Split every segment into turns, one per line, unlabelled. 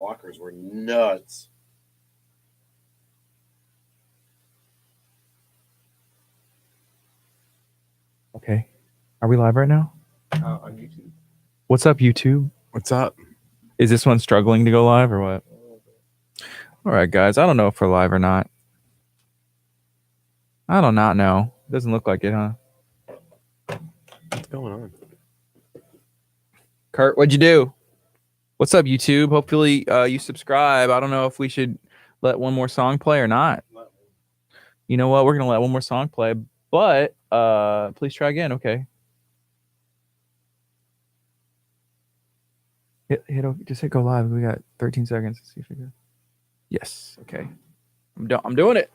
Walkers were nuts.
Okay. Are we live right now?
On YouTube.
What's up, YouTube?
What's up?
Is this one struggling to go live or what? All right, guys. I don't know if we're live or not. I do not know. Doesn't look like it, huh?
What's going on?
Kurt, what'd you do? What's up, YouTube? Hopefully you subscribe. I don't know if we should let one more song play or not. You know what? We're going to let one more song play, but please try again. Okay. Just hit go live. We got 13 seconds. Let's see if we go. Yes. Okay. I'm doing it.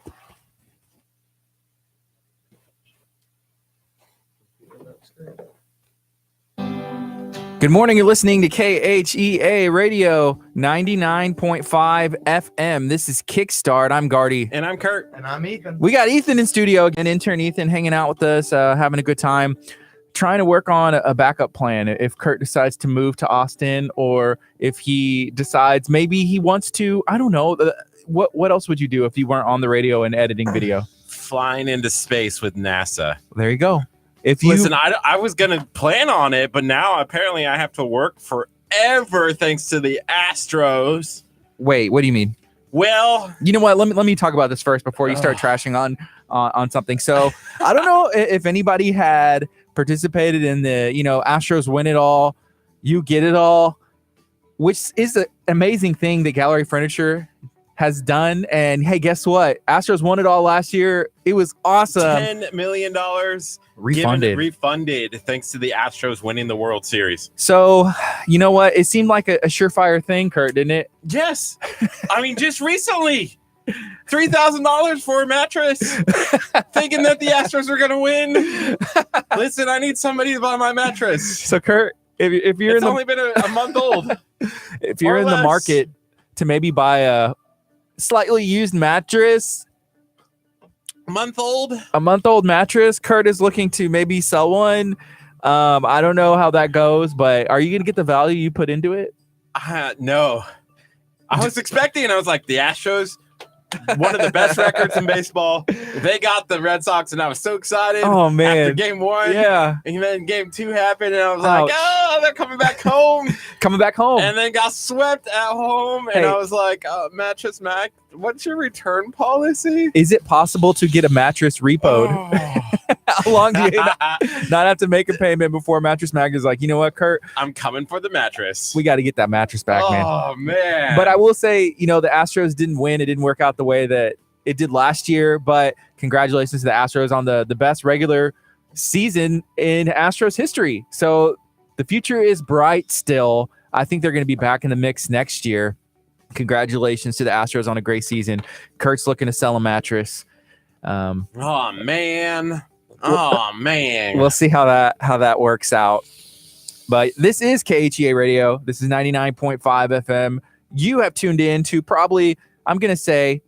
Good morning. You're listening to KHEA Radio 99.5 FM. This is Kickstart. I'm Gardy.
And I'm Curt.
And I'm Ethan.
We got Ethan in studio again, intern Ethan hanging out with us, having a good time, trying to work on a backup plan. If Curt decides to move to Austin, or if he decides maybe he wants to, I don't know. What else would you do if you weren't on the radio and editing video?
Flying into space with NASA.
There you go.
Listen, I was going to plan on it, but now apparently I have to work forever thanks to the Astros.
Wait, what do you mean?
Well,
you know what? Let me talk about this first before you start trashing on something. So I don't know if anybody had participated in the, Astros win it all, you get it all, which is an amazing thing that Gallery Furniture has done. And hey, guess what? Astros won it all last year. It was awesome.
$10 million refunded thanks to the Astros winning the World Series.
So, you know what? It seemed like a surefire thing, Curt, didn't it?
Yes. I mean, just recently, $3,000 for a mattress, thinking that the Astros were going to win. Listen, I need somebody to buy my mattress.
So, Curt, if you're
it's only been a month old.
If you're in the market to maybe buy a slightly used mattress,
a month old
mattress, Curt is looking to maybe sell one. I don't know how that goes, but are you going to get the value you put into it?
No. I was expecting, I was like, the Astros, one of the best records in baseball. They got the Red Sox, and I was so excited.
Oh, man.
After game one.
Yeah.
And then game two happened, and I was like, oh, they're coming back home. And then got swept at home, and I was like, Mattress Mac, what's your return policy?
Is it possible to get a mattress repoed? How long do you not have to make a payment before Mattress Mag is like, you know what, Curt?
I'm coming for the mattress.
We got to get that mattress back, man.
Oh, man.
But I will say, the Astros didn't win. It didn't work out the way that it did last year. But congratulations to the Astros on the best regular season in Astros history. So the future is bright still. I think they're going to be back in the mix next year. Congratulations to the Astros on a great season. Curt's looking to sell a mattress.
Oh, man.
We'll see how that works out. But this is KHEA Radio. This is 99.5 FM. You have tuned in to probably, I'm going to say,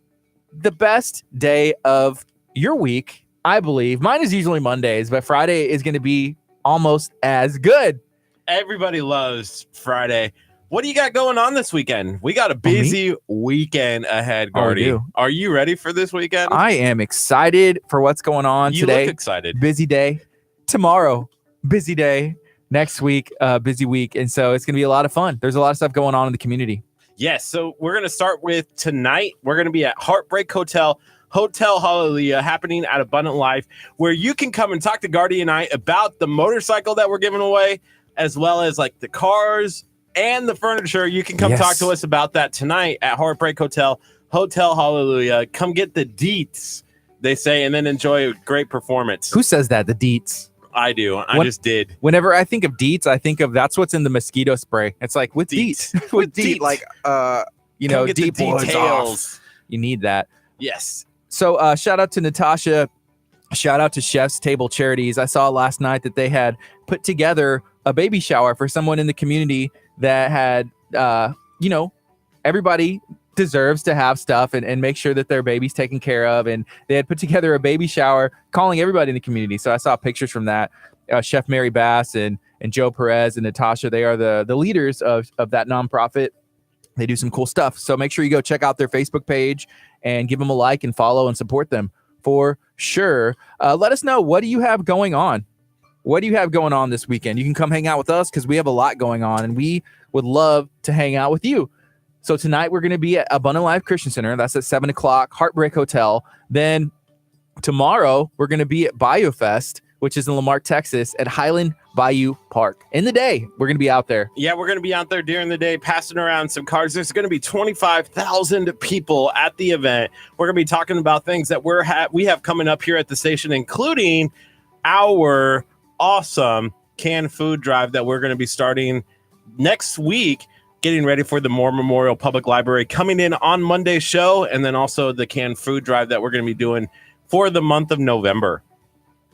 the best day of your week, I believe. Mine is usually Mondays, but Friday is going to be almost as good.
Everybody loves Friday. What do you got going on this weekend? We got a busy weekend ahead, Gardy. Are you ready for this weekend?
I am excited for what's going on today.
You look excited.
Busy day. Tomorrow, busy day. Next week, busy week. And so it's going to be a lot of fun. There's a lot of stuff going on in the community.
Yes. So we're going to start with tonight. We're going to be at Heartbreak Hotel Hallelujah, happening at Abundant Life, where you can come and talk to Gardy and I about the motorcycle that we're giving away, as well as like the cars and the furniture. You can come talk to us about that tonight at Heartbreak Hotel Hallelujah. Come get the deets, they say, and then enjoy a great performance.
Who says that? The deets?
I do. I just did.
Whenever I think of deets, I think of that's what's in the mosquito spray. It's like with deets.
with deets.
Like,
deep details. You need that.
Yes.
So shout out to Natasha. Shout out to Chef's Table Charities. I saw last night that they had put together a baby shower for someone in the community that had, everybody deserves to have stuff and make sure that their baby's taken care of. And they had put together a baby shower calling everybody in the community. So I saw pictures from that. Chef Mary Bass and Joe Perez and Natasha, they are the leaders of that nonprofit. They do some cool stuff. So make sure you go check out their Facebook page and give them a like and follow and support them for sure. Let us know, what do you have going on? What do you have going on this weekend? You can come hang out with us because we have a lot going on and we would love to hang out with you. So tonight we're going to be at Abundant Life Christian Center. That's at 7 o'clock, Heartbreak Hotel. Then tomorrow we're going to be at BioFest, which is in Lamarck, Texas, at Highland Bayou Park. In the day, we're going to be out there.
Yeah, we're going to be out there during the day passing around some cards. There's going to be 25,000 people at the event. We're going to be talking about things that we have coming up here at the station, including our awesome canned food drive that we're going to be starting next week, getting ready for the Moore Memorial Public Library coming in on Monday's show, and then also the canned food drive that we're going to be doing for the month of November.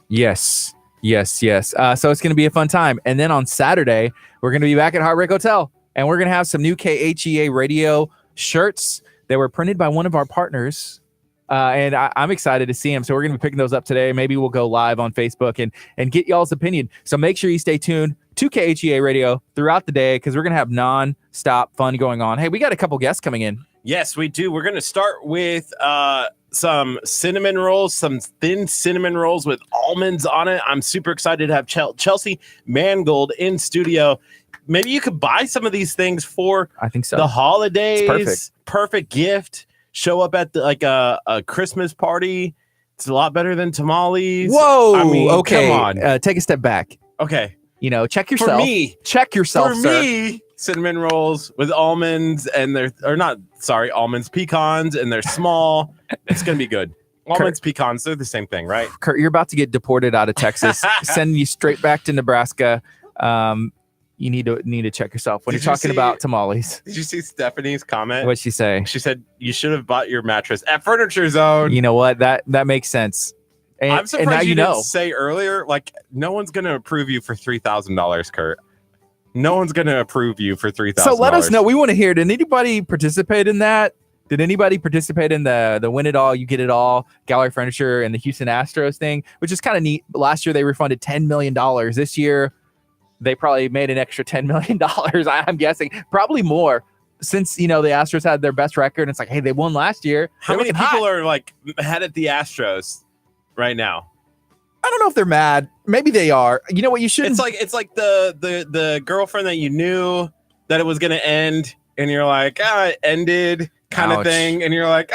Yes. So it's going to be a fun time. And then on Saturday, we're going to be back at Heartbreak Hotel, and we're going to have some new KHEA radio shirts that were printed by one of our partners. And I'm excited to see them. So we're going to be picking those up today. Maybe we'll go live on Facebook and get y'all's opinion. So make sure you stay tuned to KHEA Radio throughout the day because we're going to have non-stop fun going on. Hey, we got a couple guests coming in.
Yes, we do. We're going to start with some cinnamon rolls, some thin cinnamon rolls with almonds on it. I'm super excited to have Chelsea Mangold in studio. Maybe you could buy some of these things for
I think so.
The holidays.
It's
perfect gift. Show up at a Christmas party. It's a lot better than tamales.
Whoa.
I mean,
okay.
Come on.
Take a step back.
Okay.
Check yourself. Check yourself, sir.
Cinnamon rolls with almonds and almonds, pecans, and they're small. It's going to be good. Almonds, pecans, they're the same thing, right?
Curt, you're about to get deported out of Texas, sending you straight back to Nebraska. You need to check yourself when you're talking about tamales.
Did you see Stephanie's comment?
What'd she say?
She said, you should have bought your mattress at Furniture Zone.
You know what? That makes sense. And,
I'm surprised
now
you didn't say earlier, like, no one's going to approve you for $3,000, Curt. No one's going to approve you for $3,000.
So let us know. We want to hear. Did anybody participate in that? Did anybody participate in the Win It All, You Get It All Gallery Furniture and the Houston Astros thing, which is kind of neat. Last year, they refunded $10 million. This year, they probably made an extra $10 million. I'm guessing probably more since, the Astros had their best record. And it's like, hey, they won last year.
How many people are like head at the Astros right now?
I don't know if they're mad. Maybe they are. You know what? You shouldn't.
It's like the girlfriend that you knew that it was going to end, and you're like, it ended kind of thing, and you're like,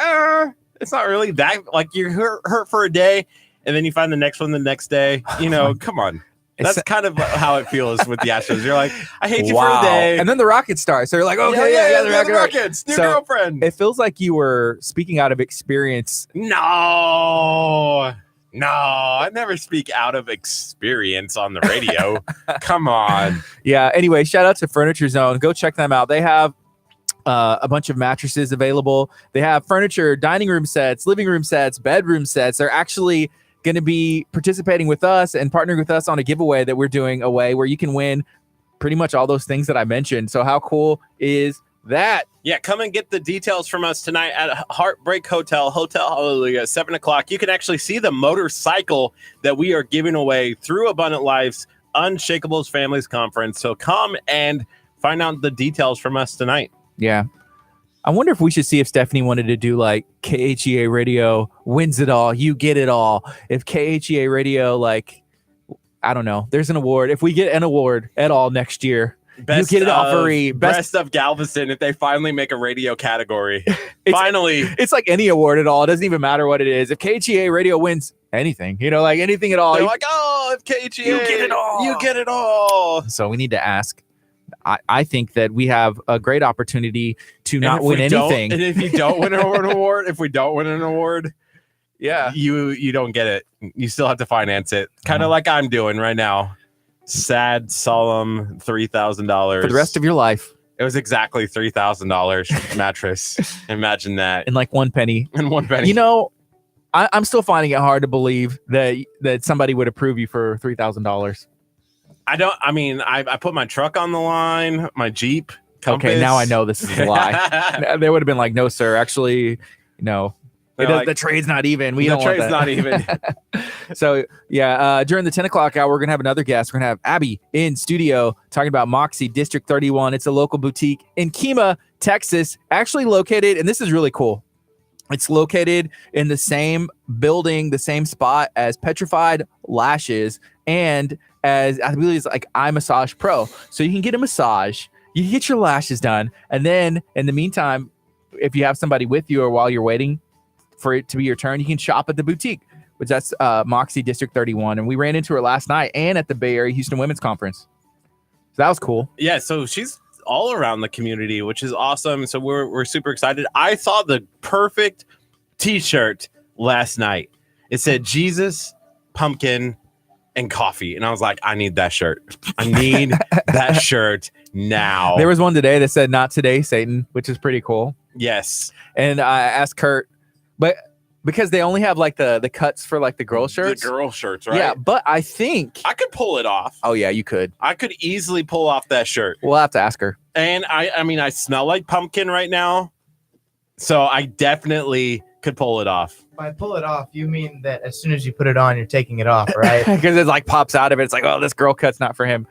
it's not really that. Like you're hurt for a day, and then you find the next one the next day. Come on. That's kind of how it feels with the Astros. You're like, I hate you for a day,
and then the Rockets start. So you're like, okay, yeah,
the Rockets, new girlfriend.
It feels like you were speaking out of experience.
No, I never speak out of experience on the radio. Come on.
Yeah. Anyway, shout out to Furniture Zone. Go check them out. They have a bunch of mattresses available. They have furniture, dining room sets, living room sets, bedroom sets. They're actually going to be participating with us and partnering with us on a giveaway that we're doing away where you can win pretty much all those things that I mentioned. So how cool is that?
Yeah, come and get the details from us tonight at Heartbreak Hotel Hallelujah, 7 o'clock. You can actually see the motorcycle that we are giving away through Abundant Life's Unshakables Families Conference. So come and find out the details from us tonight.
Yeah. I wonder if we should see if Stephanie wanted to do like KHEA Radio wins it all, you get it all. If KHEA Radio, I don't know, there's an award. If we get an award at all next year,
Best
you get it all for free.
Best of Galveston, if they finally make a radio category. Finally.
It's like any award at all. It doesn't even matter what it is. If KHEA Radio wins anything, anything at all.
They're like, if KHEA,
you get it all.
You get it all.
So we need to ask. I think that we have a great opportunity to not win anything.
And if you don't win an award, yeah, you don't get it. You still have to finance it. Kind of like I'm doing right now. Sad, solemn $3,000
for the rest of your life.
It was exactly $3,000 mattress. Imagine that.
And like 1 penny.
And 1 penny.
I'm still finding it hard to believe that somebody would approve you for $3,000.
I put my truck on the line, my Jeep. Compass.
Okay, now I know this is a lie. They would have been like, no, sir. Actually, The trade's not even. We don't want that.
The trade's not even.
So yeah, during the 10 o'clock hour, we're gonna have another guest. We're gonna have Abby in studio talking about Moxie District 31. It's a local boutique in Kemah, Texas, actually located, and this is really cool. It's located in the same building, the same spot as Petrified Lashes, and as I believe it's like Eye Massage Pro. So you can get a massage, you can get your lashes done, and then in the meantime, if you have somebody with you or while you're waiting for it to be your turn, you can shop at the boutique, which that's Moxie District 31. And we ran into her last night and at the Bay Area Houston Women's Conference. So that was cool.
Yeah, so she's all around the community, which is awesome. So we're super excited. I saw the perfect t-shirt last night. It said Jesus, pumpkin, and coffee. And I was like, I need that shirt. I need that shirt now.
There was one today that said, "Not today, Satan," which is pretty cool.
Yes.
And I asked Curt, but because they only have like the cuts for like the girl shirts.
The girl shirts, right?
Yeah, but I think
I could pull it off.
Oh yeah, you could.
I could easily pull off that shirt.
We'll have to ask her.
And I mean, I smell like pumpkin right now. So I definitely could pull it off.
By pull it off, you mean that as soon as you put it on, you're taking it off, right?
Because it like pops out of it. It's like, oh, this girl cut's not for him.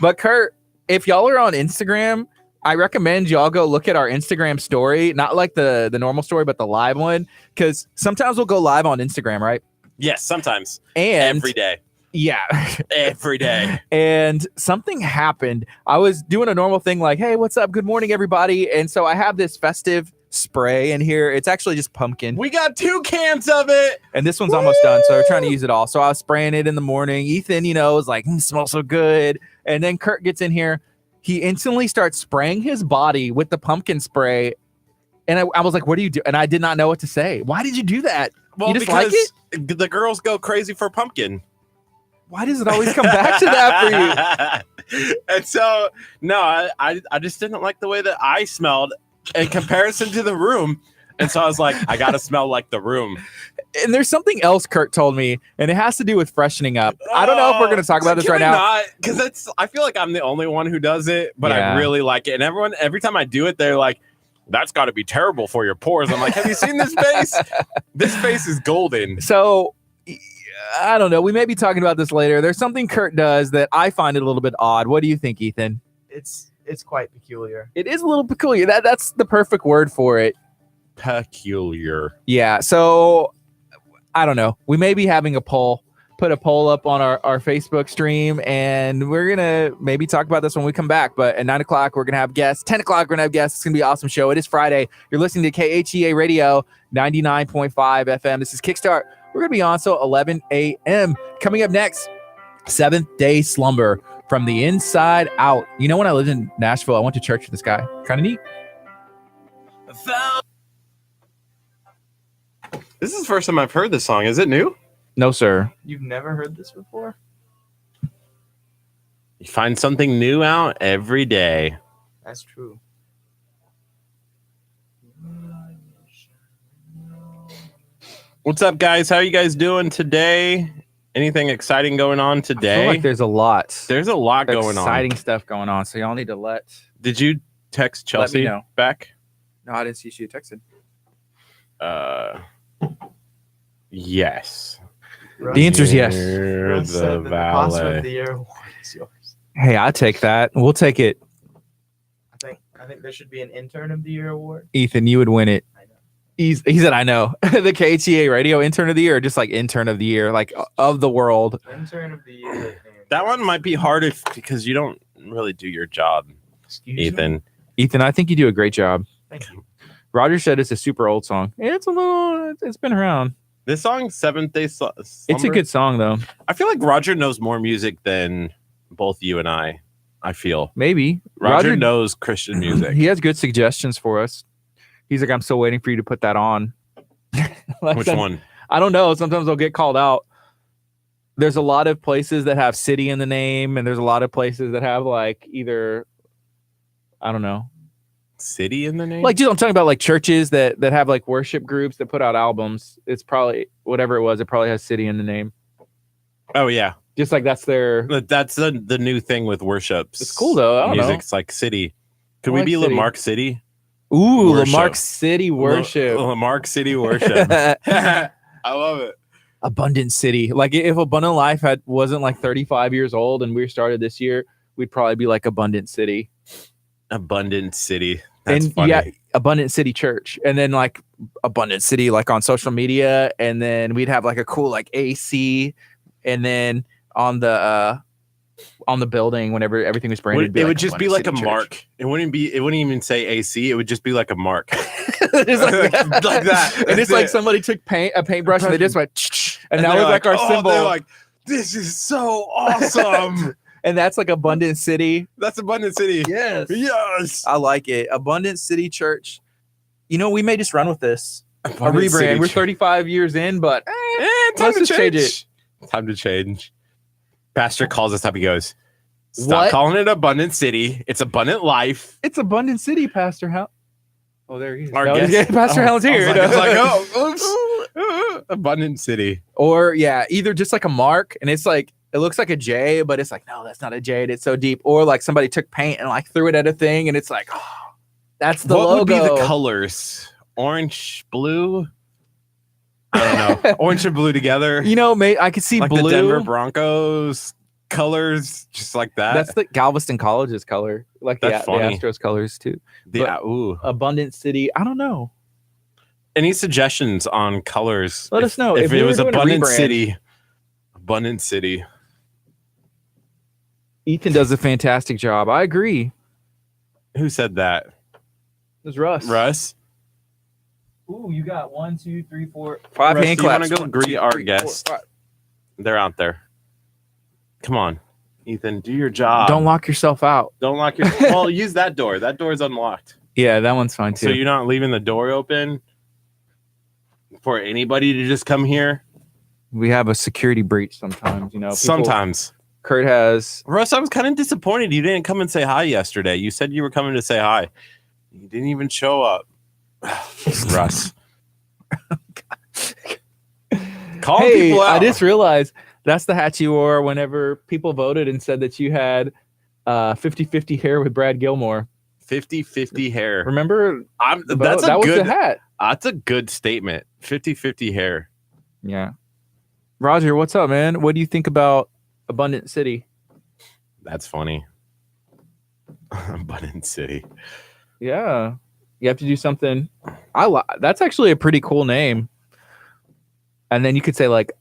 But Curt, if y'all are on Instagram, I recommend y'all go look at our Instagram story, not like the normal story, but the live one. Because sometimes we'll go live on Instagram, right?
Yes, sometimes.
And
every day.
Yeah.
Every day.
And something happened. I was doing a normal thing like, hey, what's up? Good morning, everybody. And so I have this festive spray in here. It's actually just pumpkin.
We got 2 cans of it.
And this one's almost done. So we're trying to use it all. So I was spraying it in the morning. Ethan, was like, smells so good. And then Curt gets in here. He instantly starts spraying his body with the pumpkin spray. And I was like, what do you do? And I did not know what to say. Why did you do that?
Well,
you just
because
like it?
The girls go crazy for pumpkin.
Why does it always come back to that
for you? And so, no, I just didn't like the way that I smelled in comparison to the room. And so I was like, I got to smell like the room.
And there's something else Curt told me, and it has to do with freshening up. I don't know if we're going to talk about this right now.
Because I feel like I'm the only one who does it, but I really like it. And every time I do it, they're like, that's got to be terrible for your pores. I'm like, have you seen this face? This face is golden.
So I don't know. We may be talking about this later. There's something Curt does that I find it a little bit odd. What do you think, Ethan?
It's quite peculiar.
It is a little peculiar. That's the perfect word for it.
Peculiar.
Yeah. So I don't know. We may be having a poll. Put a poll up on our Facebook stream, and we're gonna maybe talk about this when we come back. But at 9 o'clock, we're gonna have guests. 10 o'clock, we're gonna have guests. It's gonna be an awesome show. It is Friday. You're listening to KHEA Radio 99.5 FM. This is Kickstart. We're gonna be on till 11 a.m. Coming up next, Seventh Day Slumber from the Inside Out. When I lived in Nashville, I went to church with this guy. Kind of neat.
This is the first time I've heard this song. Is it new?
No, sir.
You've never heard this before?
You find something new out every day.
That's true.
What's up, guys? How are you guys doing today? Anything exciting going on today?
I feel like there's a lot.
There's a lot going on.
Exciting stuff going on. So y'all need to let.
Did you text Chelsea back?
No, I didn't see she texted.
Yes.
The answer is yes.
The
Costume of the Year award is yours.
Hey, I take that. We'll take it.
I think there should be an Intern of the Year award.
Ethan, you would win it.
I know.
He said, I know. The KHEA Radio Intern of the Year, or just like Intern of the Year, like of the world.
Intern of the Year.
That one might be hard because you don't really do your job, Ethan.
Me?
Ethan, I think you do a great job.
Thank you.
Roger said it's a super old song. It's been around.
This song, Seventh Day Slumber.
It's a good song, though.
I feel like Roger knows more music than both you and I feel.
Maybe.
Roger knows Christian music.
He has good suggestions for us. He's like, I'm still waiting for you to put that on.
Which one?
I don't know. Sometimes I'll get called out. There's a lot of places that have city in the name, and there's a lot of places that have like either, I don't know.
City in the name?
Like, I'm talking about like churches that have like worship groups that put out albums. It's probably whatever it was. It probably has city in the name.
Oh yeah,
just like that's their.
That's the new thing with worships.
It's cool though. I don't know.
Music's like city. Could we be Lamarck City?
Ooh,
Worship.
Lamarck City worship.
Lamarck City worship. I love it.
Abundant City. Like if Abundant Life wasn't like 35 years old and we started this year, we'd probably be like Abundant City.
Abundant City. That's
and
funny.
yeah, Abundant City Church, and then like Abundant City, like on social media, and then we'd have like a cool like AC, and then on the building whenever everything was branded,
It would just be like a
Abundant City
mark.
Church.
It wouldn't even say AC. It would just be like a mark.
Just like that.
Like that.
And it's
That's
like
it.
somebody took a paintbrush and they just went, and that
they're
was like our
oh,
symbol.
They're like, this is so awesome.
And that's like Abundant City.
That's Abundant City.
Yes.
Yes.
I like it. Abundant City Church. You know, we may just run with this. A
Abundant City
rebrand. We're
Church.
35 years in, but
Time
let's
to
just change it.
Time to change. Pastor calls us up. He goes, stop
What?
calling it Abundant City. It's Abundant Life.
It's Abundant City, Pastor Hal. Oh, there he is.
Our
No,
guest-
Pastor Hal's here.
I was like, oh, oops. Abundant City.
Or yeah, either just like a mark, and it's like it looks like a J, but it's like no, that's not a J. It's so deep. Or like somebody took paint and like threw it at a thing, and it's like, oh, that's the
What
logo.
would be the colors? Orange, blue? I don't know. Orange and blue together.
You know, I could see
Like
blue.
the Denver Broncos colors, just like that.
That's the Galveston College's color, like the
That's funny.
Astros colors too.
Ooh.
Abundant City. I don't know.
Any suggestions on colors?
Let us know.
if
If we
it
were
was
doing a
Abundant
rebrand.
City. Abundant City.
Ethan does a fantastic job. I agree.
Who said that?
It was Russ.
Russ?
Ooh, you got 1, 2, 3, 4, 5
Russ,
hand
do you wanna
claps.
go
1,
greet
2,
our
3, 4,
guest?
5.
They're out there. Come on, Ethan, do your job.
Don't lock yourself out.
Don't lock your. Well, use that door. That door is unlocked.
Yeah, that one's fine too.
So you're not leaving the door open for anybody to just come here?
We have a security breach sometimes, you know.
Sometimes.
Kurt has.
Russ, I was kind of disappointed you didn't come and say hi yesterday. You said you were coming to say hi. You didn't even show up. Russ. Calling
Hey,
people out.
I just realized that's the hat you wore whenever people voted and said that you had 50-50 hair with Brad Gilmore.
50-50 hair.
Remember?
That's
that
a
was
good
the hat.
That's a good statement. 50-50 hair.
Yeah. Roger, what's up, man? What do you think about Abundant City?
That's funny. Abundant City.
Yeah. You have to do something. That's actually a pretty cool name. And then you could say, like,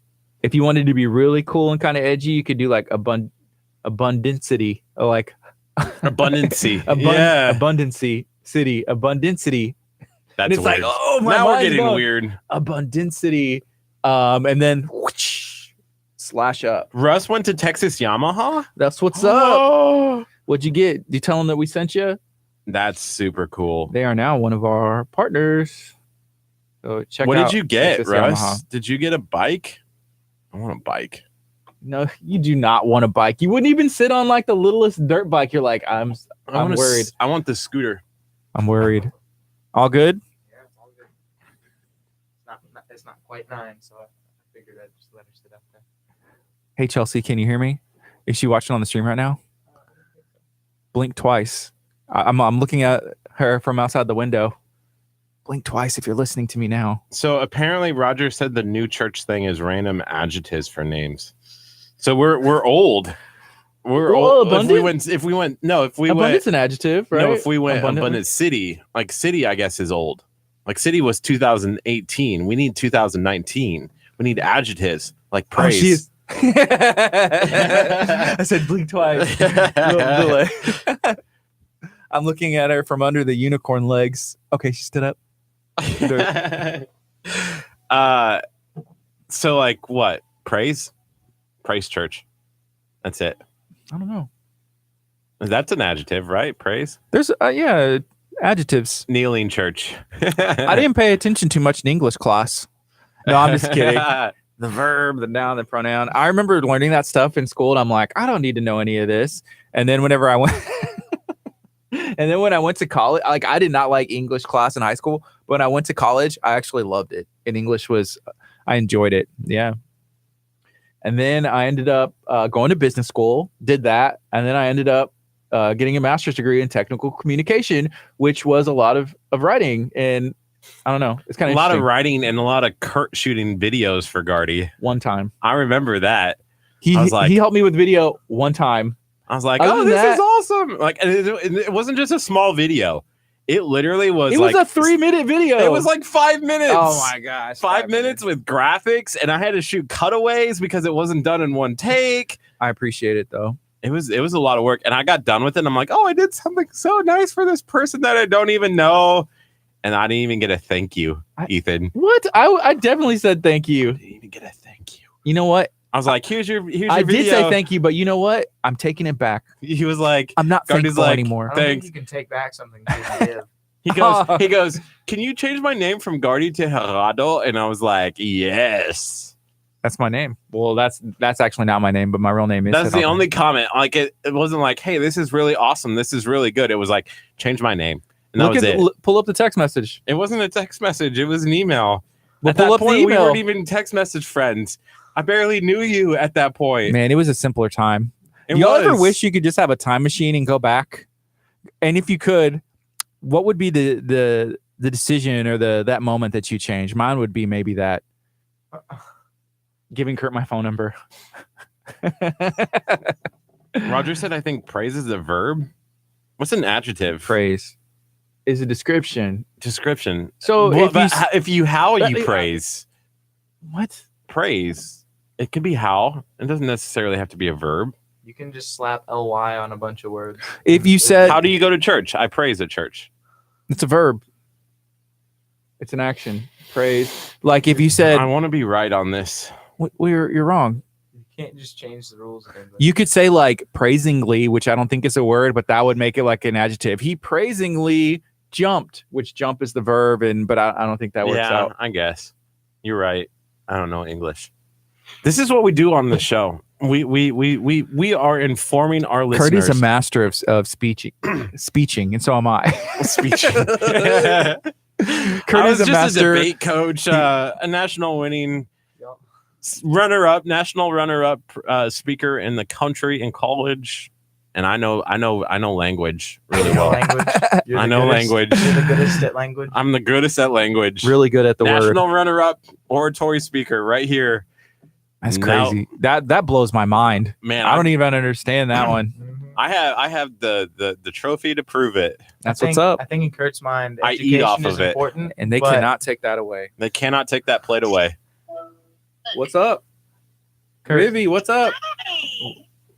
if you wanted to be really cool and kind of edgy, you could do like Abundancity, or like
Abundancy. Yeah.
Abundancy City, Abundancity.
That's
And it's
weird.
like, oh my
now we're
mind's
getting
blown.
weird.
Abundancity. And then whoosh, slash up.
Russ went to Texas Yamaha.
That's what's up.
Oh,
What'd you get? Did you tell them that we sent you?
that's super cool.
They are now one of our partners. So check
What
out
did you get,
Texas
Russ?
Yamaha.
Did you get a bike? I want a bike.
No, you do not want a bike. You wouldn't even sit on like the littlest dirt bike. You're like, I'm worried.
I want the scooter.
I'm worried. All good?
Yeah, it's all good. It's not quite 9, so I figured I'd just let her sit up there.
Hey, Chelsea, can you hear me? Is she watching on the stream right now? Blink twice. I'm looking at her from outside the window. Blink twice if you're listening to me now.
So apparently Roger said the new church thing is random adjectives for names. So we're old. We're
Well,
old.
abundant?
If we went
Abundance an adjective, right?
no, if we went
Abundantly?
abundant city, like city, I guess is old. Like city was 2018. We need 2019. We need adjectives like
Oh,
praise.
she is. I said blink twice. Little delay. I'm looking at her from under the unicorn legs. Okay, she stood up.
So like what? Praise church. That's it.
I don't know.
That's an adjective, right? Praise.
There's adjectives.
Kneeling church.
I didn't pay attention too much in English class. No, I'm just kidding. The verb, the noun, the pronoun. I remember learning that stuff in school, and I'm like, I don't need to know any of this. And then whenever I went, and then when I went to college, like I did not like English class in high school, but when I went to college, I actually loved it. And English I enjoyed it. Yeah. And then I ended up going to business school, did that, and then I ended up getting a master's degree in technical communication, which was a lot of writing. And I don't know, it's kind
A
of
lot of writing and a lot of Curt shooting videos for Gardy.
One time.
I remember that.
He
I was like,
he helped me with video one time.
I was like,
Other
oh,
than
this
that-
is awesome. Like, and it wasn't just a small video. It literally was
It was a 3-minute video.
It was like 5 minutes.
oh my gosh.
5 minutes with graphics, and I had to shoot cutaways because it wasn't done in one take.
I appreciate it though.
It was a lot of work, and I got done with it. And I'm like, oh, I did something so nice for this person that I don't even know, and I didn't even get a thank you, Ethan.
What? I definitely said thank you.
I didn't even get a thank you.
You know what?
I was like, here's your video.
I did say thank you, but you know what? I'm taking it back.
He was like,
I'm not
Gardy's
thankful
like,
anymore.
I don't
Thanks.
think you can take back something you didn't give.
he goes, can you change my name from Gardy to Gerardo? And I was like, yes.
That's my name. Well, that's actually not my name, but my real name is.
That's the
Gerardo.
only comment. Like it wasn't like, hey, this is really awesome. This is really good. It was like, change my name. And that was it.
Pull up the text message.
It wasn't a text message. It was an email.
Well,
At that
pull up the
point, we
email.
weren't even text message friends. I barely knew you at that point.
Man, it was a simpler time.
It
Y'all ever
was.
wish you could just have a time machine and go back? And if you could, what would be the decision or that moment that you change? Mine would be maybe that giving Curt my phone number.
Roger said, I think praise is a verb. What's an adjective?
Praise is a description.
Description.
So
Well,
if
but
you
if you how
but-
you praise.
what?
Praise. It could be how. It doesn't necessarily have to be a verb.
You can just slap ly on a bunch of words.
If you said
How do you go to church? I praise at church.
it's a verb. It's an action. Praise. Like if you said
I want to be right on this.
you're wrong.
You can't just change the rules of English.
You could say like praisingly, which I don't think is a word, but that would make it like an adjective. He praisingly jumped, which jump is the verb, but I don't think that works
Yeah,
out.
I guess. You're right. I don't know English. This is what we do on the show. We are informing our listeners.
Curt is a master of speeching, and so am I.
speech.
Curt
I
is
was
a
just
master.
a debate coach, a national winning
Yep.
national runner-up speaker in the country in college, and I know language really
You know
well.
language. You're
I
the
know
goodest-
language.
You're the goodest at language.
I'm the goodest at language.
Really good at the word.
National runner-up oratory speaker right here.
That's
Now-
crazy. That blows my mind.
Man,
I don't even understand that one.
Mhm.
I have the trophy to prove it.
That's
I
what's
think-
up.
I think in Kurt's mind,
I
education
eat off
is
of it.
important,
And they
but
cannot take that away.
They cannot take that plate away.
What's up, Rivy? What's up?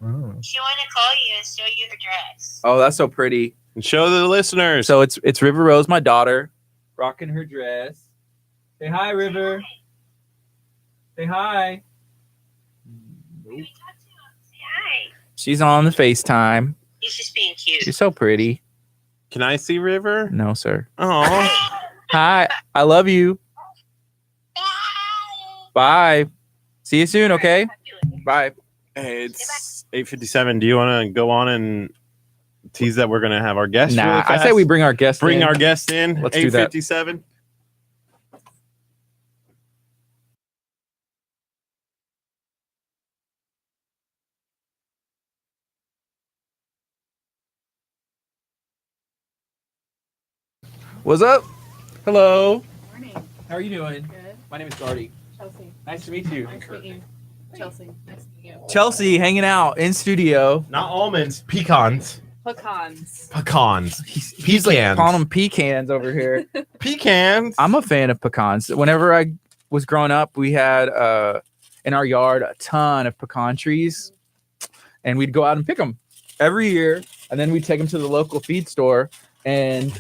Mm.
She wanted to call you and show you her dress.
Oh, that's so pretty.
And show the listeners.
So it's River Rose, my daughter, rocking her dress. Say hi, River. Say hi.
Can you talk to him? Say hi.
She's on the FaceTime.
He's just being cute.
She's so pretty.
Can I see River?
No, sir.
Oh,
Hi. I love you. Bye. See you soon, okay? Bye.
hey, it's 8:57. Do you want to go on and tease that we're gonna have our guest?
Nah,
really
I
fast?
say we bring our guest
bring
in.
our guest in.
Let's do that.
8:57.
What's up? Hello.
Morning.
How are you doing?
Good.
My name is Gardy.
Chelsea.
Nice to meet you.
Nice to meet you. Chelsea. Nice to meet you.
Chelsea hanging out in studio.
Not almonds, pecans.
Pecans.
Pecans.
He's like
Pecans.
calling them pecans over here.
Pecans.
I'm a fan of pecans. Whenever I was growing up, we had in our yard a ton of pecan trees, and we'd go out and pick them every year, and then we'd take them to the local feed store, and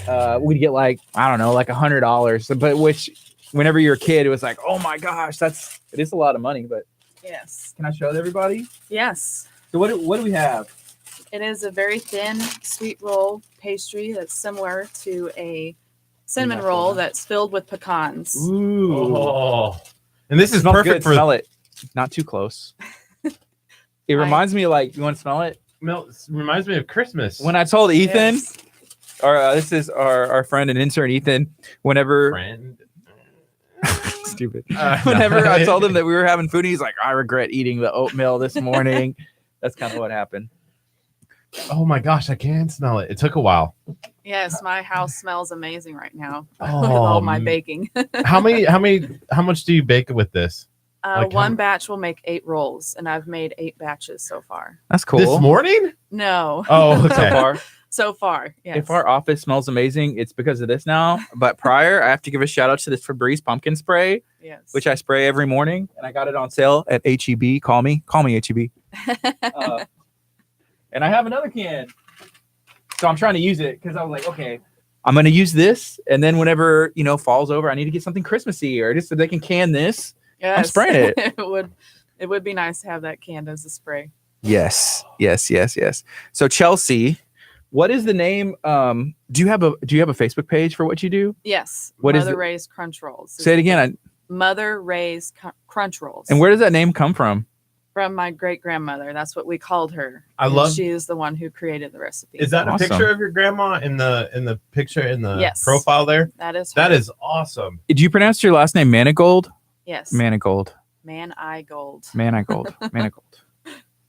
we'd get like I don't know, like $100. But which, whenever you're a kid, it was like, oh my gosh, it is a lot of money. But
Yes.
can I show everybody?
Yes.
So what do we have?
It is a very thin sweet roll pastry that's similar to a cinnamon
Yeah,
roll
yeah.
that's filled with pecans.
Ooh,
Oh. And this is
Smells
perfect
good.
for
Smell it. Not too close. It reminds me of like, you want to smell it?
reminds me of Christmas.
When I told Ethan,
Yes.
this is our friend and intern Ethan. Whenever
friend.
stupid.
No.
Whenever I told him that we were having food, he's like, "I regret eating the oatmeal this morning." That's kind of what happened.
Oh my gosh, I can smell it. It took a while.
Yes, my house smells amazing right now with
Oh,
all my baking.
How much do you bake with this? Like
One batch will make 8 rolls, and I've made 8 batches so far.
That's cool.
This morning?
No.
Oh,
So
okay.
far,
So far, yes.
if our office smells amazing, it's because of this now. But prior, I have to give a shout out to this Febreze pumpkin spray,
Yes.
which I spray every morning, and I got it on sale at HEB. Call me HEB. And I have another can, so I'm trying to use it because I was like, okay, I'm gonna use this, and then whenever fall's over, I need to get something Christmassy, or just so they can can this.
Yes.
I'm spraying it.
It would be nice to have that canned as a spray.
Yes. So Chelsea, what is the name? Do you have a Facebook page for what you do?
Yes.
What is
Mother
it?
Ray's Crunch Rolls.
Say it again.
Mother Ray's Crunch Rolls.
And where does that name come from?
From my great grandmother. That's what we called her.
I
And
love-
She is the one who created the recipe.
Is that
Awesome.
a picture of your grandma in the picture in the
Yes.
profile there?
That is.
That
her.
is awesome.
Did you pronounce your last name Manigold?
Yes.
Manigold.
Manigold.
Manigold. Manigold.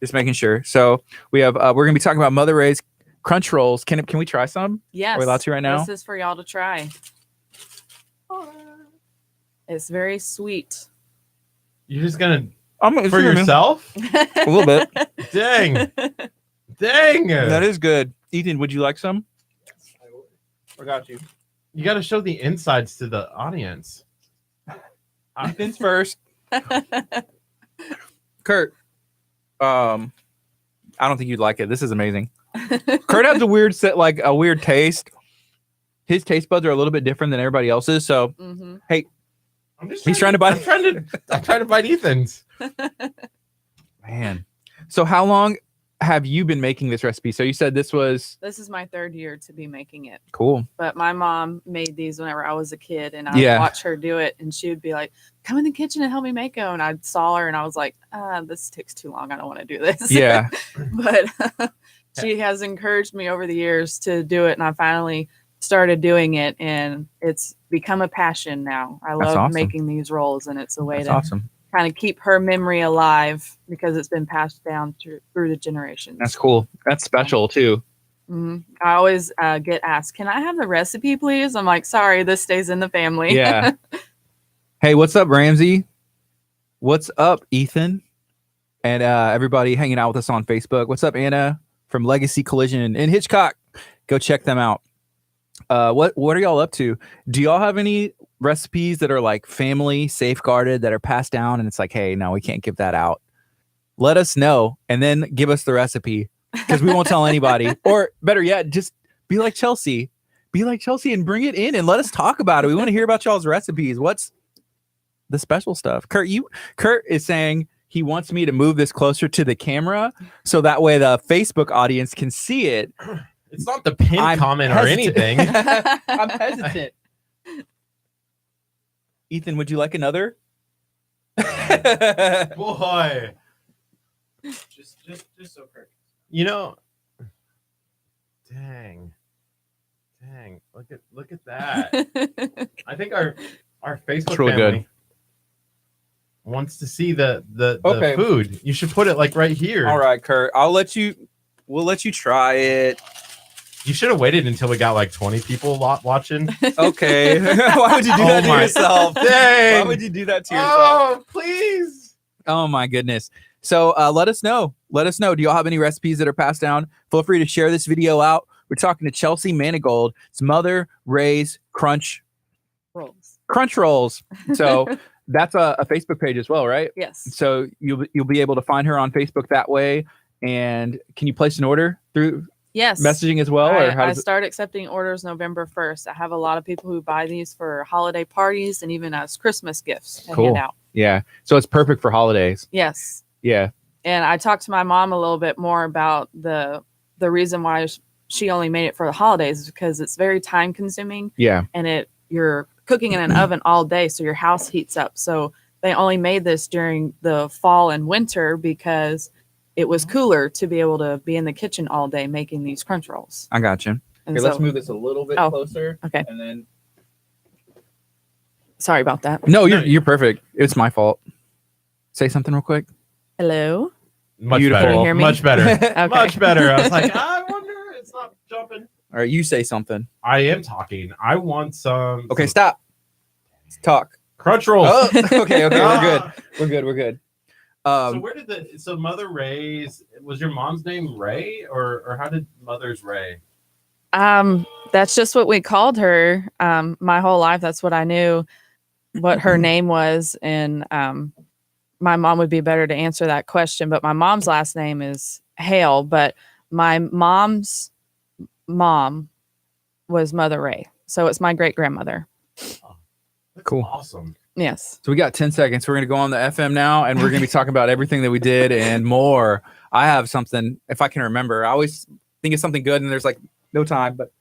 Just making sure. So we have we're gonna be talking about Mother Ray's Crunch Rolls. Can we try some?
Yes.
Are we allowed to right now?
This is for y'all to try. It's very sweet.
You're just gonna
I'm
for yourself?
a little bit.
Dang. Dang.
That is good. Ethan, would you like some? I got you.
You got to show the insides to the audience.
Ethan's first. Kurt, I don't think you'd like it. This is amazing. Kurt has a weird taste. His taste buds are a little bit different than everybody else's. So
Mhm.
I'm just
He's trying to bite-
I'm trying to bite Ethan's.
man. So how long have you been making this recipe? So you said this was
This is my 3rd year to be making it.
cool.
But my mom made these whenever I was a kid, and I
Yeah.
would watch her do it, and she would be like, "Come in the kitchen and help me make them." And I saw her, and I was like, "This takes too long. I don't want to do this."
Yeah.
But she has encouraged me over the years to do it, and I finally started doing it, and it's become a passion now. I
That's
love
awesome.
making these rolls, and it's a way
That's
to
awesome.
kind of keep her memory alive because it's been passed down through the generations.
That's cool. That's special too.
Mhm. I always get asked, "Can I have the recipe, please?" I'm like, "Sorry, this stays in the family."
Yeah. Hey, what's up, Ramsey? What's up, Ethan? And everybody hanging out with us on Facebook. What's up, Anna from Legacy Collision in Hitchcock? Go check them out. What are y'all up to? Do y'all have any recipes that are like family safeguarded that are passed down and it's like, hey, no, we can't give that out? Let us know and then give us the recipe because we won't tell anybody. Or better yet, just be like Chelsea. Be like Chelsea and bring it in and let us talk about it. We want to hear about y'all's recipes. What's the special stuff? Kurt is saying he wants me to move this closer to the camera so that way the Facebook audience can see it.
It's not the pin
I'm
comment or
hesitant.
anything.
I'm hesitant. Ethan, would you like another?
Boy.
Just so Kurt.
You know, dang, look at that. I think our Facebook
really
family
good.
wants to see the
Okay.
food. You should put it like right here.
All right, Kurt. We'll let you try it.
You should have waited until we got like 20 people watching.
Okay. Why would you do
Oh
that to
my-
yourself?
Dang.
Why would you do that to yourself?
Oh, please.
Oh my goodness. So let us know. Let us know. Do y'all have any recipes that are passed down? Feel free to share this video out. We're talking to Chelsea Manigold. It's Mother Ray's Crunch Rolls. So that's a Facebook page as well, right?
Yes.
So you'll be able to find her on Facebook that way. And can you place an order through
Yes.
messaging as well? Or how
I
does it?
start accepting orders November 1st. I have a lot of people who buy these for holiday parties and even as Christmas gifts to
Cool.
hand out.
Yeah. So it's perfect for holidays.
Yes.
Yeah.
And I talked to my mom a little bit more about the reason why she only made it for the holidays is because it's very time consuming
Yeah.
and you're cooking in an oven all day, so your house heats up. So they only made this during the fall and winter because it was cooler to be able to be in the kitchen all day making these crunch rolls.
I got you.
And
Okay, let's
so-
move this a little bit
Oh,
closer.
okay.
And then
Sorry about that.
no, you're perfect. It's my fault. Say something real quick.
Hello.
Much
Beautiful.
better.
Can you hear me?
Much better.
Okay.
Much better. I was like, I wonder. It's not jumping.
All right, you say something.
I am talking. I want some.
Okay,
some
stop. Talk.
Crunch rolls.
Oh, okay, we're good.
Ah.
We're good.
So where did Mother Ray's, was your mom's name Ray, or how did Mother's Ray?
That's just what we called her. My whole life, that's what I knew, what her name was, and my mom would be better to answer that question. But my mom's last name is Hale, but my mom's mom was Mother Ray, so it's my great grandmother.
That's
Cool.
Awesome.
Yes.
So we got 10 seconds. We're going to go on the FM now, and we're going to be talking about everything that we did and more. I have something, if I can remember. I always think it's something good, and there's like no time, but.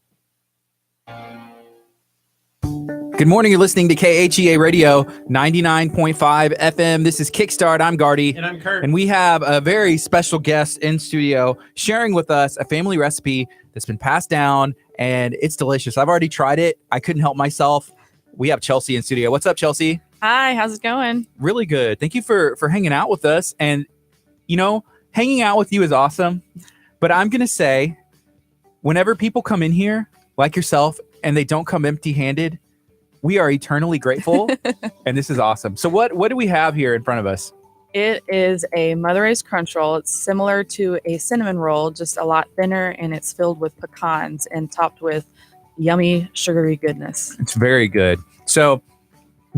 Good morning. You're listening to KHEA Radio 99.5 FM. This is Kickstart. I'm Gardy.
And I'm Curt.
And we have a very special guest in studio sharing with us a family recipe that's been passed down, and it's delicious. I've already tried it. I couldn't help myself. We have Chelsea in studio. What's up, Chelsea?
Hi, how's it going?
Really good. Thank you for hanging out with us. And, you know, hanging out with you is awesome. But I'm going to say, whenever people come in here like yourself and they don't come empty-handed, we are eternally grateful. And this is awesome. So what do we have here in front of us?
It is a Mother Ray's crunch roll. It's similar to a cinnamon roll, just a lot thinner, and it's filled with pecans and topped with yummy, sugary goodness.
It's very good. So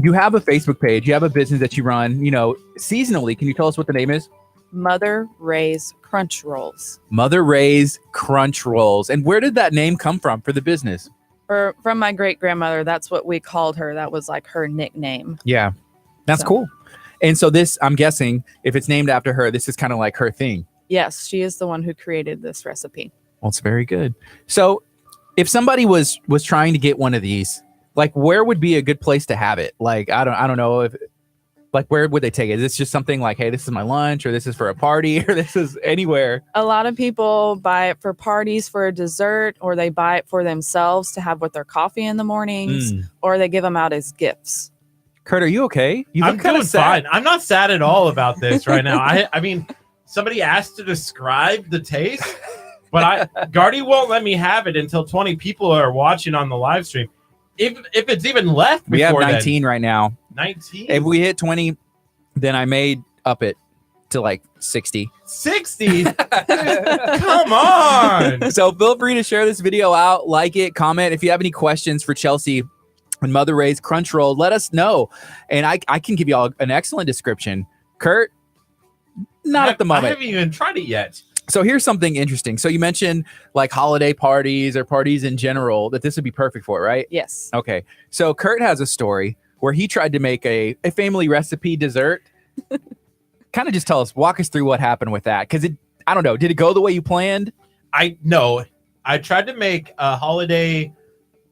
you have a Facebook page. You have a business that you run, you know, seasonally. Can you tell us what the name is?
Mother Ray's crunch rolls.
Mother Ray's Crunch Rolls. And where did that name come from for the business?
From my great grandmother, that's what we called her. That was like her nickname.
Yeah, that's
So.
cool. And so this, I'm guessing, if it's named after her, this is kind of like her thing.
Yes, she is the one who created this recipe.
Well, it's very good. So if somebody was trying to get one of these, like where would be a good place to have it? Like, I don't know if, like, where would they take it? Is this just something like, hey, this is my lunch, or this is for a party, or this is anywhere?
A lot of people buy it for parties for a dessert, or they buy it for themselves to have with their coffee in the mornings, or they give them out as gifts.
Curt, are you okay? You
I'm
look kind
doing
of sad.
fine. I'm not sad at all about this right now. I mean, somebody asked to describe the taste, but Gardy won't let me have it until 20 people are watching on the live stream. If it's even left
We have
before
19 right now.
then. 19?
If we hit 20, then I may up it to like 60.
60? Come on.
So feel free to share this video out, like it, comment. If you have any questions for Chelsea and Mother Ray's Crunch Roll, let us know. And I can give you all an excellent description. Curt, not at the
I
moment.
haven't even tried it yet.
So here's something interesting. So you mentioned like holiday parties or parties in general, that this would be perfect for, right?
Yes.
Okay. So Curt has a story where he tried to make a family recipe dessert. Kind of just walk us through what happened with that. Because I don't know, did it go the way you planned?
I tried to make a holiday.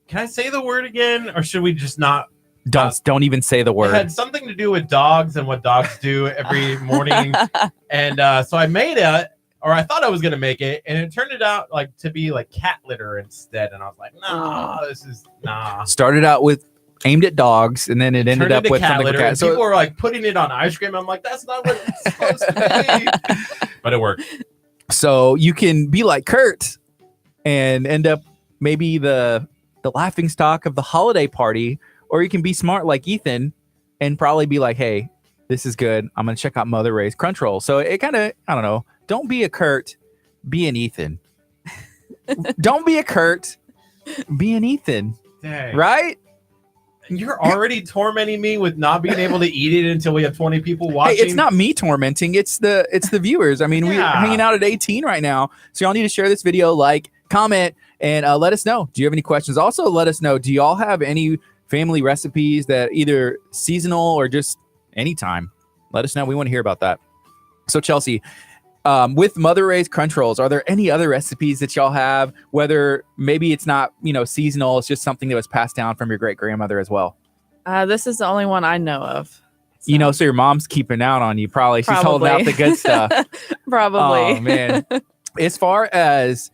Can I say the word again, or should we just not?
Don't even say the
It
word.
had something to do with dogs and what dogs do every morning. And so I made it, or I thought I was going to make it, and it turned out like to be like cat litter instead. And I was like, nah, this is nah.
Started out with aimed at dogs, and then it ended
Turned
up
into
with
cat
something
litter.
for
And
cats. So
people were like putting it on ice cream. I'm like, that's not what it's supposed to be. But it worked.
So you can be like Curt and end up maybe the laughing stock of the holiday party, or you can be smart like Ethan and probably be like, hey, this is good. I'm going to check out Mother Ray's Crunch Roll. So it kind of, I don't know. Don't be a Curt, be an Ethan. Don't be a Curt, be an Ethan.
Dang.
Right?
You're already tormenting me with not being able to eat it until we have 20 people watching.
Hey, it's not me tormenting. It's the viewers. I mean, we're
Yeah.
hanging out at 18 right now. So y'all need to share this video, like, comment, and let us know. Do you have any questions? Also, let us know. Do y'all have any family recipes that either seasonal or just anytime? Let us know. We want to hear about that. So Chelsea, with Mother Ray's Crunch Rolls, are there any other recipes that y'all have? Whether maybe it's not, seasonal, it's just something that was passed down from your great grandmother as well.
This is the only one I know of.
So your mom's keeping out on you. Probably she's holding out the good stuff.
Probably.
Oh man. As far as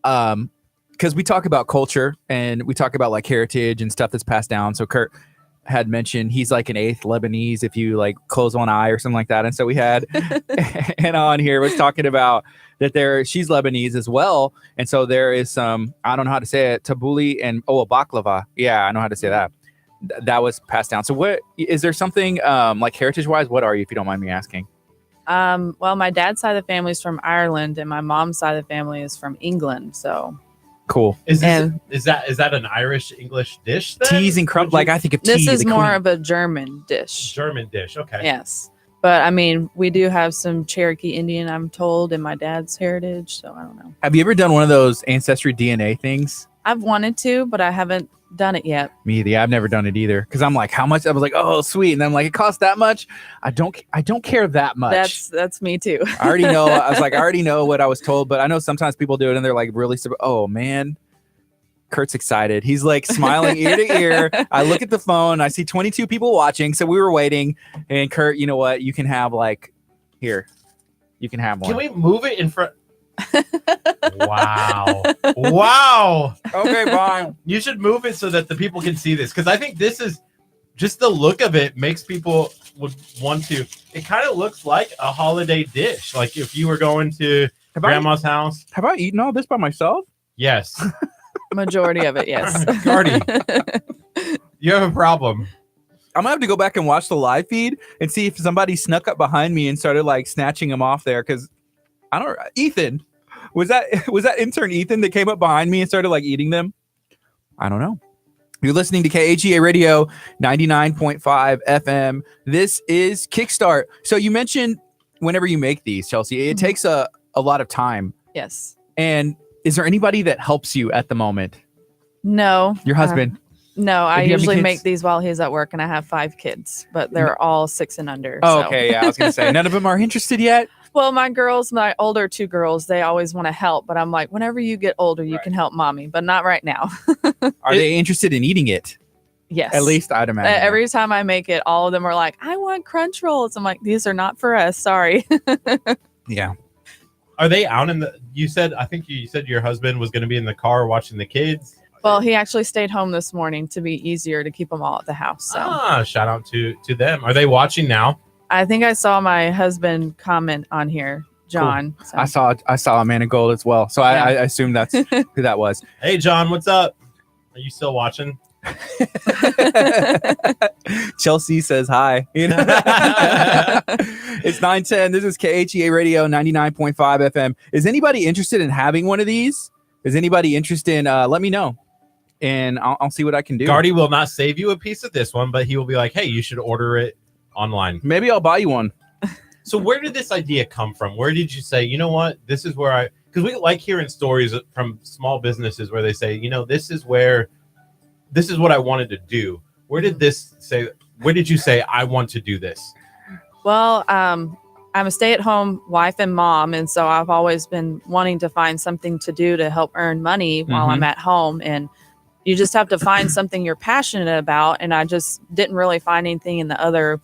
because we talk about culture and we talk about like heritage and stuff that's passed down. So Curt, had mentioned he's like an eighth Lebanese if you like close one eye or something like that. And so we had Anna on here was talking about that she's Lebanese as well. And so there is some, I don't know how to say it, tabbouleh and a baklava. Yeah, I know how to say that. That was passed down. So what is there something like heritage wise? What are you, if you don't mind me asking?
Well, my dad's side of the family is from Ireland, and my mom's side of the family is from England. So
cool.
Is that an Irish English dish? Then?
Teas and crumb. Like I think of tea.
This is more of a German dish.
German dish. Okay.
Yes, but I mean, we do have some Cherokee Indian, I'm told, in my dad's heritage. So I don't know.
Have you ever done one of those ancestry DNA things?
I've wanted to, but I haven't done it yet.
Me either. I've never done it either because I'm like, how much? I was like, oh, sweet, and then I'm like, it costs that much. I don't care that much.
That's me too.
I already know. I was like, I already know what I was told, but I know sometimes people do it and they're like, really, oh man. Kurt's excited. He's like smiling ear to ear. I look at the phone. I see 22 people watching. So we were waiting. And Kurt, you know what? You can have like, here. You can have one.
Can we move it in front? Wow. Wow.
Okay, fine.
You should move it so that the people can see this. Because I think this is just the look of it makes people would want to. It kind of looks like a holiday dish. Like if you were going to grandma's house.
Have I eaten all this by myself?
Yes.
Majority of it, yes.
Gardy, you have a problem.
I'm gonna have to go back and watch the live feed and see if somebody snuck up behind me and started like snatching them off there. Because I don't. Ethan, was that intern Ethan that came up behind me and started like eating them? I don't know. You're listening to KAGA Radio 99.5 FM. This is Kickstart. So you mentioned whenever you make these, Chelsea, it takes a lot of time.
Yes.
And is there anybody that helps you at the moment?
No.
Your husband?
No, I
you have any
usually
kids?
make these while he's at work, and I have 5 kids, but they're all 6 and under.
Oh,
so.
okay. Yeah, I was going to say, none of them are interested yet?
Well, my older 2 girls, they always want to help, but I'm like, whenever you get older, you can help mommy, but not right now.
Are they interested in eating it?
Yes.
At least I'd imagine.
Every time I make it, all of them are like, I want crunch rolls. I'm like, these are not for us. Sorry.
Yeah.
Are they out in the? I think you said your husband was going to be in the car watching the kids.
Well, he actually stayed home this morning to be easier to keep them all at the house. So.
Shout out to them. Are they watching now?
I think I saw my husband comment on here, John.
Cool.
So.
I saw a man in gold as well. So
Yeah.
I assume that's who that was.
Hey, John, what's up? Are you still watching?
Chelsea says hi. You know? It's 9:10. This is KHEA Radio 99.5 FM. Is anybody interested in having one of these? Is anybody interested in let me know and I'll see what I can do.
Gardy will not save you a piece of this one, but he will be like, hey, you should order it online.
Maybe I'll buy you one.
So where did this idea come from? Where did you say, you know what, this is where because we like hearing stories from small businesses where they say, you know, this is what I wanted to do. Where did you say, I want to do this?
Well, I'm a stay-at-home wife and mom, and so I've always been wanting to find something to do to help earn money while I'm at home. And you just have to find something you're passionate about. And I just didn't really find anything in the other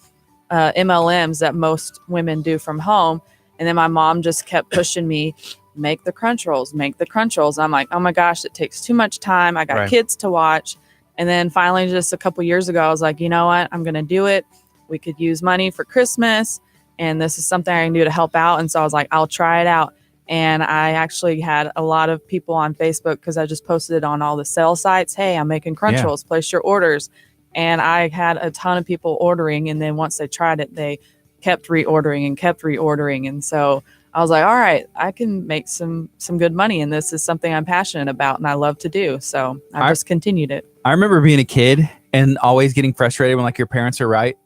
MLMs that most women do from home. And then my mom just kept pushing me, make the crunch rolls. I'm like, oh my gosh, it takes too much time. I got kids to watch. And then finally, just a couple years ago, I was like, you know what? I'm going to do it. We could use money for Christmas, and this is something I can do to help out. And so I was like, I'll try it out. And I actually had a lot of people on Facebook because I just posted it on all the sale sites. Hey, I'm making crunch rolls. Place your orders. And I had a ton of people ordering. And then once they tried it, they kept reordering. And so I was like, all right, I can make some good money. And this is something I'm passionate about and I love to do. So I just continued it.
I remember being a kid and always getting frustrated when like your parents are right.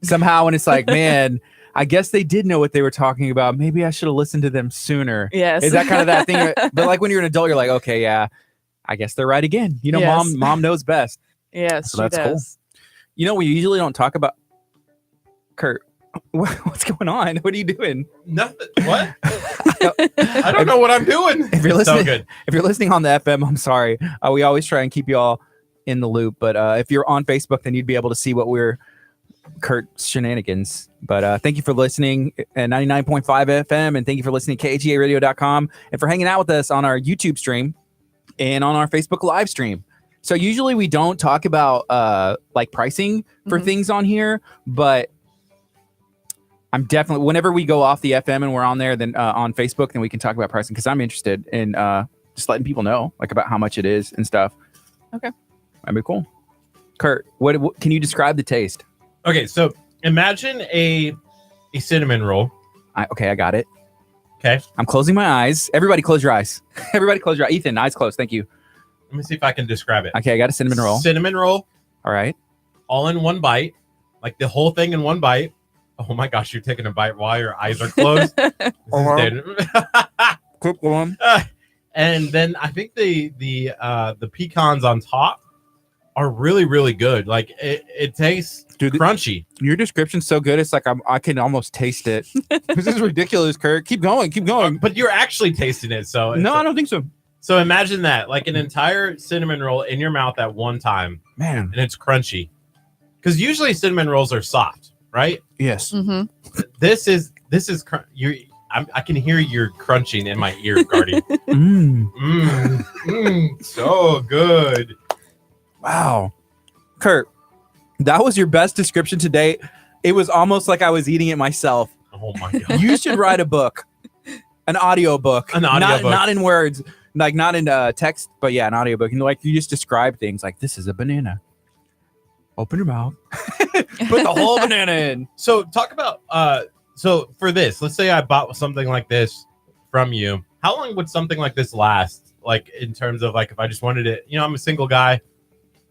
Somehow when it's like, man, I guess they did know what they were talking about. Maybe I should have listened to them sooner.
Yes.
Is that kind of that thing? But like when you're an adult, you're like, okay, yeah, I guess they're right again. You know,
Yes.
mom knows best.
Yes,
So
she
that's cool.
does.
You know, we usually don't talk about Kurt. What's going on? What are you doing?
Nothing. What? I don't know what I'm doing.
If you're listening,
So good.
if you're listening on the FM, I'm sorry. We always try and keep you all in the loop. But if you're on Facebook, then you'd be able to see what we're Kurt's shenanigans. But thank you for listening at 99.5 FM, and thank you for listening to KGARadio.com, and for hanging out with us on our YouTube stream and on our Facebook live stream. So usually we don't talk about like pricing for things on here, but I'm definitely, whenever we go off the FM and we're on there, then on Facebook, then we can talk about pricing, because I'm interested in just letting people know like about how much it is and stuff.
Okay.
That'd be cool. Curt, what can you describe the taste?
Okay, so imagine a cinnamon roll.
I got it.
Okay.
I'm closing my eyes. Everybody close your eyes. Everybody close your eyes. Ethan, eyes closed. Thank you.
Let me see if I can describe it.
Okay, I got a cinnamon roll.
Cinnamon roll,
All right.
all in one bite, like the whole thing in one bite. Oh my gosh, you're taking a bite while your eyes are closed. This is dead.
Quick one.
And then I think the pecans on top are really, really good. Like it tastes crunchy.
Your description's so good. It's like I can almost taste it. This is ridiculous, Curt. Keep going. Keep going.
But you're actually tasting it. So
No, I don't think so.
So imagine that, like an entire cinnamon roll in your mouth at one time,
Man.
and it's crunchy. Because usually cinnamon rolls are soft, right?
Yes.
Mm-hmm.
This is I can hear your crunching in my ear, Gardy. So good.
Wow. Curt, that was your best description today. It was almost like I was eating it myself.
Oh my god.
You should write a book, an audio book, not in words, like not in text, but yeah, an audio book. And like you just describe things like this is a banana. Open your mouth, put the whole banana in.
So talk about so for this, let's say I bought something like this from you. How long would something like this last? Like in terms of like if I just wanted it, I'm a single guy.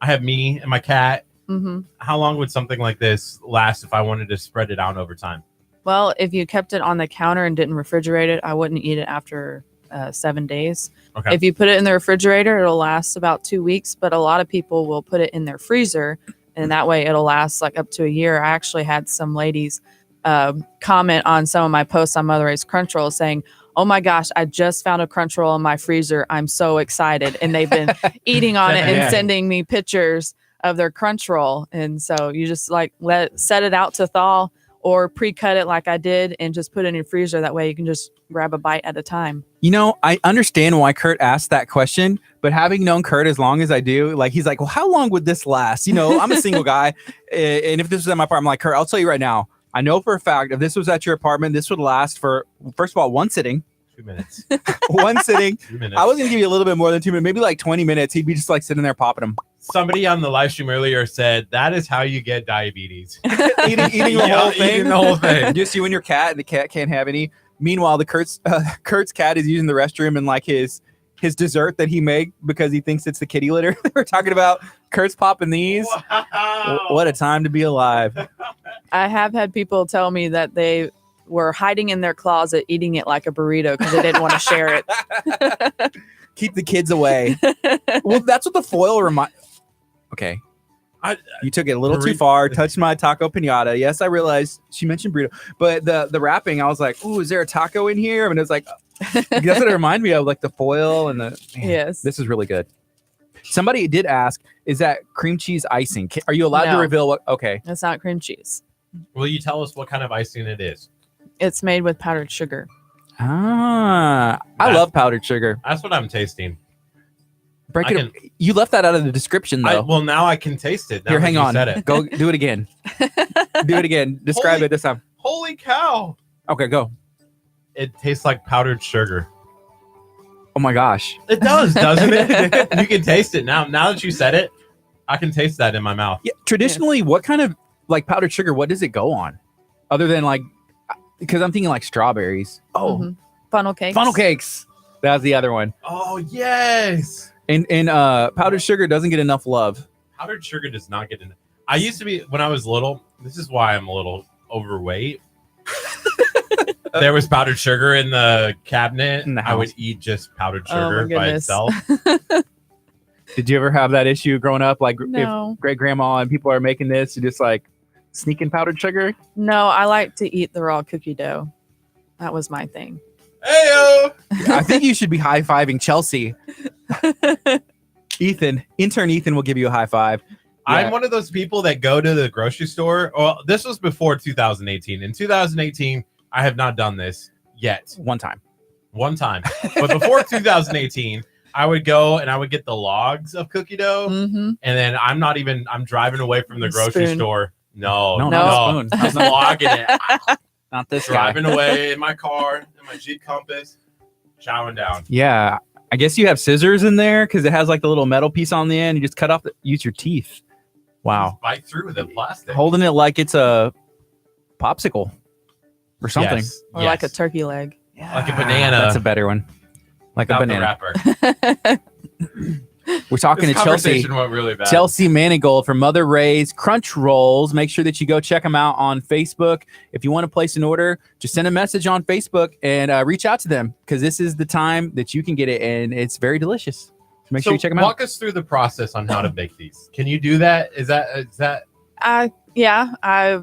I have me and my cat.
Mm-hmm.
How long would something like this last if I wanted to spread it out over time?
Well, if you kept it on the counter and didn't refrigerate it, I wouldn't eat it after 7 days.
Okay.
If you put it in the refrigerator, it'll last about 2 weeks, but a lot of people will put it in their freezer, and that way it'll last like up to a year. I actually had some ladies comment on some of my posts on Mother Race Crunch Roll saying, "Oh my gosh, I just found a crunch roll in my freezer. I'm so excited." And they've been eating on it and sending me pictures of their crunch roll. And so you just like set it out to thaw or pre-cut it like I did and just put it in your freezer. That way you can just grab a bite at a time.
I understand why Curt asked that question, but having known Curt as long as I do, like he's like, well, how long would this last? I'm a single guy. And if this was at my apartment, I'm like, Curt, I'll tell you right now, I know for a fact if this was at your apartment, this would last for, first of all, one sitting.
2 minutes.
One sitting.
2 minutes.
I was going to give you a little bit more than 2 minutes, maybe like 20 minutes. He'd be just like sitting there popping them.
Somebody on the live stream earlier said that is how you get diabetes.
eating the whole thing.
Eating the whole thing.
Just you and your cat, and the cat can't have any. Meanwhile, Kurt's cat is using the restroom and like his dessert that he made because he thinks it's the kitty litter. We're talking about Kurt's popping these.
Wow.
What a time to be alive.
I have had people tell me that they were hiding in their closet eating it like a burrito because they didn't want to share it.
Keep the kids away. Well, that's what the foil reminds. Okay. You took it a little too far, touched my taco pinata. Yes, I realized she mentioned burrito, but the wrapping, I was like, "Ooh, is there a taco in here?" And it's like, that's what it reminded me of, like the foil and the. Man,
yes,
this is really good. Somebody did ask, "Is that cream cheese icing? Are you allowed to reveal what?" Okay,
it's not cream cheese.
Will you tell us what kind of icing it is?
It's made with powdered sugar.
I love powdered sugar.
That's what I'm tasting.
You left that out of the description, though.
Well, now I can taste it. Now
Here, hang on.
Said it.
Go do it again. Do it again. Describe it this time.
Holy cow!
Okay, go.
It tastes like powdered sugar.
Oh my gosh!
It does, doesn't it? You can taste it now. Now that you said it, I can taste that in my mouth.
Yeah. Traditionally, what kind of like powdered sugar? What does it go on? Other than like, because I'm thinking like strawberries. Oh,
funnel cakes.
Funnel cakes. That's the other one.
Oh yes.
And powdered sugar doesn't get enough love.
Powdered sugar does not get enough. I used to be, when I was little, this is why I'm a little overweight. There was powdered sugar in the cabinet. I would eat just powdered sugar by itself.
Did you ever have that issue growing up? Like
no.
If great grandma and people are making this, you just like sneaking powdered sugar?
No, I like to eat the raw cookie dough. That was my thing.
Heyo!
I think you should be high-fiving Chelsea. Intern Ethan will give you a high five. Yeah.
I'm one of those people that go to the grocery store. Well, this was before 2018. In 2018, I have not done this yet.
One time.
But before 2018, I would go and I would get the logs of cookie dough,
Mm-hmm.
and then I'm driving away from the grocery
Spoon.
store. No,
No,
not
a spoon.
I'm logging it.
Not this guy.
Driving away in my car, in my Jeep Compass, chowing down.
Yeah, I guess you have scissors in there because it has like the little metal piece on the end. You just cut off, use your teeth. Wow.
Just bite through the plastic.
Holding it like it's a popsicle or something.
Yes,
Or like a turkey leg.
Like a banana.
That's a better one. Like
without
a
the
banana.
wrapper.
We're talking
This
to Chelsea.
conversation went really bad.
Chelsea Manigold from Mother Ray's Crunch Rolls. Make sure that you go check them out on Facebook. If you want to place an order, just send a message on Facebook and reach out to them because this is the time that you can get it and it's very delicious. So make sure you check them out.
Walk us through the process on how to bake these. Can you do that? Is that
I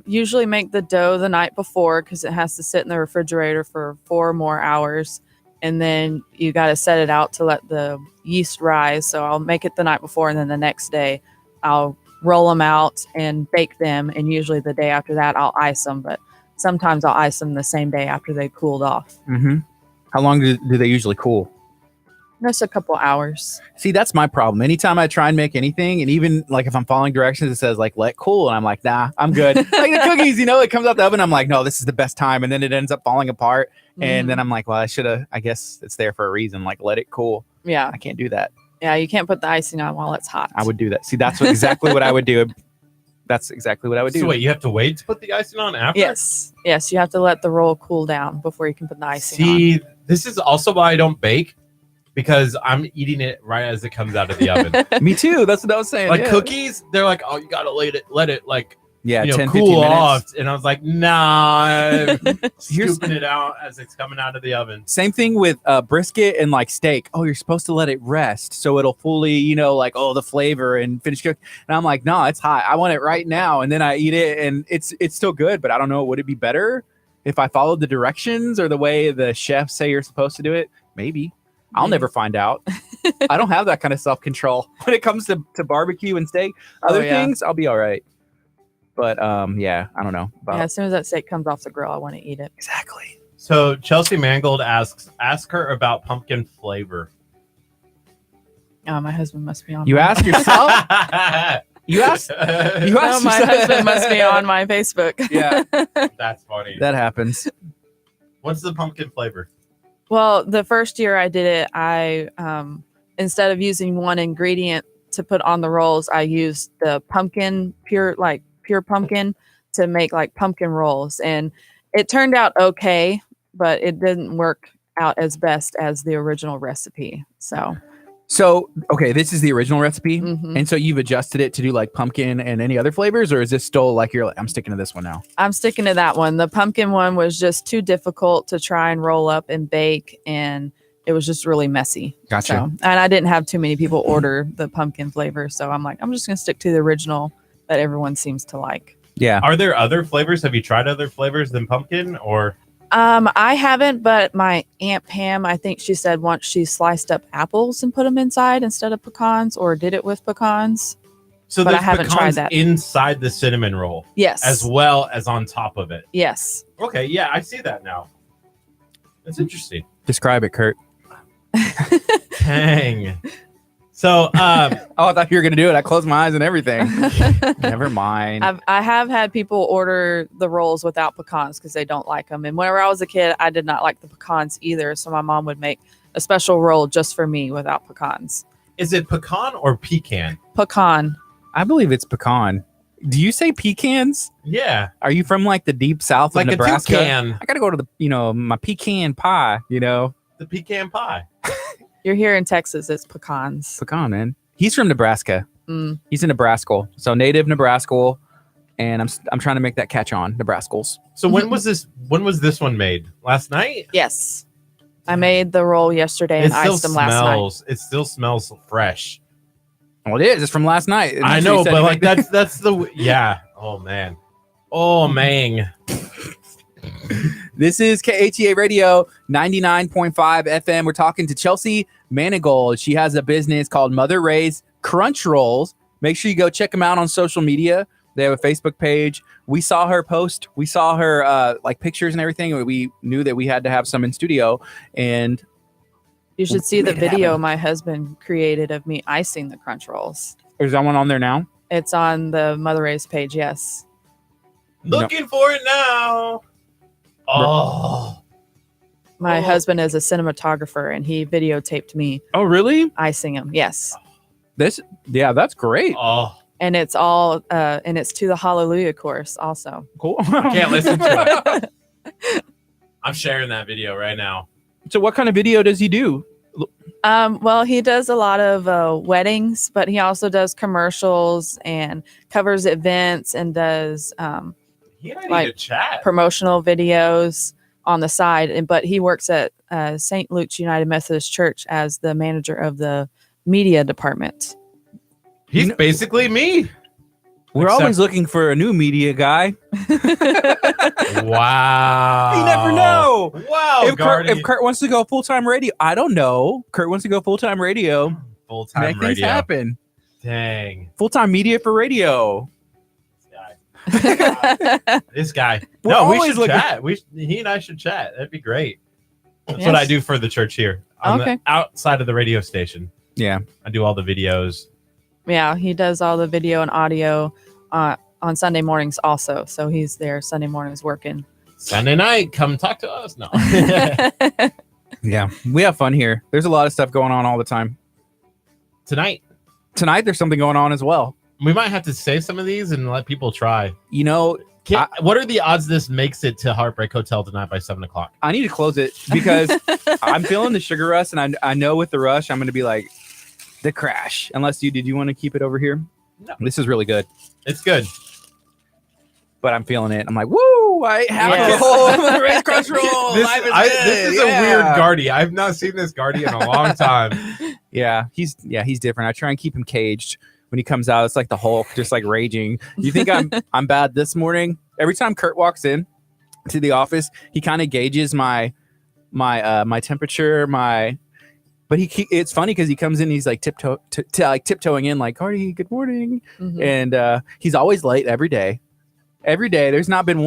usually make the dough the night before because it has to sit in the refrigerator for 4 more hours. And then you got to set it out to let the yeast rise. So I'll make it the night before, and then the next day I'll roll them out and bake them. And usually the day after that I'll ice them, but sometimes I'll ice them the same day after they cooled off.
Mm-hmm. How long do they usually cool?
Just a couple hours.
See, that's my problem. Anytime I try and make anything, and even like if I'm following directions, it says like let cool, and I'm like, nah, I'm good. Like the cookies, it comes out the oven. I'm like, no, this is the best time, and then it ends up falling apart. And then I'm like, well, I guess it's there for a reason. Like let it cool.
Yeah.
I can't do that.
Yeah. You can't put the icing on while it's hot.
I would do that. See, that's exactly what I would do. That's exactly what I would do.
So wait, you have to wait to put the icing on after?
Yes. Yes. You have to let the roll cool down before you can put the icing on.
See, this is also why I don't bake, because I'm eating it right as it comes out of the oven.
Me too. That's what I was saying.
Like
yeah.
cookies, they're like, oh, you gotta let it like
10, 15
cool
minutes.
off. And I was like, nah, scooping it out as it's coming out of the oven.
Same thing with brisket and like steak. Oh, you're supposed to let it rest so it'll fully, the flavor and finish cook. And I'm like, no, it's hot. I want it right now. And then I eat it, and it's still good. But I don't know. Would it be better if I followed the directions or the way the chefs say you're supposed to do it? Maybe. I'll never find out. I don't have that kind of self-control when it comes to barbecue and steak. Other things, I'll be all right. But I don't know.
As soon as that steak comes off the grill, I want to eat it.
Exactly.
So Chelsea Mangold ask her about pumpkin flavor.
Oh, my husband must be on.
You ask yourself? You asked?
No, my husband must be on my Facebook.
Yeah.
That's funny.
That happens.
What's the pumpkin flavor?
Well, the first year I did it, I instead of using one ingredient to put on the rolls, I used the pumpkin, pure pumpkin, to make like pumpkin rolls, and it turned out okay, but it didn't work out as best as the original recipe. So
okay, this is the original recipe,
mhm.
and so you've adjusted it to do like pumpkin and any other flavors, or is this still like I'm sticking to this one now?
I'm sticking to that one. The pumpkin one was just too difficult to try and roll up and bake, and it was just really messy.
Gotcha.
So, and I didn't have too many people order the pumpkin flavor, so I'm like, I'm just gonna stick to the original that everyone seems to like.
Yeah.
Are there other flavors? Have you tried other flavors than pumpkin, or?
I haven't, but my Aunt Pam, I think she said once she sliced up apples and put them inside instead of pecans, or did it with pecans.
So
but I
there's
haven't tried
pecans
that.
inside the cinnamon roll,
Yes.
as well as on top of it.
Yes.
Okay, yeah, I see that now. That's interesting.
Describe it, Kurt.
Dang. So,
Oh, I thought you were gonna do it. I closed my eyes and everything. Never mind.
I have had people order the rolls without pecans because they don't like them. And whenever I was a kid, I did not like the pecans either. So my mom would make a special roll just for me without pecans.
is it pecan or pecan?
Pecan.
I believe it's pecan. Do you say pecans?
Yeah,
Are you from like the deep south
like
of
a
Nebraska?
toucan.
I gotta go to the my pecan pie.
The pecan pie.
You're here in Texas. It's pecans.
Pecan, man. He's from Nebraska.
Mm.
He's in Nebraska, so native Nebraska, and I'm trying to make that catch on Nebraskals.
So when was this? When was this one made? Last night?
Yes. I made the roll yesterday and iced them last night.
It still smells fresh.
Well, it is. It's from last night. It
I
literally
know,
said
but
you
like
make
that's the yeah. Oh man. Oh man.
This is KHEA Radio 99.5 FM. We're talking to Chelsea Manigold. She has a business called Mother Ray's Crunch Rolls. Make sure you go check them out on social media. They have a Facebook page. We saw her post. We saw her like pictures and everything. We knew that we had to have some in studio. And
You should see the
Make it
video
happen.
my husband created of me icing the crunch rolls.
Is that one on there now?
It's on the Mother Race page. Yes.
Looking for it now. Oh,
My
Oh.
husband is a cinematographer and he videotaped me
Oh, really?
icing them. Yes.
That's great.
oh.
And it's all and it's to the Hallelujah chorus also.
Cool.
I can't listen to it. I'm sharing that video right now.
So what kind of video does he do?
Well, he does a lot of weddings, but he also does commercials and covers events and does
He and I need
Like,
to chat.
promotional videos on the side. But he works at St. Luke's United Methodist Church as the manager of the media department.
He's basically me.
We're
Except-
always looking for a new media guy.
Wow.
You never know.
Wow,
if
Gardy.
Kurt wants to go full-time radio, I don't know. Kurt wants to go full-time radio.
Full-time
Make things
radio.
happen.
Dang.
Full-time media for radio.
This guy.
We're
No, we
always
should
looking-
chat. He and I should chat. That'd be great. That's
Yes.
what I do for the church here. On
Okay.
the outside of the radio station.
Yeah.
I do all the videos.
Yeah, he does all the video and audio on Sunday mornings also. So he's there Sunday mornings working.
Sunday night, come talk to us. No.
Yeah. We have fun here. There's a lot of stuff going on all the time.
Tonight,
Tonight, there's something going on as well.
we might have to save some of these and let people try.
You know,
What are the odds this makes it to Heartbreak Hotel tonight by 7:00?
I need to close it because I'm feeling the sugar rush, and I know with the rush, I'm going to be like, the crash. Unless did you want to keep it over here?
No.
This is really good,
It's good.
but I'm feeling it. I'm like, woo! I have
Yes.
a whole race crush roll.
This is a weird Gardy. I've not seen this Gardy in a long time.
Yeah, he's different. I try and keep him caged. When he comes out, it's like the Hulk, just like raging. You think I'm bad this morning? Every time Kurt walks in to the office, he kind of gauges my temperature, But it's funny because he comes in, and he's like tiptoeing in, like, Gardy, good morning,
Mhm.
and he's always late every day. Every day, there's not been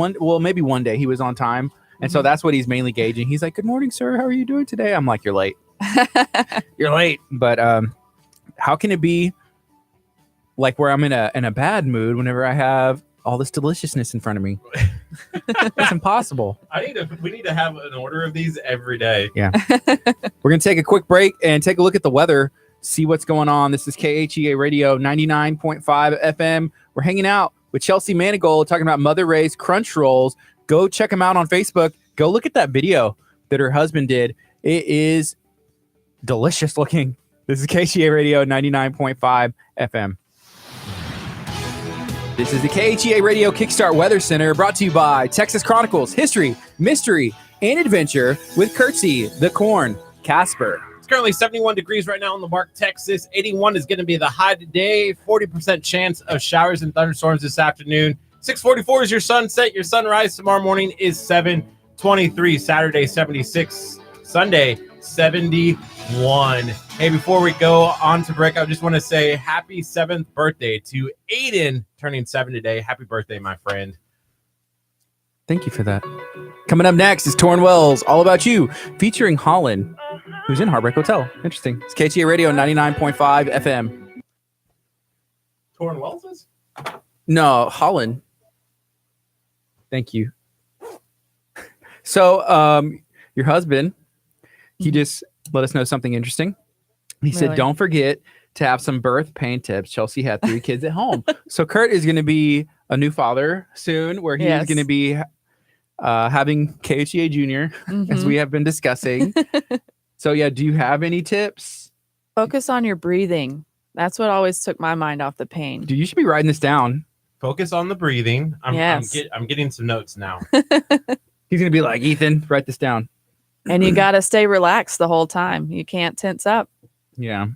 maybe one day he was on time, and so that's what he's mainly gauging. He's like, good morning, sir, how are you doing today? I'm like, you're late. You're late. But how can it be like where I'm in a bad mood whenever I have all this deliciousness in front of me? It's impossible.
We need to have an order of these every day.
We're going to take a quick break and take a look at the weather, see what's going on. This is KHEA Radio 99.5 FM. We're hanging out with Chelsea Manigold talking about Mother Ray's Crunch Rolls. Go check them out on Facebook. Go look at that video that her husband did. It is delicious looking. This is KHEA Radio 99.5 FM. This is the KHEA Radio Kickstart Weather Center, brought to you by Texas Chronicles, History, Mystery, and Adventure with Curtsy, the Corn, Casper.
It's currently 71 degrees right now in the Mark, Texas. 81 is going to be the high today. 40% chance of showers and thunderstorms this afternoon. 6:44 is your sunset. Your sunrise tomorrow morning is 7:23. Saturday, 76. Sunday, 71. Hey, before we go on to break, I just want to say happy 7th birthday to Aiden, turning 7 today. Happy birthday, my friend.
Thank you for that. Coming up next is Torn Wells, All About You, featuring Holland, who's in Heartbreak Hotel. Interesting. It's KHEA Radio 99.5 FM.
Torn Wells is?
No, Holland. Thank you. So, your husband, he just let us know something interesting. He said,
Really?
don't forget to have some birth pain tips. Chelsea had 3 kids at home. So Kurt is going to be a new father soon, where he's
Yes.
going to be having KHEA Junior, as
Mhm.
we have been discussing. So yeah, do you have any tips?
Focus on your breathing. That's what always took my mind off the pain.
Dude, you should be writing this down.
Focus on the breathing.
Yes.
I'm getting some notes now.
He's going to be like, Ethan, write this down.
And you got to stay relaxed the whole time. You can't tense up.
Yeah.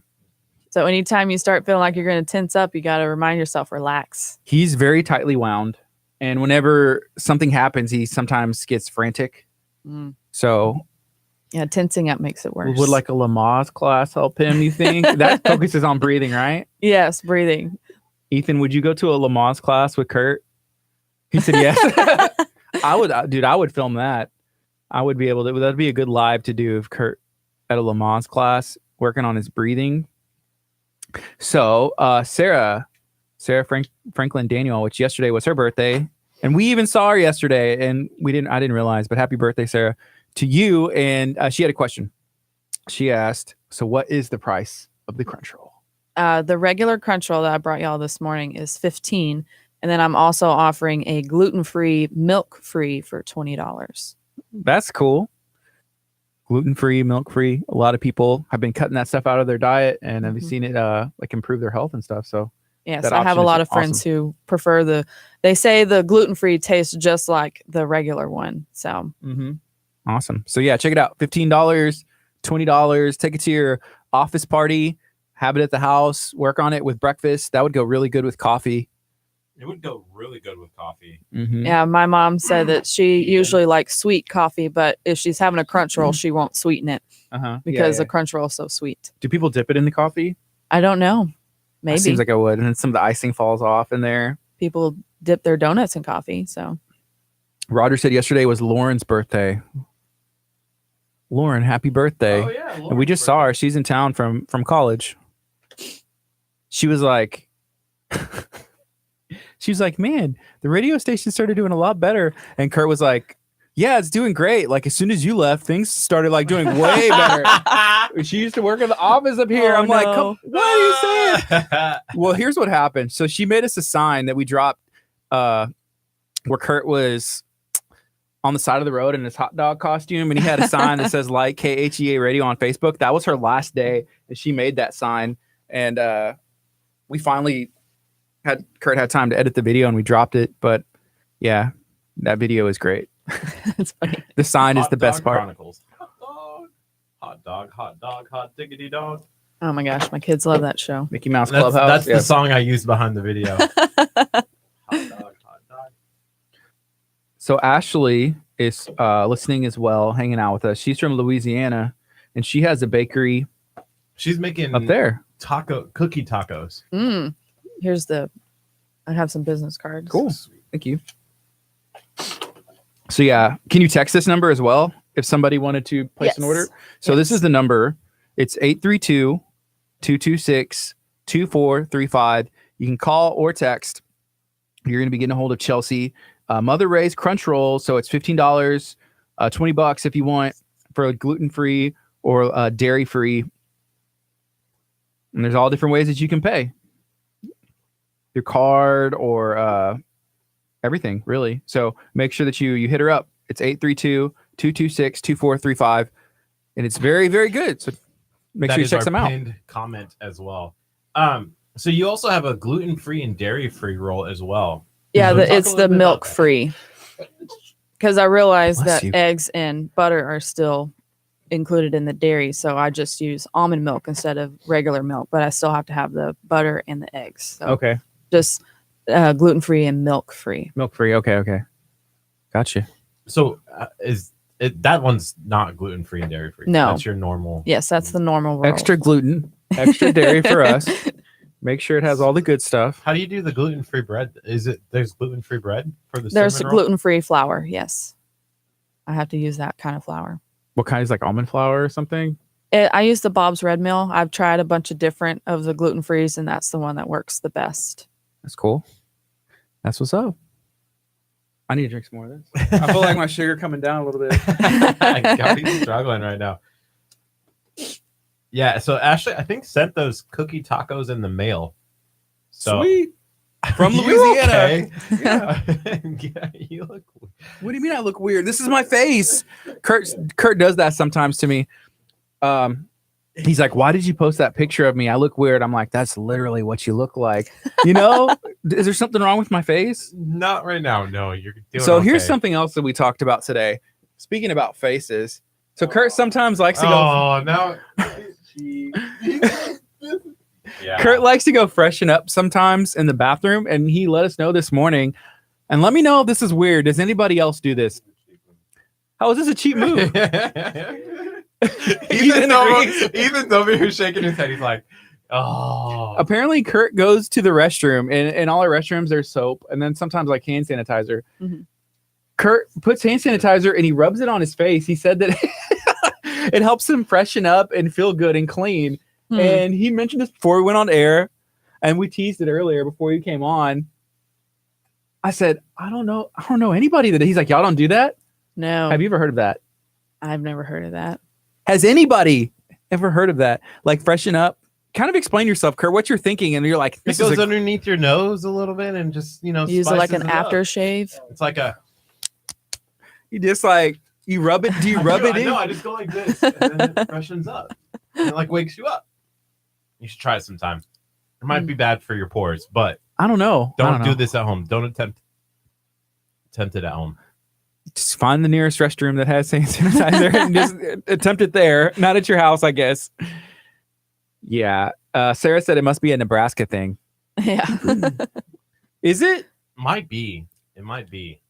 So anytime you start feeling like you're going to tense up, you got to remind yourself, relax.
He's very tightly wound. And whenever something happens, he sometimes gets frantic.
Mm.
So
Yeah, tensing up makes it worse.
would like a Lamaze class help him, you think? That focuses on breathing, right?
Yes, breathing.
Ethan, would you go to a Lamaze class with Kurt? He said yes. I would, dude, I would film that. I would be able to, that'd be a good live to do if Kurt at a Lamaze class working on his breathing. So Sarah Franklin Daniel, which yesterday was her birthday, and we even saw her yesterday, and I didn't realize, but happy birthday, Sarah, to you. And she had a question. She asked, so what is the price of the crunch roll?
The regular crunch roll that I brought y'all this morning is $15, and then I'm also offering a gluten-free, milk-free for $20.
That's cool. Gluten-free, milk-free. A lot of people have been cutting that stuff out of their diet, and have seen it like improve their health and stuff. So
yes, I have a lot of friends who prefer they say the gluten-free tastes just like the regular one. So
awesome. So yeah, check it out. $15, $20. Take it to your office party, have it at the house, work on it with breakfast. That would go really good with coffee.
It would go really good with coffee.
Yeah, my mom said that she usually likes sweet coffee, but if she's having a crunch roll, she won't sweeten it because the crunch roll is so sweet.
Do people dip it in the coffee?
I don't know. Maybe.
It seems like I would. And then some of the icing falls off in there.
People dip their donuts in coffee. So
Roger said yesterday was Lauren's birthday. Lauren, happy birthday.
Oh, yeah.
And we just saw her. She's in town from college. She was like, man, the radio station started doing a lot better. And Curt was like, yeah, it's doing great. Like as soon as you left, things started like doing way better. She used to work in the office up here. I'm like, what are you saying? Well, here's what happened. So she made us a sign that we dropped where Curt was on the side of the road in his hot dog costume, and he had a sign that says like KHEA radio on Facebook. That was her last day, and she made that sign. And we finally Curt had time to edit the video, and we dropped it. But yeah, that video is great.
That's funny.
The sign is the best part.
Chronicles. Hot dog, hot diggity dog.
Oh my gosh, my kids love that show.
Mickey Mouse Clubhouse.
That's the song I used behind the video. Hot dog.
So Ashley is listening as well, hanging out with us. She's from Louisiana, and she has a bakery.
She's making
up there
cookie tacos.
I have some business cards.
Cool. Thank you. So yeah, can you text this number as well if somebody wanted to place an order? So this is the number. It's 832-226-2435. You can call or text. You're going to be getting a hold of Chelsea. Mother Ray's Crunch Roll. So it's $15, $20 if you want for gluten-free or dairy-free. And there's all different ways that you can pay. Your card or everything, really. So make sure that you hit her up. It's 832-226-2435. And it's very, very good. So make sure you check them out.
Pinned comment as well. So you also have a gluten-free and dairy-free roll as well.
Yeah, it's the milk-free. Because I realized that eggs and butter are still included in the dairy, so I just use almond milk instead of regular milk, but I still have to have the butter and the eggs. So
okay.
Just gluten-free and milk-free.
Milk-free. Okay. Gotcha.
So that one's not gluten-free and dairy-free?
No.
That's your normal?
Yes, that's the normal roll.
Extra gluten, extra dairy for us. Make sure it has all the good stuff.
How do you do the gluten-free bread? There's gluten-free bread for the
There's
cinnamon roll?
gluten-free flour, yes. I have to use that kind of flour.
What kind is like almond flour or something?
I use the Bob's Red Mill. I've tried a bunch of different of the gluten-frees, and that's the one that works the best.
That's cool. That's what's up. I need to drink some more of this. I feel like my sugar coming down a little bit.
Gardy's struggling right now. Yeah, so Ashley, I think, sent those cookie tacos in the mail. So,
sweet. From Louisiana.
Okay?
Yeah.
Yeah, you look.
What do you mean I look weird? This is my face. Curt does that sometimes to me. He's like, why did you post that picture of me? I look weird. I'm like, that's literally what you look like. You know? Is there something wrong with my face?
Not right now. No, you're doing
So
okay.
here's something else that we talked about today. Speaking about faces. So Curt sometimes likes to go.
Oh, no. Yeah.
Curt likes to go freshen up sometimes in the bathroom, and he let us know this morning. And let me know if this is weird. Does anybody else do this? How is this a cheap move?
Ethan's over here shaking his head. He's like, oh.
Apparently, Curt goes to the restroom, and in all our restrooms, there's soap, and then sometimes like hand sanitizer. Mm-hmm. Curt puts hand sanitizer, and he rubs it on his face. He said that it helps him freshen up and feel good and clean.
Hmm.
And he mentioned this before we went on air, and we teased it earlier before you came on. I said, I don't know anybody that. He's like, y'all don't do that?
No,
Have you ever heard of that?
I've never heard of that.
Has anybody ever heard of that? Like freshen up? Kind of explain yourself, Kurt, what you're thinking. And you're like,
It
this
goes
is
underneath your nose a little bit and just,
Use it like an
spices up.
aftershave.
It's like a.
you just like, you rub it. Do you rub it in?
No, I just go like this, and then it freshens up. And it like wakes you up. You should try it sometime. It might be bad for your pores, but
I don't know.
don't do this at home. Don't attempt it at home.
Just find the nearest restroom that has hand sanitizer and just attempt it there. Not at your house, I guess. Yeah. Sarah said it must be a Nebraska thing.
Yeah.
Is it?
Might be. It might be.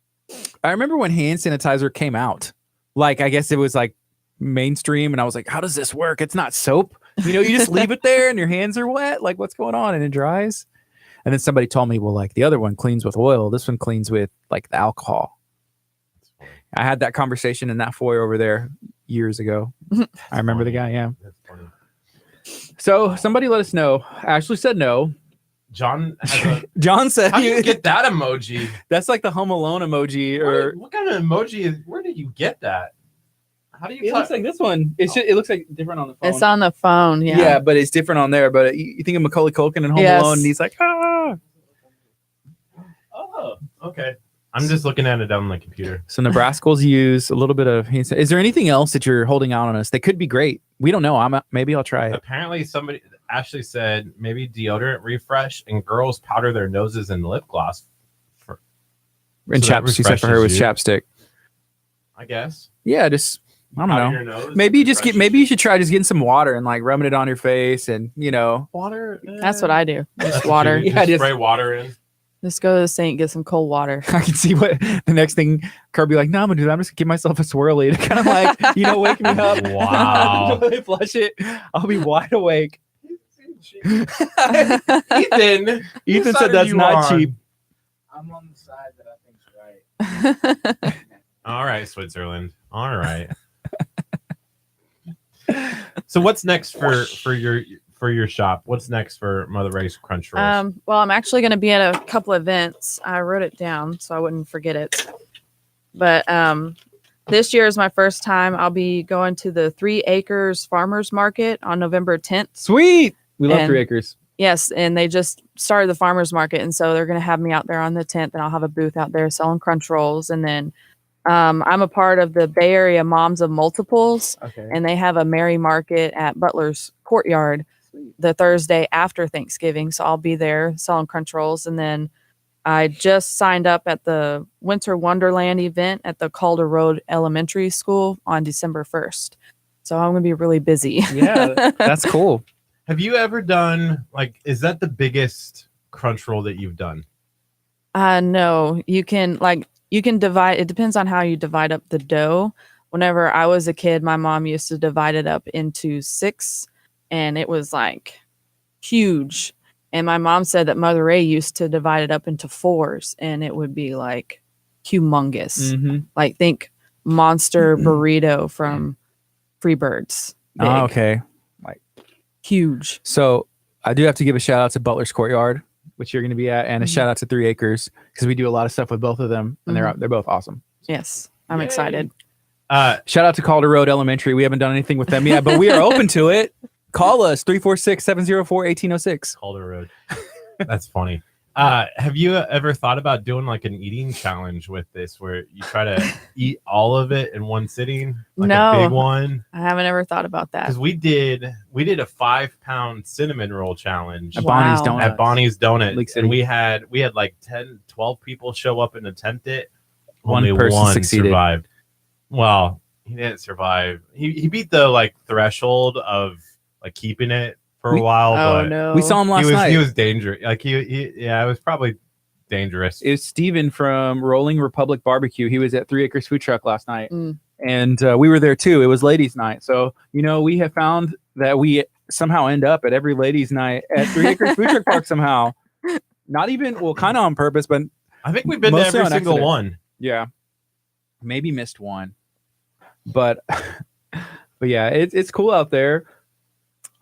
I remember when hand sanitizer came out. Like, I guess it was like mainstream, and I was like, how does this work? It's not soap. You just leave it there and your hands are wet. Like, what's going on? And it dries. And then somebody told me, well, like the other one cleans with oil. This one cleans with like the alcohol. I had that conversation in that foyer over there years ago. I remember the guy. Yeah.
That's funny.
So somebody let us know. Ashley said no.
John has a.
John said,
How do you get that emoji?
that's like the Home Alone emoji. Or
What kind of emoji is? Where did you get that? How do you?
it looks like this one. It looks like different on the phone.
It's on the phone. Yeah.
Yeah, but it's different on there. But you think of Macaulay Culkin and Home
Yes.
Alone, and he's like, ah.
Oh, okay. I'm just looking at it on my computer.
So Nebraskals use a little bit of. Is there anything else that you're holding out on us that could be great? We don't know. Maybe I'll try it.
Apparently, Ashley said maybe deodorant refresh, and girls powder their noses in lip gloss.
And
so that
she said for her
refreshes
with
you.
chapstick.
I guess.
Yeah, just I don't
Powder
know.
your nose,
Maybe you just
refreshes
maybe you should try just getting some water and like rubbing it on your face and
water.
That's what I do.
That's
Just
what
water.
you do.
Yeah,
Just spray water in.
Just go to the sink, get some cold water.
I can see what the next thing Kurt be like, no, I'm gonna do that. I'm just gonna give myself a swirly to kind of like, wake me up.
Wow.
Flush it. I'll be wide awake.
Ethan
Ethan
whose
said
side are
that's
you
not
on?
cheap.
I'm on the side that I think's right.
All right, Switzerland. All right. So what's next for your shop? What's next for Mother Ray's Crunch Rolls?
Well, I'm actually going to be at a couple events. I wrote it down so I wouldn't forget it. But this year is my first time. I'll be going to the 3 Acres Farmers Market on November 10th.
Sweet. We love
And-
3 acres.
Yes, and they just started the farmers market, and so they're going to have me out there on the 10th, and I'll have a booth out there selling crunch rolls. And then I'm a part of the Bay Area Moms of Multiples,
Okay.
and they have a Mary Market at Butler's Courtyard the Thursday after Thanksgiving. So I'll be there selling crunch rolls. And then I just signed up at the Winter Wonderland event at the Calder Road Elementary School on December 1st. So I'm going to be really busy.
Yeah, that's cool.
Have you ever done is that the biggest crunch roll that you've done?
No, you can divide. It depends on how you divide up the dough. Whenever I was a kid, my mom used to divide it up into 6, and it was like huge. And my mom said that Mother Ray used to divide it up into 4s, and it would be like humongous.
Mm-hmm.
Like think monster burrito from Freebirds. Big.
Oh, okay.
Huge.
So I do have to give a shout out to Butler's Courtyard, which you're going to be at, and a shout out to 3 Acres because we do a lot of stuff with both of them, and they're both awesome.
Yes, I'm
Yay.
excited.
Shout out to Calder Road Elementary. We haven't done anything with them yet, but we are open to it. Call us 346-704-1806.
Calder Road. That's funny. Have you ever thought about doing like an eating challenge with this where you try to eat all of it in one sitting? Like
No.
a big one?
I haven't ever thought about that.
Because we did a 5-pound cinnamon roll challenge
At
Wow.
Bonnie's Donuts.
at Bonnie's Donuts.
Lake City.
And we had like 10, 12 people show up and attempt it.
One
Only
person
one
succeeded.
survived. Well, he didn't survive. He beat the threshold of keeping it for a while.
Oh
but
no.
We saw him last night.
He was dangerous. It was probably dangerous.
It was Steven from Rolling Republic Barbecue. He was at 3 Acres Food Truck last night.
Mm.
And we were there too. It was ladies' night. So, we have found that we somehow end up at every ladies' night at 3 Acres Food Truck Park somehow. Not even, kind of on purpose, but
I think we've been to
Mostly
every
on
single
accident.
one.
yeah, maybe missed one. But But yeah, it's cool out there.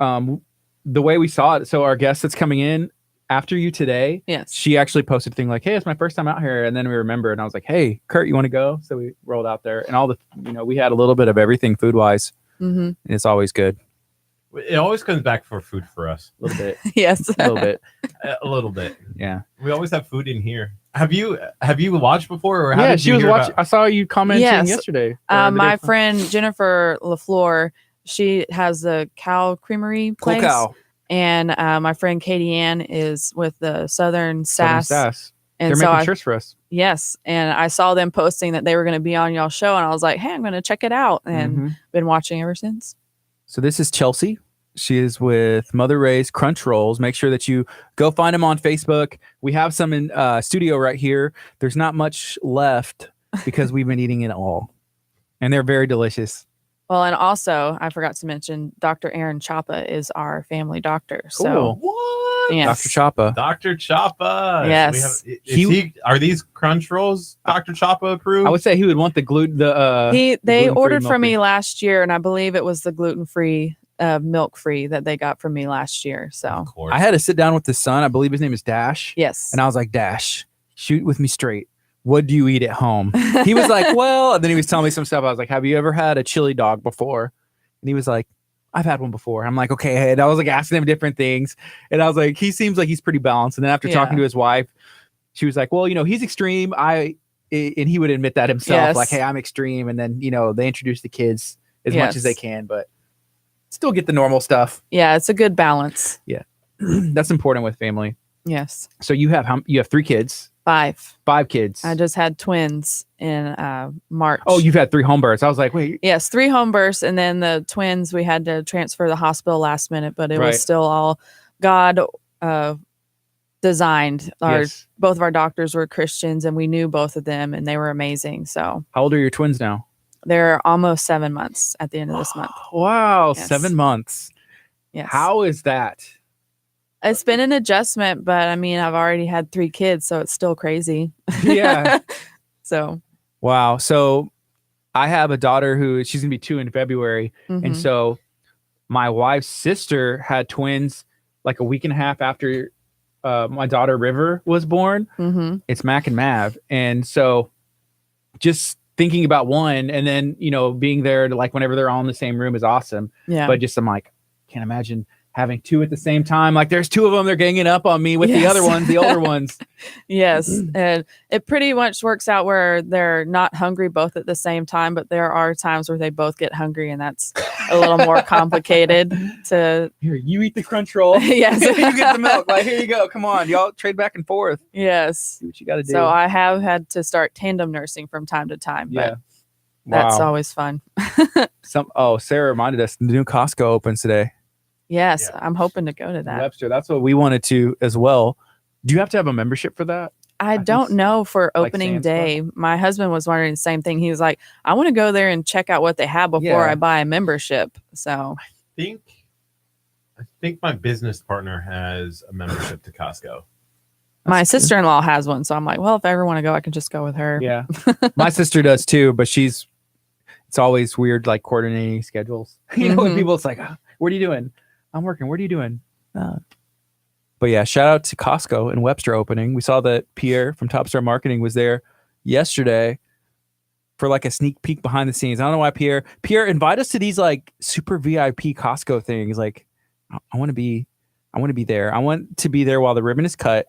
The way we saw it. So our guest that's coming in after you today,
Yes.
she actually posted a thing like, "Hey, it's my first time out here," and then we remembered, and I was like, "Hey, Kurt, you want to go?" So we rolled out there, and all the we had a little bit of everything food wise, and it's always good.
It always comes back for food for us.
A little bit,
Yes.
a little bit,
A little bit.
yeah.
We always have food in here. Have you watched before, or how
Yeah,
did
she
you
was
hear
watching. I saw you commenting
Yes.
yesterday. or the day
My
before.
friend Jennifer LaFleur, she has the cow creamery
Cool
place.
Cow,
And my friend Katie Ann is with the Southern
Southern
Sass.
Sass.
And
They're
so
making
I,
shirts for us.
yes. And I saw them posting that they were going to be on y'all's show. And I was like, hey, I'm going to check it out. And
Mhm.
been watching ever since.
So this is Chelsea. She is with Mother Ray's Crunch Rolls. Make sure that you go find them on Facebook. We have some in studio right here. There's not much left because we've been eating it all. And they're very delicious.
Well, and also, I forgot to mention, Dr. Aaron Chapa is our family doctor.
Cool.
So,
What?
yes.
Dr. Chapa.
Dr. Chapa.
Yes.
Are these crunch rolls Dr. Chapa approved?
I would say he would want the gluten.
They
gluten-free,
ordered from me
milk-free.
last year, and I believe it was the gluten-free, milk-free that they got from me last year. So,
Of course.
I had to sit down with his son. I believe his name is Dash.
yes.
And I was like, Dash, shoot with me straight. What do you eat at home? He was like, well, and then he was telling me some stuff. I was like, have you ever had a chili dog before? And he was like, I've had one before. I'm like, okay. And I was like asking him different things. And I was like, he seems like he's pretty balanced. And then after talking to his wife, she was like, well, he's extreme. And he would admit that himself.
Yes.
Like, hey, I'm extreme. And then, they introduce the kids as much as
Yes.
they can, but still get the normal stuff.
Yeah, it's a good balance.
That's important with family.
Yes.
So you have 3 kids,
5.
5 kids.
I just had twins in March.
Oh, you've had 3 home births. I was like, wait.
Yes, 3 home births, and then the twins we had to transfer to the hospital last minute, but it
Right.
was still all God designed.
Yes.
Both of our doctors were Christians, and we knew both of them, and they were amazing. So
How old are your twins now?
they're almost 7 months at the end of this month.
Wow,
Yes.
7 months.
Yes.
How is that?
It's been an adjustment, but I mean, I've already had 3 kids, so it's still crazy.
Yeah.
So.
Wow. So I have a daughter she's going to be 2 in February. And
Mhm.
so my wife's sister had twins like a week and a half after my daughter River was born.
Mhm.
It's Mac and Mav. And so just thinking about one and then, being there to like whenever they're all in the same room is awesome.
Yeah.
But just I'm like, can't imagine having 2 at the same time. Like there's 2 of them, they're ganging up on me with the
Yes.
other ones, the older ones.
Yes, and it pretty much works out where they're not hungry both at the same time, but there are times where they both get hungry, and that's a little more complicated to.
Here, you eat the crunch roll.
Yes.
You get the milk. Like, here you go. Come on. Y'all trade back and forth.
Yes,
Do what you got to do.
so I have had to start tandem nursing from time to time,
yeah.
but that's
Wow.
always fun.
Sarah reminded us the new Costco opens today.
Yes,
Yeah.
I'm hoping to go to that.
Webster. That's what we wanted to as well. Do you have to have a membership for that?
I
think
don't know for
like
opening
Sam's
day. My husband was wondering the same thing. He was like, I want to go there and check out what they have before
Yeah.
I buy a membership. So,
I think my business partner has a membership to Costco.
my
That's good.
sister-in-law has one. So I'm like, well, if I ever want to go, I can just go with her.
Yeah. My sister does too, but it's always weird, like coordinating schedules. When
Mhm.
people, it's like, what are you doing? I'm working. What are you doing? But yeah, shout out to Costco and Webster opening. We saw that Pierre from Top Star Marketing was there yesterday for like a sneak peek behind the scenes. I don't know why Pierre invite us to these like super VIP Costco things. Like I want to be there. I want to be there while the ribbon is cut,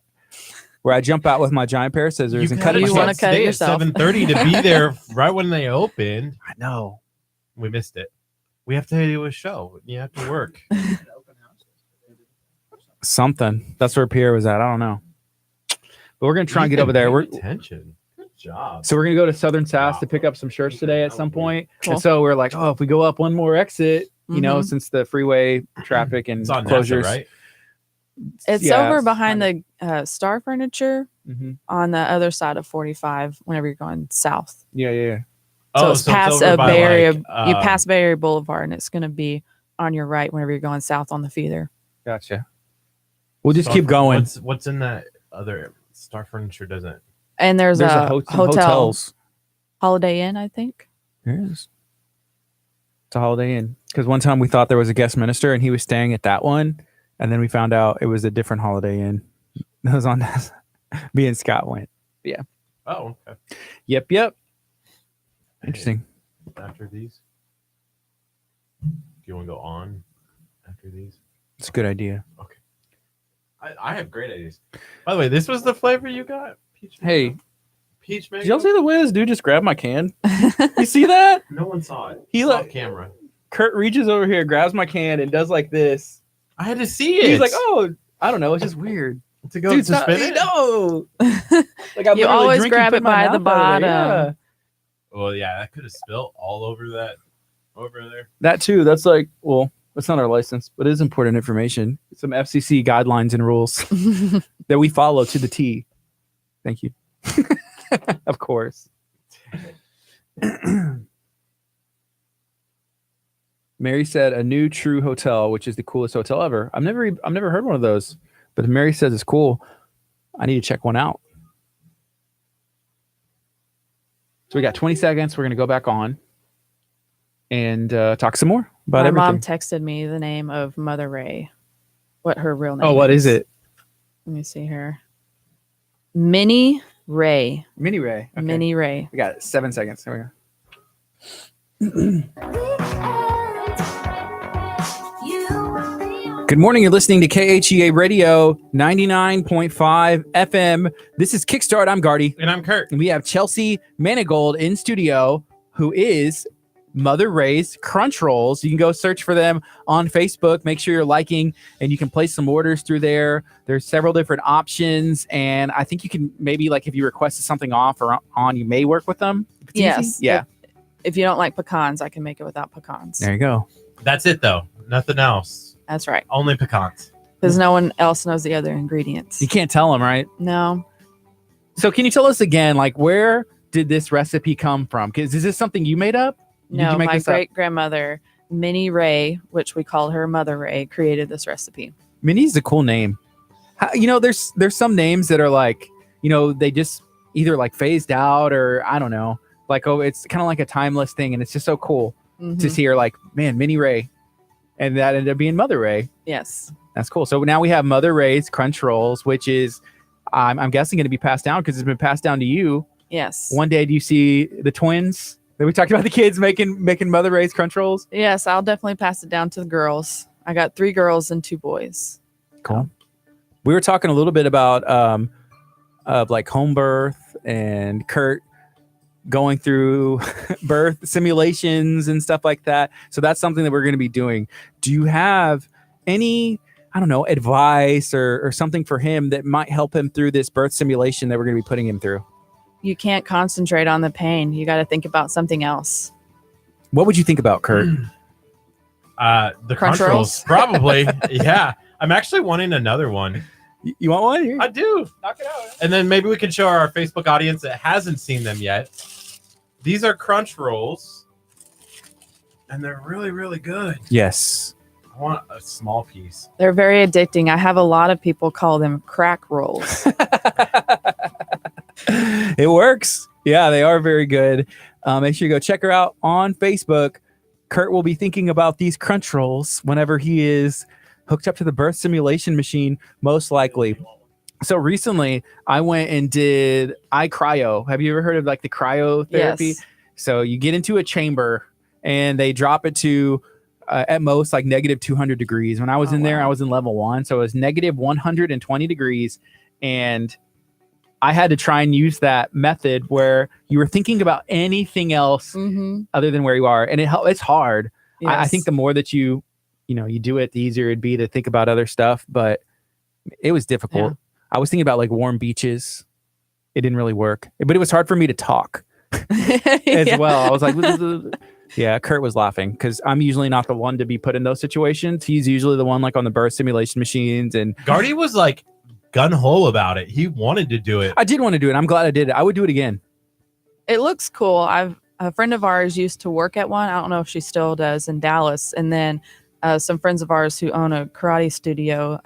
where I jump out with my giant pair of scissors and cut it
You
myself.
wanna cut it yourself.
At 7:30 to be there right when they opened.
I know.
We missed it. We have to do a show. You have to work.
Something. That's where Pierre was at. I don't know. But we're gonna try and get over there.
Paying attention. Good job.
So we're gonna go to Southern Sass to pick up some shirts today at some point.
Cool.
And so we're like, if we go up one more exit,
Mhm.
since the freeway traffic and
It's on
closures,
NASA, right?
It's
Yeah,
over
it's
behind
kind
the Star Furniture
Mhm.
on the other side of 45 whenever you're going south.
Yeah.
So it's past
over
a
by,
Bay Area.
like,
You pass Bay Area Boulevard, and it's going to be on your right whenever you're going south on the feeder.
Gotcha. We'll just
Star
keep
Fur-
going.
What's in that other Star Furniture doesn't?
And there's a
some
hotel,
hotels.
Holiday Inn, I think.
There is. It's a Holiday Inn. Because one time we thought there was a guest minister and he was staying at that one. And then we found out it was a different Holiday Inn. That was on me and Scott went.
Oh, okay.
Yep. Interesting.
After these, do you want to go on after these?
It's a good idea.
Okay. I have great ideas. By the way, this was the flavor you got? Peach
Hey,
mango? Peach mango?
did y'all see the way this dude just grabbed my can? You see that?
No one saw it.
He
It's
like-
off camera.
Kurt reaches over here, grabs my can, and does like this.
I had to see it.
He's like, oh, I don't know. It's just weird.
to go
Dude,
to spin it.
No. Like I'm
You
literally
always
drinking,
grab
put
it
my
by the
mouth over there.
bottom.
Well, yeah, that could have spilled all over that over there.
That too. That's like, well, that's not our license, but it is important information. Some FCC guidelines and rules that we follow to the T. Thank you. Of course. Mary said a new True Hotel, which is the coolest hotel ever. I've never heard one of those, but if Mary says it's cool, I need to check one out. So we got 20 seconds. We're gonna go back on and talk some more about
My
everything.
mom texted me the name of Mother Ray. What her real name
Oh, what is it?
Let me see here. Minnie Ray.
Mini Ray. Okay.
Minnie Ray.
We got 7 seconds. There we go. Good morning. You're listening to KHEA Radio 99.5 FM. This is Kickstart. I'm Gardy.
And I'm Kurt.
And we have Chelsea Manigold in studio, who is Mother Ray's Crunch Rolls. You can go search for them on Facebook. Make sure you're liking, and you can place some orders through there. There's several different options, and I think you can maybe, like, if you requested something off or on, you may work with them. If it's
Yes.
easy. Yeah.
If you don't like pecans, I can make it without pecans.
There you go.
That's it, though. Nothing else.
That's right.
Only pecans.
Because no one else knows the other ingredients.
You can't tell them, right?
No.
So can you tell us again, like, where did this recipe come from? Because is this something you made up? Did
No,
you make
my
this up?
great grandmother, Minnie Ray, which we call her Mother Ray, created this recipe.
Minnie's a cool name. There's some names that are like, they just either like phased out or I don't know. Like, oh, it's kind of like a timeless thing, and it's just so cool to
Mhm.
see her like, man, Minnie Ray. And that ended up being Mother Ray.
Yes.
That's cool. So now we have Mother Ray's Crunch Rolls, which is, I'm guessing, going to be passed down because it's been passed down to you.
Yes.
One day, do you see the twins that we talked about, the kids making Mother Ray's Crunch Rolls?
Yes, I'll definitely pass it down to the girls. I got 3 girls and 2 boys.
Cool. We were talking a little bit about of like home birth and Kurt going through birth simulations and stuff like that. So that's something that we're going to be doing. Do you have any, I don't know, advice or something for him that might help him through this birth simulation that we're going to be putting him through?
You can't concentrate on the pain. You got to think about something else.
What would you think about, Kurt?
The
Crunch
crunch
rolls?
rolls. Probably. Yeah. I'm actually wanting another one.
You want one? Here.
I do. Knock it out. And then maybe we can show our Facebook audience that hasn't seen them yet. These are crunch rolls. And they're really, really good.
Yes.
I want a small piece.
They're very addicting. I have a lot of people call them crack rolls.
It works. Yeah, they are very good. Make sure you go check her out on Facebook. Kurt will be thinking about these crunch rolls whenever he is hooked up to the birth simulation machine, most likely. So recently, I went and did iCryo. Have you ever heard of like the cryotherapy?
Yes.
So you get into a chamber and they drop it to at most like negative 200 degrees. When I was
Oh,
in there,
wow.
I was in level 1. So it was negative 120 degrees. And I had to try and use that method where you were thinking about anything else
Mm-hmm.
other than where you are. And it's hard. I
Yes.
think the more that you do it, the easier it'd be to think about other stuff. But it was difficult.
Yeah.
I was thinking about like warm beaches. It didn't really work. But it was hard for me to talk as
Yeah.
well. I was like, yeah, Kurt was laughing because I'm usually not the one to be put in those situations. He's usually the one like on the birth simulation machines. And
Gardy was like gun-ho about it. He wanted to do it.
I did want to do it. I'm glad I did it. I would do it again.
It looks cool. A friend of ours used to work at one. I don't know if she still does in Dallas. And then some friends of ours who own a karate studio,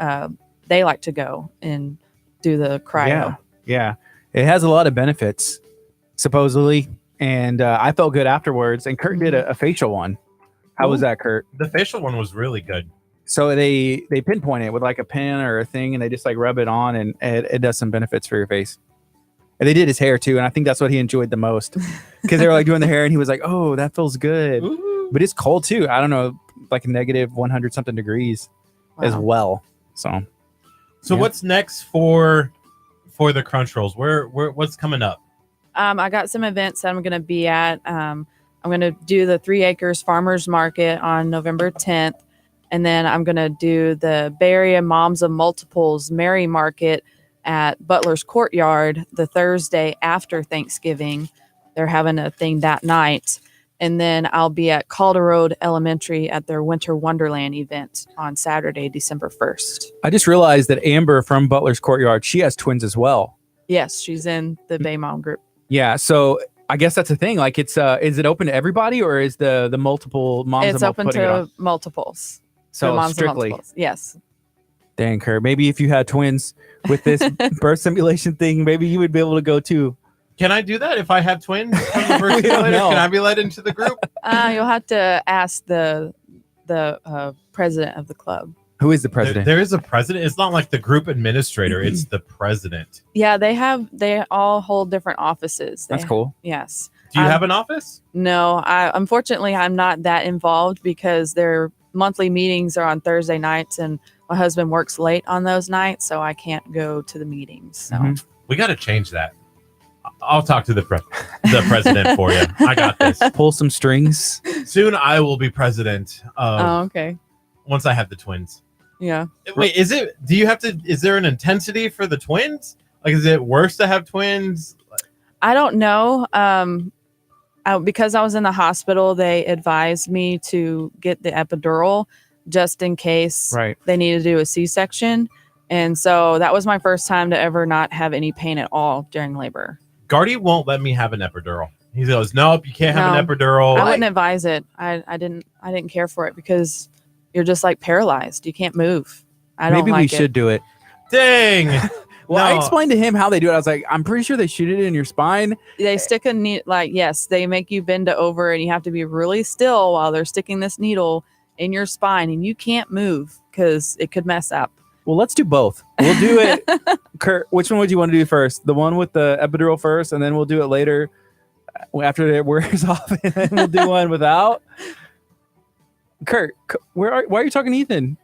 they like to go and do the cryo.
Yeah. It has a lot of benefits, supposedly. And I felt good afterwards. And Kurt did a facial one. How was that, Kurt?
The facial one was really good.
So they pinpoint it with like a pen or a thing, and they just like rub it on, and it does some benefits for your face. And they did his hair too, and I think that's what he enjoyed the most, because they were like doing the hair, and he was like, "Oh, that feels good."
Ooh.
But it's cold too. I don't know, like negative 100 something degrees as
Wow.
well. So yeah.
What's next for the Crunch Rolls? Where what's coming up?
I got some events that I'm going to be at. I'm going to do the 3 Acres Farmers Market on November 10th. And then I'm going to do the Bay Area Moms of Multiples Mary Market at Butler's Courtyard the Thursday after Thanksgiving. They're having a thing that night. And then I'll be at Calder Road Elementary at their Winter Wonderland event on Saturday, December 1st.
I just realized that Amber from Butler's Courtyard, she has twins as well.
Yes, she's in the Bay Mom group.
Yeah, so I guess that's the thing. Like, it's is it open to everybody, or is the multiple moms?
It's
and
open
putting it
to
on?
multiples.
So
moms and
strictly.
multiples. Yes.
Dang, Kurt. Maybe if you had twins with this birth simulation thing, maybe you would be able to go too.
Can I do that if I have twins from the birth
We don't
simulator?
know.
Can I be let into the group?
You'll have to ask the president of the club.
Who is the president?
There is a president. It's not like the group administrator. It's the president.
Yeah, they all hold different offices.
That's cool.
Yes.
Do you
Um,
have an office?
No, unfortunately I'm not that involved because their monthly meetings are on Thursday nights and my husband works late on those nights, so I can't go to the meetings. So
Mhm.
We got to change that. I'll talk to the president for you. I got this.
Pull some strings.
Soon I will be president
oh, okay.
once I have the twins.
Yeah.
Wait, is there an intensity for the twins? Like, is it worse to have twins?
I don't know. Because I was in the hospital, they advised me to get the epidural just in case
Right.
they need to do a C-section. And so that was my first time to ever not have any pain at all during labor.
Gardy won't let me have an epidural. He goes, nope, you can't have an
No,
epidural.
I wouldn't advise it. I didn't care for it because you're just like paralyzed. You can't move. I don't
Maybe
like
we
it.
should do it.
Dang.
Well, I
No.
explained to him how they do it. I was like, I'm pretty sure they shoot it in your spine.
They stick a needle, like, yes, they make you bend over and you have to be really still while they're sticking this needle in your spine and you can't move because it could mess up.
Well, let's do both. We'll do it. Kurt, which one would you want to do first? The one with the epidural first, and then we'll do it later after it wears off, and then we'll do one without. Kurt, why are you talking to Ethan?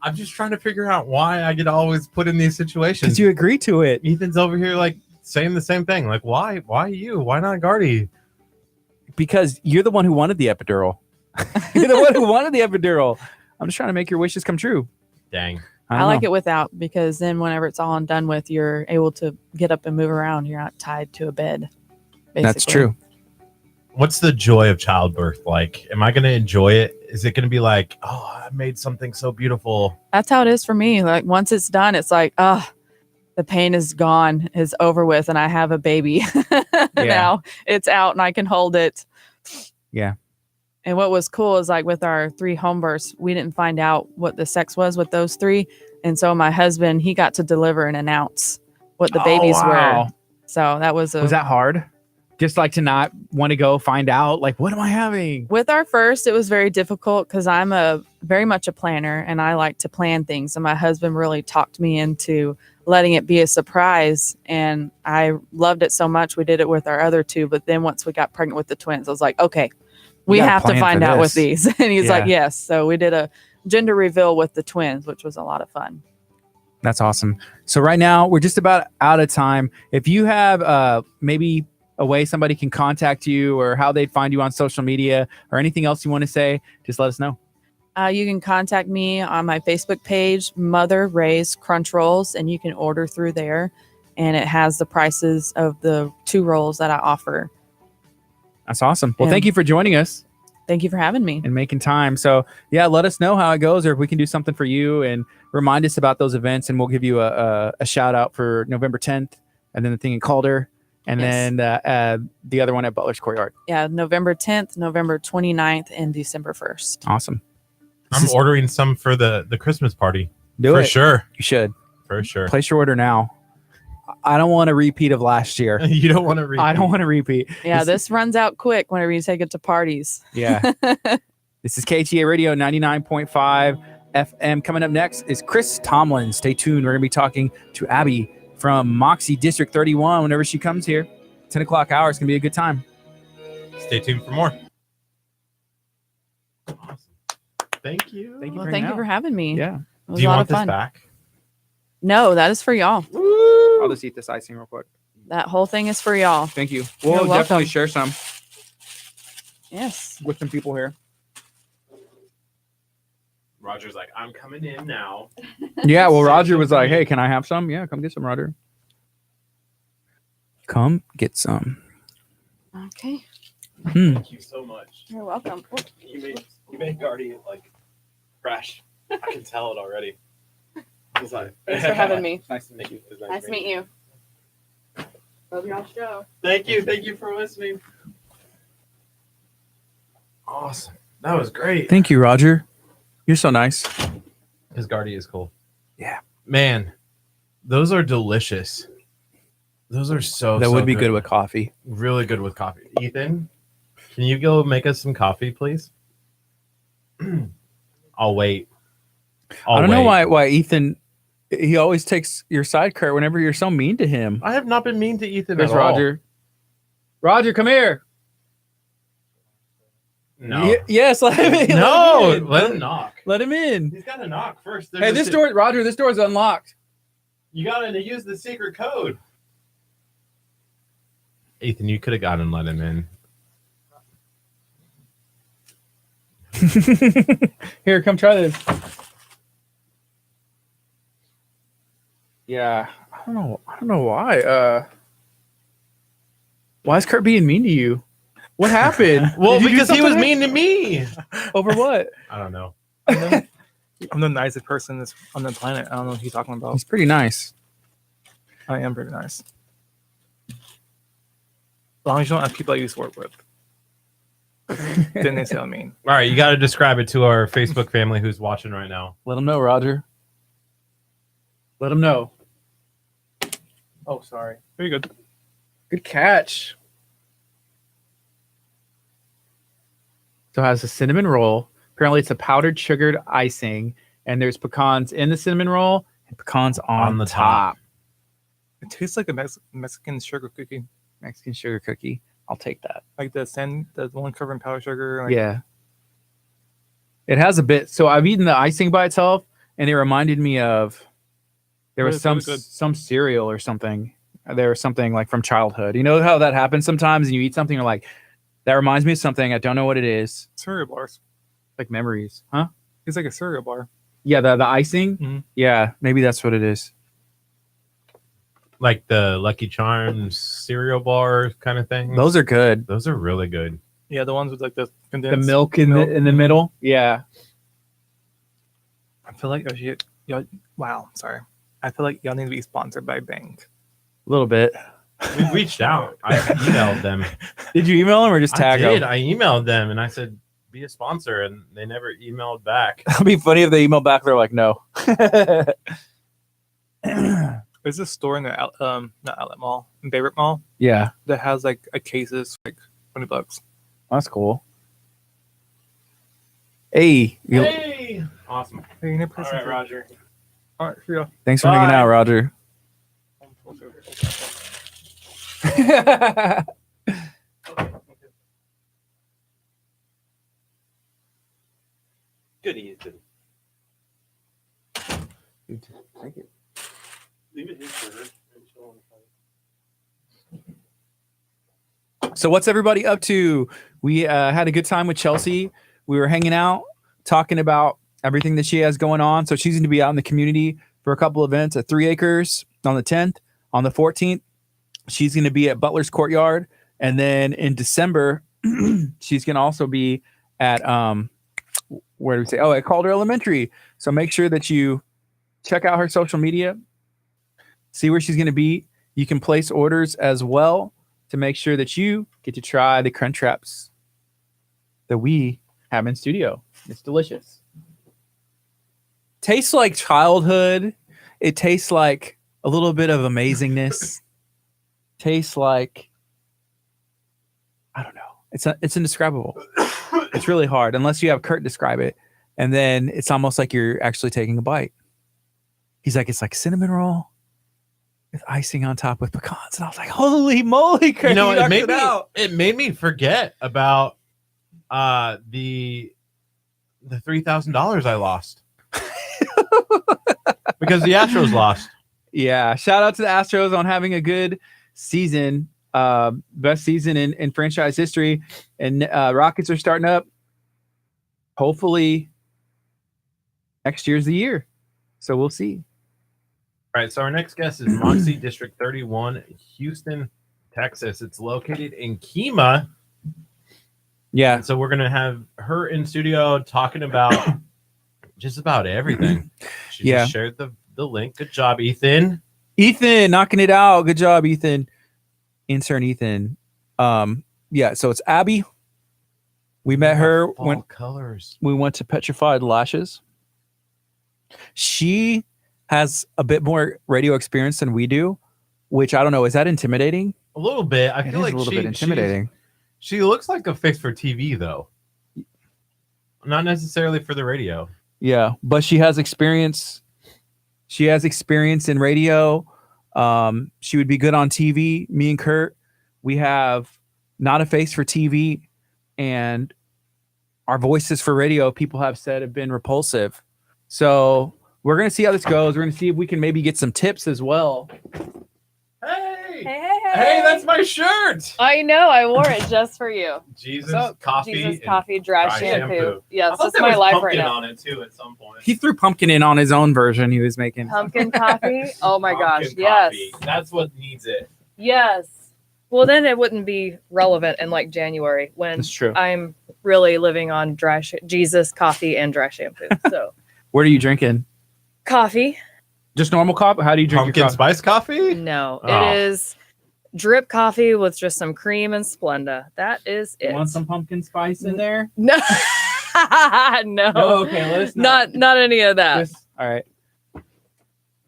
I'm just trying to figure out why I get always put in these situations.
Because you agree to it.
Ethan's over here like saying the same thing. Like, why you? Why not Gardy?
Because you're the one who wanted the epidural. You're the one who wanted the epidural. I'm just trying to make your wishes come true.
Dang.
I like it without because then whenever it's all done with, you're able to get up and move around. You're not tied to a bed.
That's
basically.
true.
What's the joy of childbirth like? Am I going to enjoy it? Is it going to be like, oh, I made something so beautiful?
That's how it is for me. Like once it's done, it's like, the pain is gone, is over with, and I have a baby. Now it's out and I can hold it.
Yeah.
And what was cool is like with our 3 home births, we didn't find out what the sex was with those 3. And so my husband, he got to deliver and announce what the babies were. So that was
Was that hard? Just like to not want to go find out, like, what am I having?
With our first, it was very difficult because I'm very much a planner and I like to plan things. And my husband really talked me into letting it be a surprise. And I loved it so much. We did it with our other 2. But then once we got pregnant with the twins, I was like, okay, we
gotta
have to
plan
find
for
out with
this.
these. And he's like,
Yeah.
yes. So we did a gender reveal with the twins, which was a lot of fun.
That's awesome. So right now we're just about out of time. If you have maybe a way somebody can contact you or how they'd find you on social media or anything else you want to say, just let us know.
You can contact me on my Facebook page, Mother Ray's Crunch Rolls, and you can order through there. And it has the prices of the 2 rolls that I offer.
That's awesome. Well,
Yeah.
thank you for joining us
Thank you for having me.
and making time. So yeah, let us know how it goes or if we can do something for you and remind us about those events. And we'll give you a shout out for November 10th and then the thing in Calder and
Yes.
then the other one at Butler's Courtyard.
Yeah, November 10th, November 29th, and December 1st.
Awesome.
I'm ordering some for the Christmas party.
Do
for
it.
sure.
You should.
For sure.
Place your order now. I don't want a repeat of last year.
You don't want to read.
I don't want to repeat.
Yeah, this runs out quick whenever you take it to parties.
Yeah. This is KTA Radio 99.5 FM. Coming up next is Chris Tomlin. Stay tuned. We're going to be talking to Abby from Moxie District 31 whenever she comes here. 10 o'clock hour. It's going to be a good time.
Stay tuned for more. Awesome. Thank you.
Thank you
Well,
for
thank
hanging
you for
out.
having me.
Yeah.
It was
Do you
a lot
want
of
this
fun.
back?
No, that is for y'all.
I'll just eat this icing real quick.
That whole thing is for y'all.
Thank you.
You're
We'll definitely
welcome.
share some
Yes.
with some people here.
Roger's like, I'm coming in now.
Yeah, well, Roger was like, hey, can I have some? Yeah, come get some, Roger. Come get some.
Okay.
Thank you so much.
You're welcome.
You made Gardy like crash. I can tell it already. It's like,
Thanks for having me.
Nice to meet you.
It's
Nice to meet you. Love y'all show.
Thank you. Thank you for listening. Awesome. That was great.
Thank you, Roger. You're so nice.
His Gardy is cool.
Yeah.
Man, those are delicious. Those are so
That would be good with coffee.
Really good with coffee. Ethan, can you go make us some coffee, please? I'll wait.
I don't know why Ethan, he always takes your side, Kurt, whenever you're so mean to him.
I have not been mean to Ethan
There's
at all.
Roger. Roger, come here.
No.
Yes, let him in.
No,
Let him in.
let him knock.
Let him in.
He's got to knock first.
Hey, this door, Roger, this door is unlocked.
You got to use the secret code. Ethan, you could have gotten and let him in.
Here, come try this. Yeah, I don't know why. Why is Kurt being mean to you? What happened?
Well,
Did you do
because he was
something?
mean to me.
Over what?
I don't know.
I'm the nicest person on the planet. I don't know what you're talking about.
He's pretty nice.
I am pretty nice. As long as you don't have people I used to work with. Then they say I'm mean.
All right, you got to describe it to our Facebook family who's watching right now.
Let him know, Roger. Let him know. Oh, sorry.
Very good.
Good catch. So it has a cinnamon roll. Apparently, it's a powdered sugared icing, and there's pecans in the cinnamon roll and pecans on the top.
It tastes like a Mexican sugar cookie.
Mexican sugar cookie. I'll take that.
Like the one covered in powdered sugar. Like,
Yeah. It has a bit. So I've eaten the icing by itself, and it reminded me of there was
It's really good.
some cereal or something. There was something like from childhood. You know how that happens sometimes, and you eat something, you're like, that reminds me of something. I don't know what it is.
Cereal bars.
Like memories, huh?
It's like a cereal bar.
Yeah, the icing.
Mhm.
Yeah, maybe that's what it is.
Like the Lucky Charms cereal bar kind of thing.
Those are good.
Those are really good.
Yeah, the ones with like the
The
condensed
milk in the middle. Yeah.
I feel like y'all. Wow, sorry. I feel like y'all need to be sponsored by Bang.
A little bit.
We reached out. I emailed them.
Did you email them or just tag
I did.
them?
I emailed them and I said, be a sponsor. And they never emailed back.
It'd be funny if they email back. They're like, no.
There's a store in the not outlet mall, in Beirut Mall,
Yeah,
that has like a cases for like $20.
that's cool. Hey,
Hey! Awesome.
Hey, you need a
All
person
right,
for-
Roger.
All right, here you go.
thanks for hanging
Bye.
out, Roger.
Good, Ethan.
Thank you.
Leave it here for her.
So what's everybody up to? We had a good time with Chelsea. We were hanging out, talking about everything that she has going on. So she's going to be out in the community for a couple events at 3 Acres on the 10th. On the 14th, she's going to be at Butler's Courtyard. And then in December, she's going to also be at, where do we say? Oh, at Calder Elementary. So make sure that you check out her social media, see where she's going to be. You can place orders as well to make sure that you get to try the Crunch Wraps that we have in studio. It's delicious. Tastes like childhood. It tastes like a little bit of amazingness. Tastes like, I don't know. It's indescribable. It's really hard unless you have Curt describe it. And then it's almost like you're actually taking a bite. He's like, it's like cinnamon roll with icing on top with pecans. And I was like, holy moly, Curt,
You know,
knocked it out.
it made me forget about the $3,000 I lost because the Astros lost.
Yeah. Shout out to the Astros on having a good season. Best season in franchise history. And Rockets are starting up. Hopefully next year's the year. So we'll see.
All right, so our next guest is Moxie District 31, Houston, Texas. It's located in Kemah.
Yeah.
And so we're going to have her in studio talking about just about everything. She just shared the link. Good job, Ethan.
Ethan, knocking it out. Good job, Ethan. Intern Ethan. Yeah, so it's Abby. We met her when
colors.
We went to Petrified Lashes. She has a bit more radio experience than we do, which I don't know. Is that intimidating?
A little bit. I
It
feel
is
like
a little bit intimidating.
She looks like a fix for TV, though. Not necessarily for the radio.
Yeah, but she has experience. She has experience in radio. She would be good on TV. Me and Curt, we have not a face for TV, and our voices for radio, people have said, have been repulsive. So we're going to see how this goes. We're going to see if we can maybe get some tips as well.
Hey!
Hey,
that's my shirt!
I know. I wore it just for you.
Jesus
So,
Coffee.
Jesus
and
Coffee, dry
dry
shampoo.
shampoo.
Yes,
I thought
that's
there
my
was
life right
pumpkin
now.
on it, too, at some point.
He threw pumpkin in on his own version he was making.
Pumpkin coffee. Oh my gosh.
Pumpkin
Yes.
coffee. That's what needs it.
Yes. Well, then it wouldn't be relevant in like January when
That's true.
I'm really living on Jesus coffee and dry shampoo. So
What are you drinking?
coffee.
Just normal coffee? How do you drink
Pumpkin
your coffee?
spice coffee?
No,
Oh.
it is drip coffee with just some cream and Splenda. That is it.
Want some pumpkin spice in there?
No. No.
Okay, let us know.
Not any of that.
Just- all right.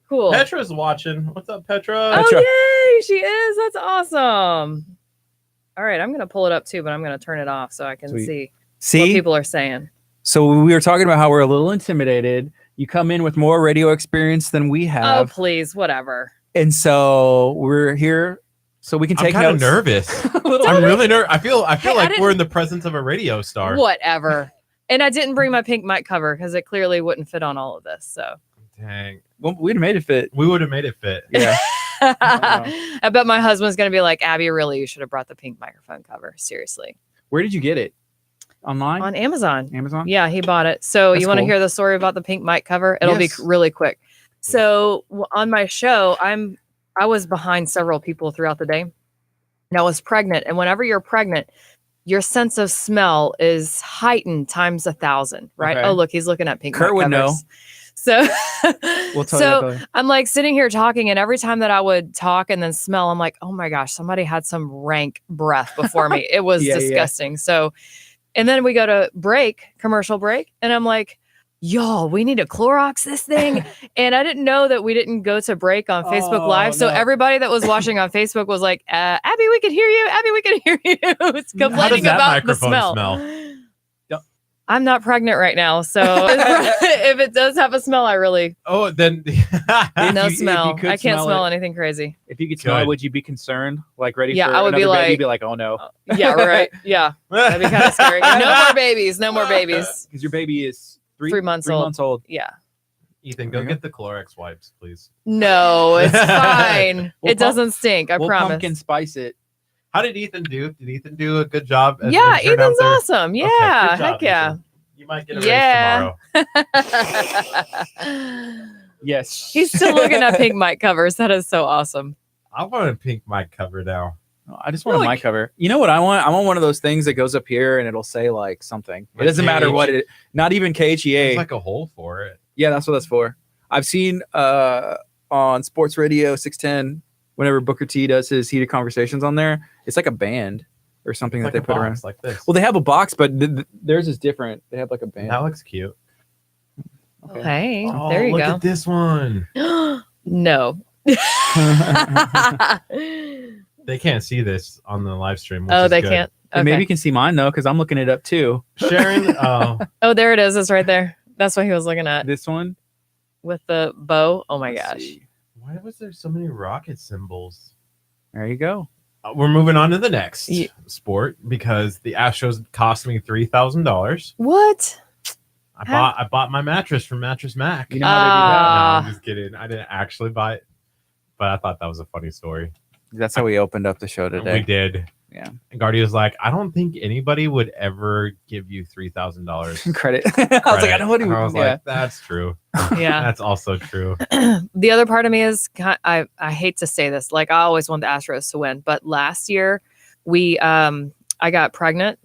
Cool.
Petra's watching. What's up, Petra?
Oh,
Petra.
yay. She is. That's awesome. All right. I'm going to pull it up too, but I'm going to turn it off so I can
Sweet.
see what
See?
people are saying.
So we were talking about how we're a little intimidated. You come in with more radio experience than we
Oh,
have.
please. Whatever.
And so we're here so we can
I'm
take
kind of
notes.
nervous.
A little
I'm
bit.
really nervous. I feel
Hey, I
like
didn't-
we're in the presence of a radio star.
Whatever. And I didn't bring my pink mic cover because it clearly wouldn't fit on all of this. So
Dang.
Well, we'd have made it fit.
We would have made it fit.
Yeah.
I bet my husband's going to be like, Abby, really, you should have brought the pink microphone cover. Seriously.
Where did you get it? Online?
On Amazon.
Amazon?
Yeah, he bought it. So
That's
you want to
cool.
hear the story about the pink mic cover? It'll
Yes.
be really quick. So on my show, I was behind several people throughout the day. And I was pregnant. And whenever you're pregnant, your sense of smell is heightened times 1,000, right?
Okay.
Oh, look, he's looking at pink
Curt
mic
would know.
covers. So,
We'll tell
so
you that.
I'm like sitting here talking, and every time that I would talk and then smell, I'm like, oh my gosh, somebody had some rank breath before me. It was
Yeah, yeah.
disgusting. So, and then we go to commercial break, and I'm like, y'all, we need to Clorox this thing. And I didn't know that we didn't go to break on Facebook
Oh,
Live. So
no.
everybody that was watching on Facebook was like, Abby, we can hear you. Abby, we can hear you. It's
How does
complaining
that
about the
microphone
smell.
Don't-
I'm not pregnant right now. So if it does have a smell, I really
Oh, then
no
you
smell.
could
I can't
smell
smell
it-
anything crazy.
If you could smell it,
Good.
would you be concerned? Like ready
Yeah,
for
I would be
another baby?
like-
You'd be like, oh no.
Yeah, right. Yeah, that'd be kind of scary. No more babies. No more babies.
Because your baby is
3 months old.
months old.
Yeah.
Ethan,
There
go
you
get the Clorox wipes, please.
No, it's fine.
We'll
It doesn't stink. I
we'll
promise.
pumpkin spice it.
How did Ethan do? Did Ethan do a good job? as an
Yeah,
intern out
Ethan's
there?
awesome. Yeah,
Okay, good job,
heck yeah.
Ethan. You might get a
Yeah.
raise tomorrow.
Yes.
He's still looking at pink mic covers. That is so awesome.
I want a pink mic cover now.
I just want a mic cover. You know what I want? I want one of those things that goes up here and it'll say like something. It
Like
doesn't matter
KH.
what it. Not even KHEA.
There's like a hole for it.
Yeah, that's what that's for. I've seen on Sports Radio 610 whenever Booker T does his heated conversations on there. It's like a band or something
It's
that
like
they
a
put
box
around.
like this.
Well, they have a box, but theirs is different. They have like a band.
That looks cute.
Okay.
Hey,
Oh,
there you
look
go.
at this one.
No.
They can't see this on the live stream. Which
Oh,
is
they
good.
can't.
And maybe you can see mine though, because I'm looking it up too.
Sharon, oh,
Oh, there it is. It's right there. That's what he was looking at
This one.
with the bow. Oh my
Let's
gosh.
see.
why was there so many rocket symbols?
There you go.
We're moving on to the next
Ye-
sport because the Astros cost me $3,000.
What?
I bought my mattress from Mattress Mac.
You know how they do that?
No,
Ah.
I'm just kidding. I didn't actually buy it, but I thought that was a funny story.
That's how we opened up the show
We
today.
did.
Yeah.
And Gardy was like, I don't think anybody would ever give you $3,000
Credit. I was like, I know what he
I was
yeah.
like, that's true.
Yeah.
That's also true.
The other part of me is I hate to say this. Like I always want the Astros to win, but last year we I got pregnant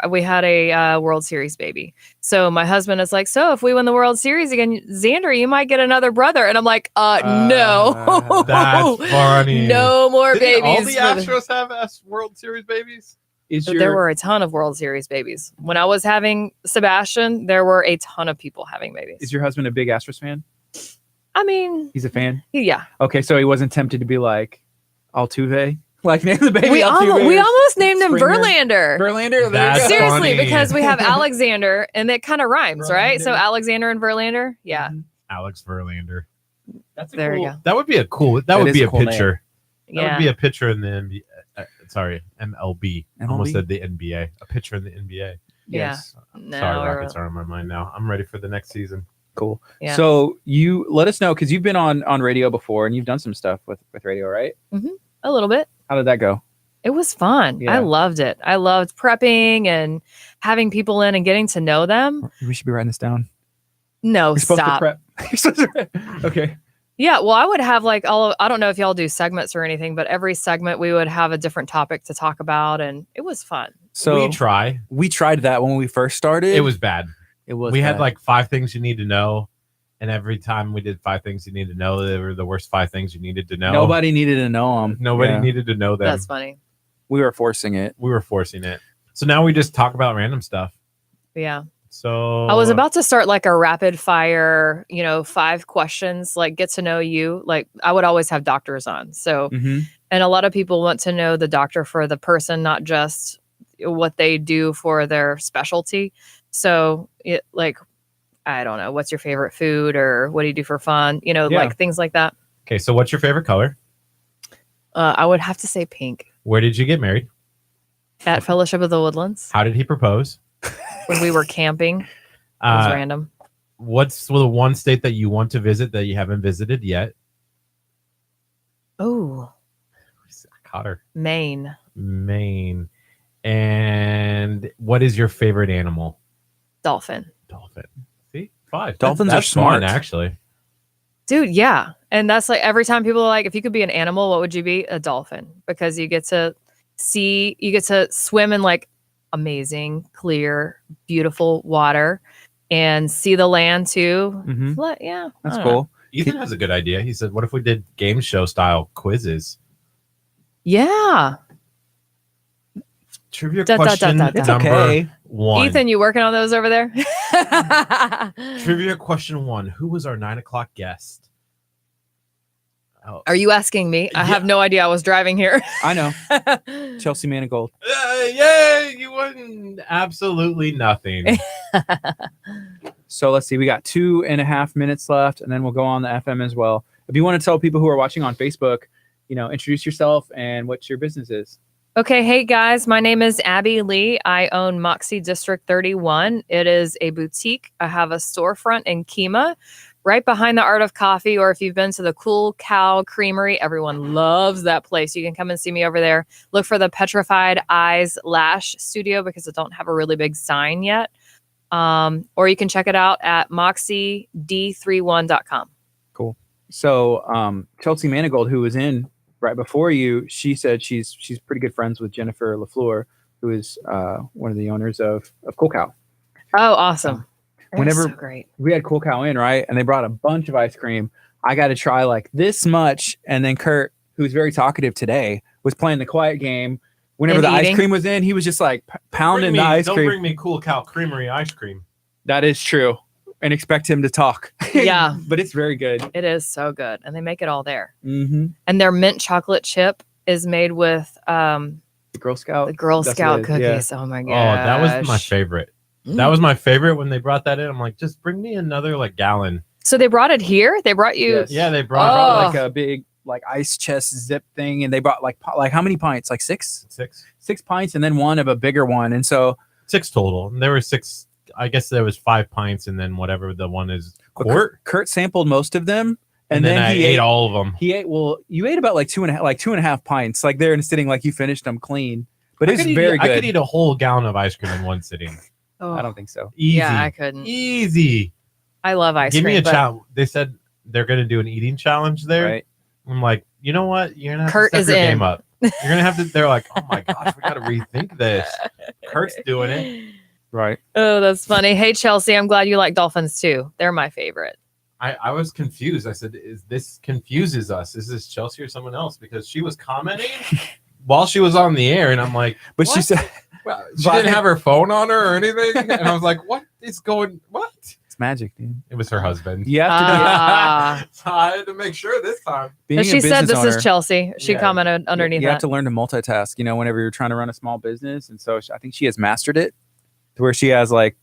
we had a World Series baby. So my husband is like, so if we win the World Series again, Xander, you might get another brother. And I'm like, no.
That's funny.
No more
Didn't
babies.
all the Astros have World Series babies?
Is
There were a ton of World Series babies. When I was having Sebastian, there were a ton of people having babies.
Is your husband a big Astros fan?
I mean,
He's a fan.
yeah.
Okay, so he wasn't tempted to be like Altuve, like name the baby
We
Altuve.
almost named him
Springer.
Verlander.
Verlander. There
That's
you go.
Seriously,
funny.
because we have Alexander, and it kind of rhymes, right? So
Verlander.
Alexander and Verlander, yeah.
Alex Verlander.
That's a
There
cool,
you go.
That would be a cool. That would
is
be
a
a
cool name.
picture. That
Yeah.
would be a picture in the NBA. Sorry, MLB. I almost
MLB?
said the NBA. A picture in the NBA.
Yes.
No,
Sorry,
we're-
Rockets are on my mind now. I'm ready for the next season.
Cool.
Yeah.
So you let us know because you've been on radio before and you've done some stuff with radio, right?
a little bit.
How did that go?
It was fun.
Yeah.
I loved it. I loved prepping and having people in and getting to know them.
We should be writing this down.
No,
You're supposed
stop.
to prep. You're supposed to prep. Okay.
Yeah, well, I would have like I don't know if y'all do segments or anything, but every segment we would have a different topic to talk about, and it was fun.
So
we try.
we tried that when we first started.
It was bad.
It was.
We had
bad.
like 5 things you need to know, and every time we did 5 things you need to know, they were the worst 5 things you needed to know.
nobody needed to know them.
Nobody needed to know them.
That's funny.
We were forcing it.
We were forcing it. So now we just talk about random stuff.
Yeah.
So
I was about to start like a rapid fire, 5 questions, like get to know you. Like I would always have doctors on. So,
Mm-hmm.
and a lot of people want to know the doctor for the person, not just what they do for their specialty. So I don't know, what's your favorite food or what do you do for fun? Like things like that.
Okay, so what's your favorite color?
I would have to say pink.
Where did you get married?
At Fellowship of the Woodlands
How did he propose?
when we were camping. It was random.
What's the one state that you want to visit that you haven't visited yet?
Oh,
I caught her.
Maine.
Maine. And what is your favorite animal?
Dolphin.
Dolphin. See? 5.
Dolphins
That's
are smart.
fun, actually.
Dude, yeah. And that's like every time people are like, if you could be an animal, what would you be? A dolphin. Because you get to swim in like amazing, clear, beautiful water and see the land too.
Mm-hmm.
Yeah.
That's
I don't know.
cool.
Ethan has a good idea. He said, what if we did game show style quizzes?
Yeah.
Trivia
Da, da, da,
question
da, da.
It's
number
okay.
1.
Ethan, you working on those over there?
Trivia question 1. Who was our 9 o'clock guest? Oh.
Are you asking me? I have no idea. I was driving here.
I know. Chelsea Manigault.
Yeah, you won absolutely nothing.
So let's see. We got 2.5 minutes left, and then we'll go on the FM as well. If you want to tell people who are watching on Facebook, introduce yourself and what your business is.
Okay, hey guys, my name is Abby Lee. I own Moxie District 31. It is a boutique. I have a storefront in Kemah, right behind the Art of Coffee, or if you've been to the Cool Cow Creamery, everyone loves that place. You can come and see me over there. Look for the Petrified Eyes Lash Studio because I don't have a really big sign yet. Or you can check it out at moxied31.com.
Cool. So Chelsea Manigault, who was in right before you, she said she's pretty good friends with Jennifer LaFleur, who is one of the owners of Cool Cow.
Oh, awesome.
Whenever
That's so great.
we had Cool Cow in, right, and they brought a bunch of ice cream, I got to try like this much, and then Curt, who's very talkative today, was playing the quiet game. Whenever
And
the
eating.
ice cream was in, he was just like pounding the ice
Don't
cream.
bring me Cool Cow Creamery ice cream.
That is true, and expect him to talk.
Yeah.
But it's very good.
It is so good. And they make it all there.
Mm-hmm.
And their mint chocolate chip is made with
The Girl Scout.
The Girl
That's
Scout
what it is, yeah.
cookies. Oh my
Oh,
gosh.
that was my favorite. That was my favorite when they brought that in. I'm like, just bring me another like gallon.
So they brought it here? They brought you
Yes.
Yeah, they
I
brought
brought
Oh.
like a big like ice chest zip thing, and they brought like how many pints? Like six pints, and then one of a bigger one. And so
six total. And there were six. I guess there was 5 pints, and then whatever the one is
but
quart.
Kurt sampled most of them,
And then I
he
ate all of them.
He ate. Well, you ate about like two and a half pints, like there and sitting, like you finished them clean. But it's very
I
good.
could eat a whole gallon of ice cream in one sitting.
Oh.
I don't think so.
Easy.
Yeah, I couldn't.
Easy.
I love ice
Give
cream.
me a
but
challenge. They said they're going to do an eating challenge there.
Right.
I'm like, you know what? You're going to have
Kurt
to
is
step your
in.
game up. You're going to have to. They're like, oh my gosh, we got to rethink this. Kurt's doing it.
Right.
Oh, that's funny. Hey, Chelsea, I'm glad you like dolphins too. They're my favorite.
I was confused. I said, is this confuses us? Is this Chelsea or someone else? Because she was commenting while she was on the air. And I'm like,
But she
what?
said
Well, she didn't have her phone on her or anything. And I was like, what is going, what?
it's magic, dude.
It was her husband.
You have to
Ah.
So I had to make sure this time.
being
But
a
she said
business
this
owner,
is Chelsea. She
Yeah.
commented underneath
you have
that.
to learn to multitask, whenever you're trying to run a small business. And so I think she has mastered it to where she has like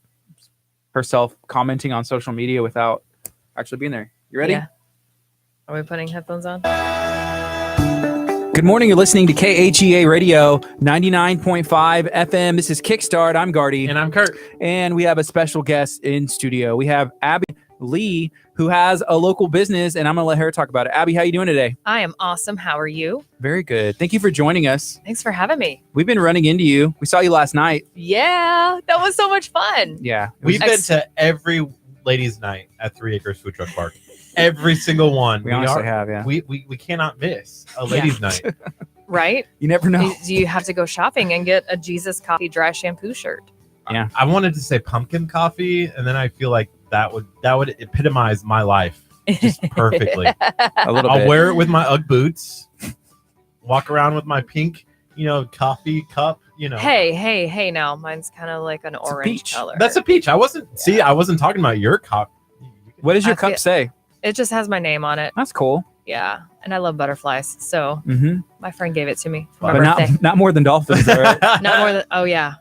herself commenting on social media without actually being there. You ready?
Yeah. Are we putting headphones on?
Good morning. You're listening to KHEA Radio 99.5 FM. This is Kickstart. I'm Gardy.
And I'm Kurt.
And we have a special guest in studio. We have Abby Lee, who has a local business, and I'm going to let her talk about it. Abby, how you doing today?
I am awesome. How are you?
Very good. Thank you for joining us.
Thanks for having me.
We've been running into you. We saw you last night.
Yeah, that was so much fun.
Yeah.
We've been
Ex-
to every ladies' night at 3 Acres Food Truck Park. Every single one.
We honestly have, yeah.
We cannot miss a ladies' night.
Right?
You never know.
Do you have to go shopping and get a Jesus Coffee dry shampoo shirt?
I wanted to say pumpkin coffee, and then I feel like that would epitomize my life just perfectly.
A little
I'll
bit.
wear it with my UGG boots, walk around with my pink, coffee cup.
Hey, now mine's kind of like an
a
orange
peach.
color.
That's a peach. I wasn't talking about your cup.
What does your
I
cup
feel-
say?
It just has my name on it.
That's cool.
Yeah, and I love butterflies, so
Mm-hmm.
my friend gave it to me for
But
my birthday.
not more than dolphins, all right?
Not more than. Oh yeah,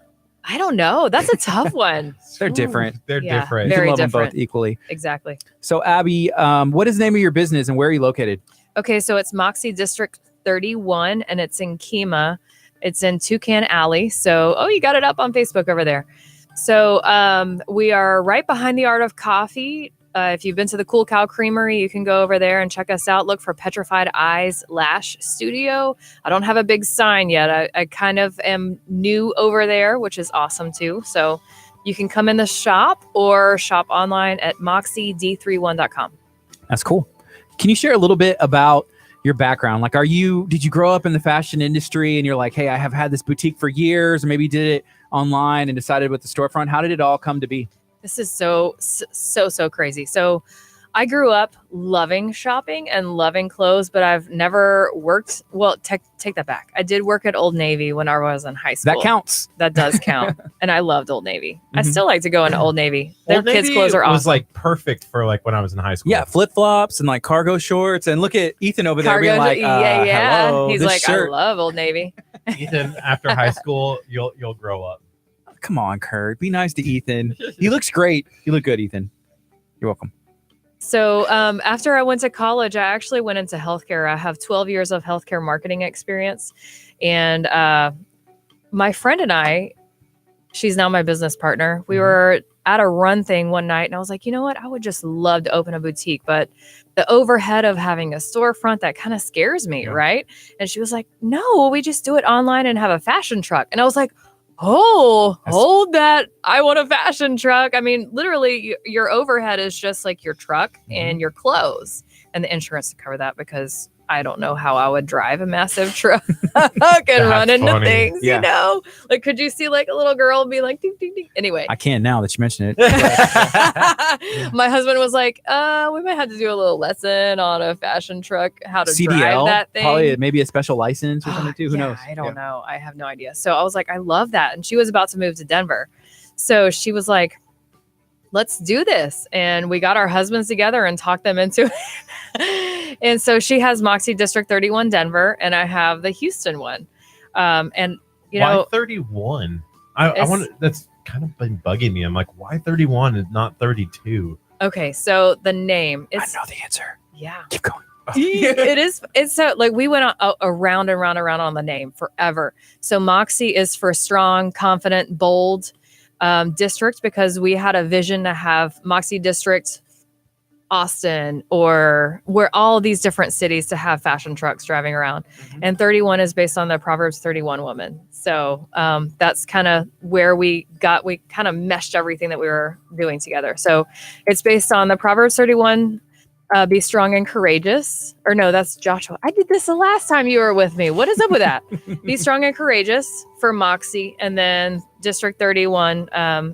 I don't know. That's a tough one.
They're different.
They're
Yeah,
different.
You
very
can love them
different.
both equally.
Exactly.
So, Abby, what is the name of your business and where are you located?
Okay, so it's Moxie District 31, and it's in Kemah. It's in Toucan Alley. So, you got it up on Facebook over there. So we are right behind the Art of Coffee. If you've been to the Cool Cow Creamery, you can go over there and check us out. Look for Petrified Eyes Lash Studio. I don't have a big sign yet. I kind of am new over there, which is awesome too. So you can come in the shop or shop online at moxied31.com.
That's cool. Can you share a little bit about your background? Like, did you grow up in the fashion industry and you're like, hey, I have had this boutique for years, or maybe you did it online and decided with the storefront? How did it all come to be?
This is so crazy. So I grew up loving shopping and loving clothes, but I've never worked. Well, take that back. I did work at Old Navy when I was in high school.
That counts.
That does count. And I loved Old Navy. I
Mhm.
still like to go into Old Navy. Their
Old
kids'
Navy
clothes are
was
awesome.
like perfect for like when I was in high school.
Yeah, flip flops and like cargo shorts. And look at Ethan over there being like,
yeah.
hello,
He's
this
like,
shirt.
I love Old Navy.
Ethan, after high school, you'll grow up.
Come on, Kurt. Be nice to Ethan. He looks great. You look good, Ethan. You're welcome.
So after I went to college, I actually went into healthcare. I have 12 years of healthcare marketing experience. And my friend and I, she's now my business partner. We were at a run thing one night and I was like, you know what? I would just love to open a boutique, but the overhead of having a storefront, that kind of scares me,
Yeah.
right? And she was like, no, we just do it online and have a fashion truck. And I was like, oh, hold that. I want a fashion truck. I mean, literally, your overhead is just like your truck and your clothes and the insurance to cover that, because I don't know how I would drive a massive truck and run into
funny.
things,
Yeah.
you know? Like, could you see like a little girl be like, ding, ding, ding? Anyway.
I can now that you mention it.
My husband was like, we might have to do a little lesson on a fashion truck, how to drive
CDL,
that thing.
probably maybe a special license or something too. Who
Yeah,
knows?
I don't know. I have no idea. So I was like, I love that. And she was about to move to Denver. So she was like, let's do this. And we got our husbands together and talked them into it. And so she has Moxie District 31 Denver, and I have the Houston one. And You
Why
know,
31? I
It's-
want that's kind of been bugging me. I'm like, why 31 and not 32?
okay, so the name,
I
it's
know the answer.
yeah.
Keep going.
It is. It's so like we went around and round and round on the name forever. So Moxie is for strong, confident, bold district, because we had a vision to have Moxie District, Austin, or where all these different cities to have fashion trucks driving around. And 31 is based on the Proverbs 31 woman. So that's kind of where we kind of meshed everything that we were doing together. So it's based on the Proverbs 31. Be strong and courageous. Or no, that's Joshua. I did this the last time you were with me. What is up with that? Be strong and courageous for Moxie. And then District 31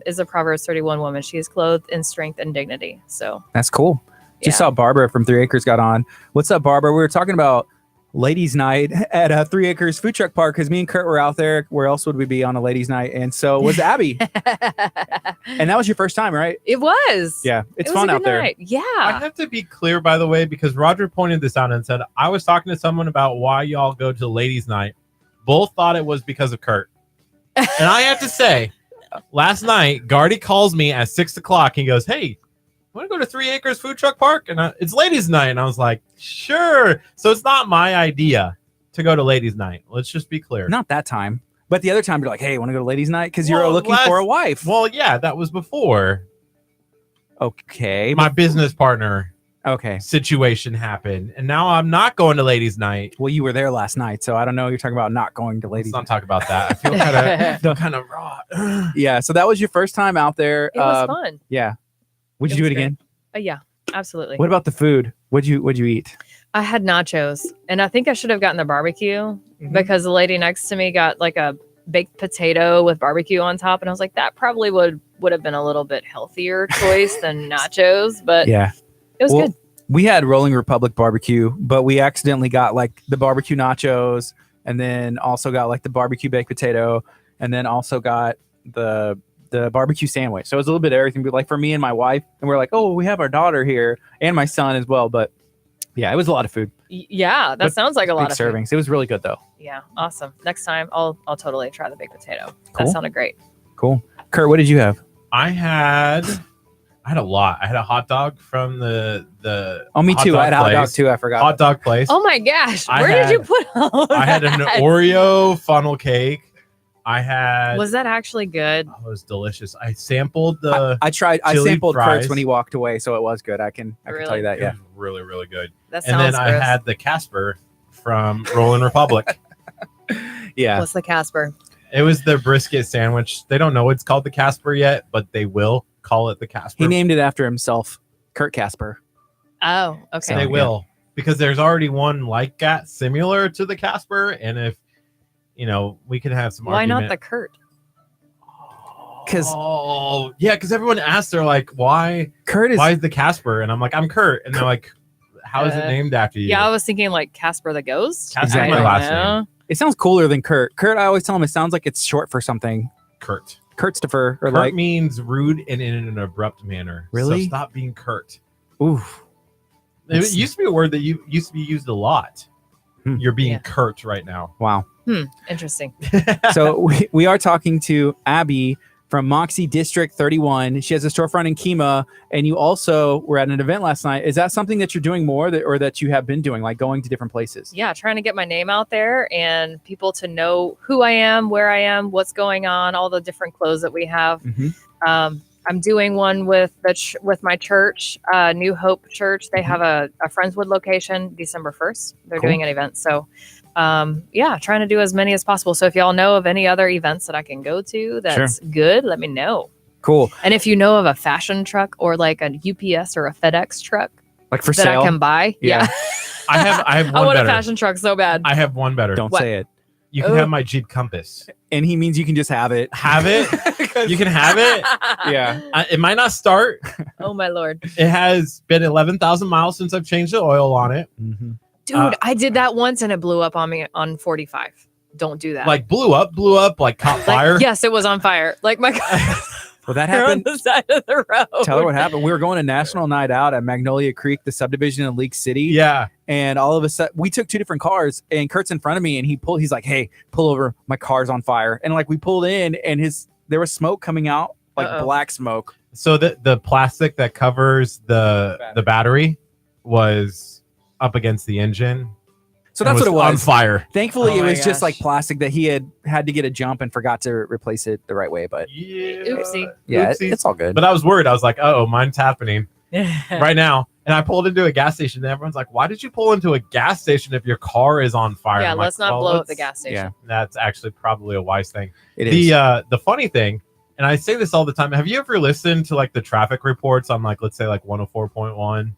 is a Proverbs 31 woman. She is clothed in strength and dignity. So
That's cool. Just
Yeah.
saw Barbara from 3 Acres got on. What's up, Barbara? We were talking about ladies' night at 3 Acres Food Truck Park because me and Curt were out there. Where else would we be on a ladies' night? And so was Abby. And that was your first time, right?
it was.
Yeah, it's
It was
fun
a
out
good
there.
night. Yeah.
I have to be clear, by the way, because Roger pointed this out and said, I was talking to someone about why y'all go to ladies' night. Both thought it was because of Curt. And I have to say, last night, Gardy calls me at 6 o'clock. He goes, hey, want to go to 3 Acres Food Truck Park? And it's ladies' night. And I was like, sure. So it's not my idea to go to ladies' night. Let's just be clear.
Not that time, but the other time you're like, hey, want to go to ladies' night because you're
Well,
looking for a wife.
Well, yeah, that was before
Okay.
my business partner
Okay.
situation happened. And now I'm not going to ladies' night.
Well, you were there last night, so I don't know. You're talking about not going to
Let's
ladies'
not
night.
talk about that. I feel kind of raw.
Yeah. So that was your first time out there.
It was fun.
Yeah. Would you
It
do
was
it again?
Yeah, absolutely.
What about the food? What'd you eat?
I had nachos, and I think I should have gotten the barbecue
Mm-hmm.
because the lady next to me got like a baked potato with barbecue on top, and I was like, that probably would have been a little bit healthier choice than nachos, but
Yeah.
it was
Well,
good.
We had Rolling Republic barbecue, but we accidentally got like the barbecue nachos and then also got like the barbecue baked potato and then also got the barbecue sandwich. So it was a little bit of everything, but like for me and my wife, and we're like, oh, we have our daughter here and my son as well. But yeah, it was a lot of food.
Yeah, that
but
sounds like a lot
Big
of food.
servings. It was really good though.
Yeah, awesome. Next time, I'll totally try the baked potato.
Cool.
That sounded great.
Cool. Kurt, what did you have?
I had a lot. I had a hot dog from the
Oh, me
hot
too. I had a hot dog
place.
too. I forgot.
Hot dog place.
Oh my gosh,
I
where did you
had-
put all of
I had an
that?
Oreo funnel cake. I had
Was that actually good?
oh, it was delicious. I sampled the
I tried. I
chili
sampled
fries.
Kurt's when he walked away, so it was good. I can tell
Really?
you that.
it
Yeah.
was really, really good.
That
And then
sounds
I
gross.
had the Casper from Rolling Republic.
Yeah.
What's the Casper?
It was the brisket sandwich. They don't know it's called the Casper yet, but they will call it the Casper.
He named it after himself, Kurt Casper.
Oh, okay.
So-
They
yeah.
will, because there's already one like that similar to the Casper, and if we could have some.
Why not
argument.
the Curt?
'Cause-
oh yeah, because everyone asks, they're like, why
Kurt is
is the Casper? And I'm like, I'm Kurt, and they're like, how is it
Uh,
named after you?
Yeah, I was thinking like Casper the Ghost.
Casper's
Exactly.
my last
No.
name.
It sounds cooler than Kurt. Kurt, I always tell him it sounds like it's short for something.
Kurt.
Kurtstopher or
Kurt
like
means rude and in an abrupt manner.
Really?
So stop being Kurt.
oof.
It
That's-
used to be a word that used to be used a lot.
Hmm.
You're being
Yeah.
Kurt right now.
Wow.
Interesting.
So we are talking to Abby from Moxie District 31. She has a storefront in Kemah, and you also were at an event last night. Is that something that you're doing more or that you have been doing, like going to different places?
Yeah, trying to get my name out there and people to know who I am, where I am, what's going on, all the different clothes that we have.
Mhm.
I'm doing one with with my church, New Hope Church. They have a Friendswood location December 1st. They're
Cool.
doing an event. So, yeah, trying to do as many as possible. So if y'all know of any other events that I can go to that's good, let me know.
Cool.
And if you know of a fashion truck or like a UPS or a FedEx truck
Like for
that
sale.
I can buy,
Yeah.
yeah.
I have
I
one
want
better.
a fashion truck so bad.
I have one better.
Don't
What?
say it.
You can
Oh.
have my Jeep Compass.
And he means you can just have it.
Have it. You can have it.
Yeah.
It might not start.
Oh my lord.
It has been 11,000 miles since I've changed the oil on it.
Mm-hmm.
Dude, I did that once and it blew up on me on 45. Don't do that.
Like blew up, like caught
Like,
fire.
yes, it was on fire. Like my car.
Well, that
They're on
happened.
the side of the road.
Tell her what happened. We were going to National Night Out at Magnolia Creek, the subdivision in League City.
Yeah.
And all of a sudden, we took two different cars, and Kurt's in front of me, and he's like, "Hey, pull over! My car's on fire!" And like we pulled in, and there was smoke coming out, like black smoke.
So the plastic that covers the battery was up against the engine.
So that's what it was.
On fire.
Thankfully,
Oh
it
my
was just
gosh.
like plastic that he had to get a jump and forgot to replace it the right way. But
Yeah.
Oopsie.
yeah,
Oopsies.
it's all good.
But I was worried. I was like, "Oh, mine's happening right now." And I pulled into a gas station, and everyone's like, "Why did you pull into a gas station if your car is on fire?"
Yeah,
I'm like,
let's not
"Well,
blow up the
let's-"
gas station.
Yeah,
That's actually probably a wise thing.
it is.
The funny thing, and I say this all the time, have you ever listened to like the traffic reports on like, let's say like 104.1?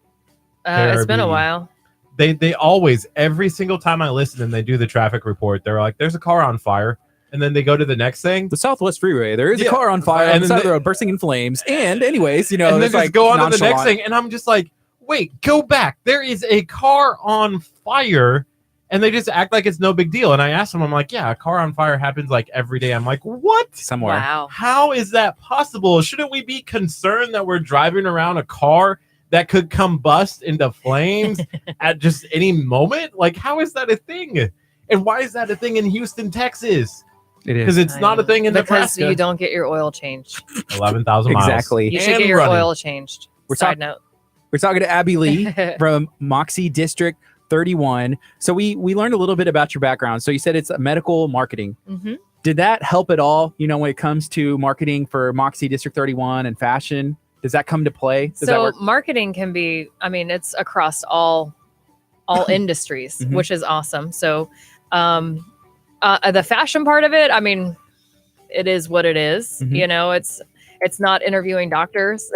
It's been a
KRB.
while.
They always, every single time I listen and they do the traffic report, they're like, "There's a car on fire," and then they go to the next thing.
The Southwest Freeway. There is a
Yeah.
car on fire
And
on the
then
side of the road, bursting in flames. And anyways,
And then
it's
just
like
go on to the next
nonchalant.
thing, and I'm just like, "Wait, go back. There is a car on fire," and they just act like it's no big deal. And I asked them, I'm like, "Yeah, a car on fire happens like every day." I'm like, "What?
Somewhere.
Wow.
How is that possible? Shouldn't we be concerned that we're driving around a car that could combust into flames at just any moment? Like, how is that a thing? And why is that a thing in Houston, Texas?
It
Because
is.
it's not a thing in
Because
Nebraska.
you don't get your oil changed.
11,000 miles.
Exactly.
You should
And
get your
running.
oil changed.
We're
Side
talk-
note.
We're talking to Abby Lee from Moxie District 31. So we learned a little bit about your background. So you said it's medical marketing.
Hmm.
Did that help at all, when it comes to marketing for Moxie District 31 and fashion? Does that come to play? Does that
So
work?
marketing can be, it's across all industries,
Mhm.
which is awesome. So the fashion part of it, it is what it is.
Mhm.
It's not interviewing doctors.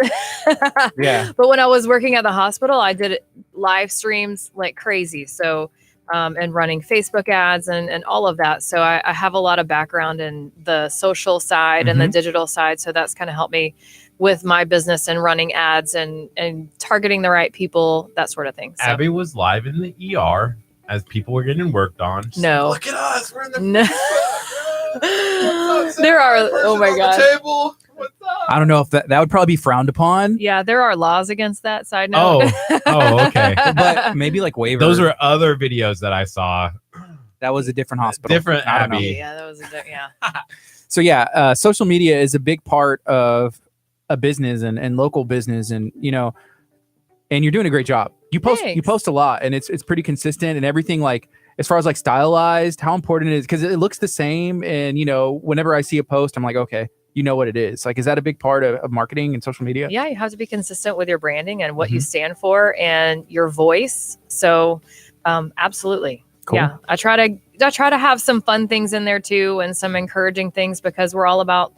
Yeah.
But when I was working at the hospital, I did live streams like crazy. So and running Facebook ads and all of that. So I have a lot of background in the social side and the digital side. So that's kind of helped me with my business and running ads and targeting the right people, that sort of thing. So,
Abby was live in the ER as people were getting worked on. She's
No.
like, "Look at us. We're in the
No.
What's up,
There are,
Sarah? Person
oh my
on the
God.
table. What's up?"
I don't know if that would probably be frowned upon,
Yeah, there are laws against that. Side note.
Oh, okay.
but maybe like waiver.
Those are other videos that I saw.
that was a different hospital.
Different
I don't know.
Abby.
Yeah, that was yeah.
So yeah, social media is a big part of a business and local business, and and you're doing a great job. You
Thanks.
post a lot, and it's pretty consistent, and everything, like as far as like stylized, how important it is, because it looks the same. And whenever I see a post, I'm like, okay, what it is. Like, is that a big part of marketing and social media?
Yeah, you have to be consistent with your branding and what you stand for and your voice. So, absolutely.
Cool.
Yeah, I try to have some fun things in there too, and some encouraging things, because we're all about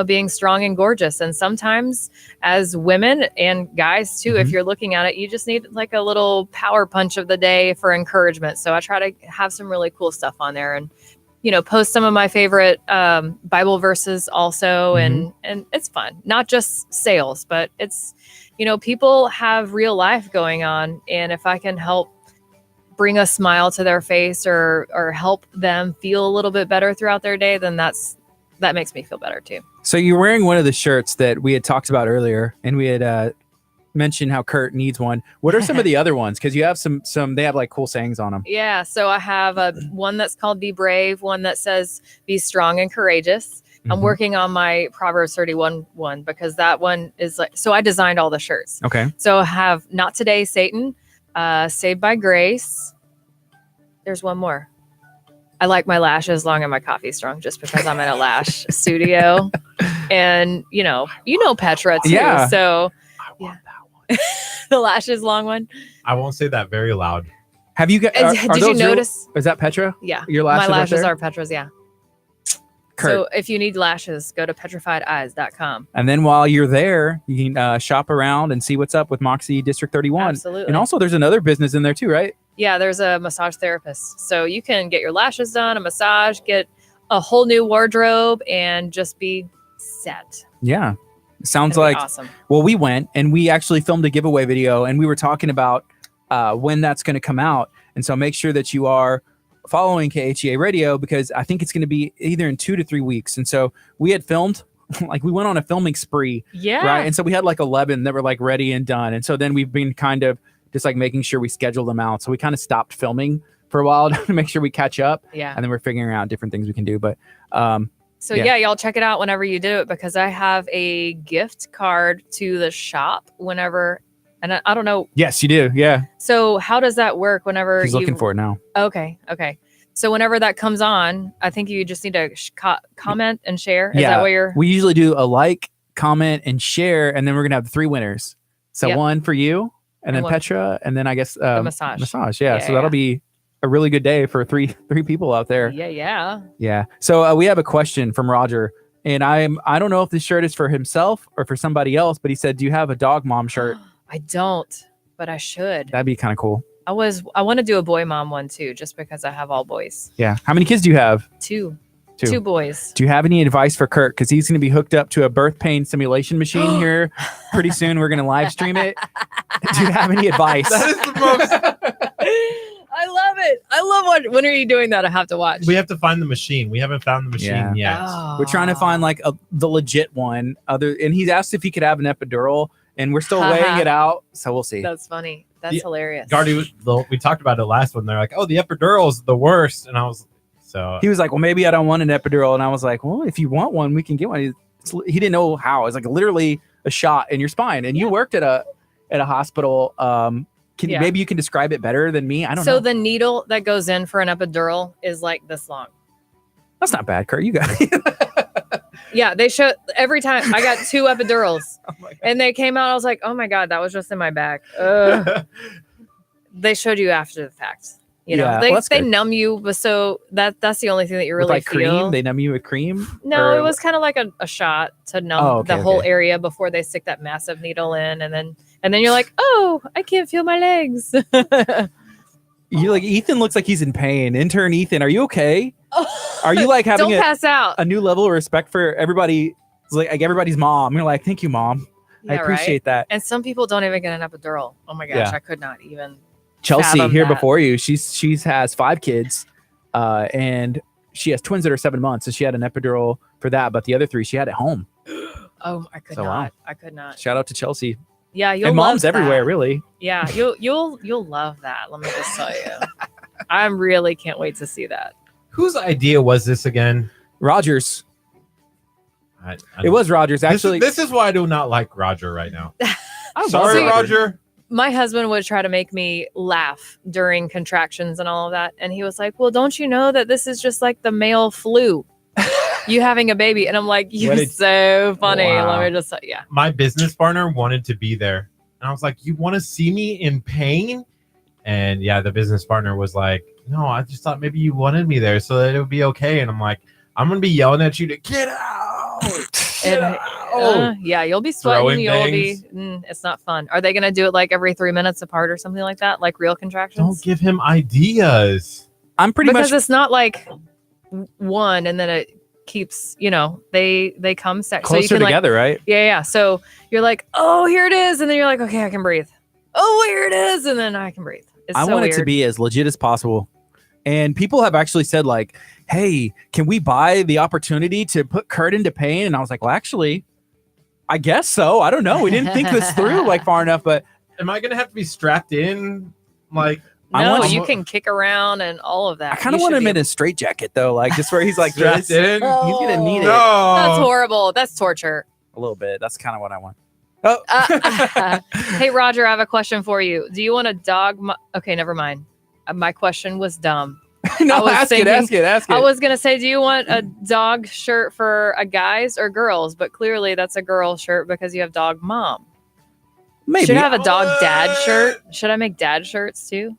being strong and gorgeous. And sometimes, as women and guys too, if you're looking at it, you just need like a little power punch of the day for encouragement. So I try to have some really cool stuff on there, and post some of my favorite Bible verses also, and it's fun. Not just sales, but it's people have real life going on, and if I can help bring a smile to their face or help them feel a little bit better throughout their day, then that makes me feel better too.
So you're wearing one of the shirts that we had talked about earlier, and we had mentioned how Kurt needs one. What are some of the other ones? Because you have some they have like cool sayings on them.
Yeah, so I have one that's called Be Brave, one that says Be Strong and Courageous. I'm working on my Proverbs 31 one, because that one is like, so I designed all the shirts.
Okay.
So I have Not Today, Satan, Saved by Grace. There's one more. I like my lashes long and my coffee strong, just because I'm in a lash studio. And Petra too.
Yeah.
So
I want that one.
the lashes long one.
I won't say that very loud.
Have you got?
Did you notice?
Is that Petra?
Yeah.
Your lashes
My
up
lashes
there?
are Petra's, yeah.
Kurt.
So if you need lashes, go to petrifiedeyes.com.
And then while you're there, you can shop around and see what's up with Moxie District 31.
Absolutely.
And also, there's another business in there too, right?
Yeah, there's a massage therapist. So you can get your lashes done, a massage, get a whole new wardrobe, and just be set.
Yeah. Sounds
It'll be
like,
awesome.
well, we went and we actually filmed a giveaway video, and we were talking about when that's going to come out. And so make sure that you are following KHEA Radio, because I think it's going to be either in 2 to 3 weeks. And so we had filmed like we went on a filming spree,
Yeah.
right? And so we had like 11 that were like ready and done. And so then we've been kind of just like making sure we schedule them out. So we kind of stopped filming for a while to make sure we catch up.
Yeah.
And then we're figuring out different things we can do. But
So
Yeah.
yeah, y'all check it out whenever you do it because I have a gift card to the shop whenever, and I don't know.
yes, you do. Yeah.
So how does that work whenever
He's looking for it now.
Okay. So whenever that comes on, I think you just need to comment and share. Is
Yeah.
that what you're?
We usually do a like, comment, and share. And then we're going to have 3 winners. So
Yep.
one for you and then
one-
Petra. And then I guess
massage.
Massage. Yeah.
Yeah,
So that'll
yeah.
be a really good day for three people out there.
Yeah.
Yeah. So we have a question from Roger, and I don't know if this shirt is for himself or for somebody else, but he said, "Do you have a dog mom shirt?"
I don't, but I should.
That'd be kind of cool.
I want to do a boy mom one too, just because I have all boys.
Yeah. How many kids do you have?
Two
Two.
boys.
Do you have any advice for Kurt? Because he's going to be hooked up to a birth pain simulation machine here pretty soon. We're going to live stream it. Do you have any advice?
That is the most.
I love it. I love what. When are you doing that? I have to watch.
We have to find the machine. We haven't found the machine yet.
We're trying to find like the legit one. And he's asked if he could have an epidural, and we're still weighing it out. So we'll see.
That's funny. That's
Yeah.
hilarious.
Gardy, we talked about it last one. They're like, "Oh, the epidural is the worst," and I was so.
He was like, "Well, maybe I don't want an epidural," and I was like, "Well, if you want one, we can get one." He didn't know how. It's like literally a shot in your spine, and you worked at a hospital. Maybe you can describe it better than me? I don't know.
So the needle that goes in for an epidural is like this long.
That's not bad, Kurt. You got it.
Yeah, they show every time. I got 2 epidurals,
Oh my God.
and they came out. I was like, "Oh my god, that was just in my back." They showed you after the fact. You know,
Yeah,
they
well, that's good.
numb you, but so that's the only thing that you
With
really
like
feel.
cream, they numb you with cream.
No,
Or-
it was kind of like a shot to numb
Oh, okay,
the whole
okay.
area before they stick that massive needle in, and then you're like, "Oh, I can't feel my legs."
You like Ethan looks like he's in pain. Intern Ethan, are you okay? Are you like having
Don't pass out.
a new level of respect for everybody? It's like everybody's mom. You're like, thank you, mom. I
Yeah, right?
appreciate that.
And some people don't even get an epidural. Oh my gosh,
Yeah.
I could not even.
Chelsea
fathom
here
that.
before you. She's has 5 kids, and she has twins that are 7 months. So she had an epidural for that, but the other 3 she had at home.
Oh, I could
So, wow.
not. I could not.
Shout out to Chelsea.
Yeah, you'll
And
love
moms everywhere,
that.
really.
Yeah, you'll love that. Let me just tell you. I really can't wait to see that.
Whose idea was this again?
Rogers.
I
It was Rogers. Actually,
This is why I do not like Roger right now.
I
Sorry,
love
Roger.
My husband would try to make me laugh during contractions and all of that, and he was like, "Well, don't you know that this is just like the male flu? You having a baby?" And I'm like,
What
"You're
did-
so funny."
Wow.
Let me just say, yeah.
My business partner wanted to be there, and I was like, "You want to see me in pain?" And yeah, the business partner was like, "No, I just thought maybe you wanted me there so that it would be okay." And I'm like, "I'm gonna be yelling at you to get out." Get
And,
out.
yeah, you'll be
Throwing
sweating. You'll be.
things.
It's not fun. Are they going to do it like every 3 minutes apart or something like that, like real contractions?
Don't give him ideas.
I'm pretty
Because
much.
it's not like one and then it keeps. They come sec- so you
Closer
can, like,
together, right?
yeah. So you're like, oh, here it is, and then you're like, okay, I can breathe. Oh, here it is, and then I can breathe. It's
I
so
want
weird.
it to be as legit as possible. And people have actually said, like, hey, can we buy the opportunity to put Kurt into pain? And I was like, well, actually, I guess so. I don't know. We didn't think this through like far enough, but
Am I gonna have to be strapped in? Like,
I
No,
want-
you can kick around and all of that.
I kind of
You
want
should
him
be
in a straitjacket though, like just where he's like
strapped
this.
in?
He's gonna need it
No.
That's horrible. That's torture.
a little bit. That's kind of what I want. Oh,
Hey, Roger, I have a question for you. Do you want a dog? Okay, never mind. My question was dumb.
no,
I was
ask
thinking-
it.
I was going to say, do you want a dog shirt for a guys or girls? But clearly that's a girl shirt because you have dog mom.
Maybe.
Should I have a dog dad
What?
shirt? Should I make dad shirts too?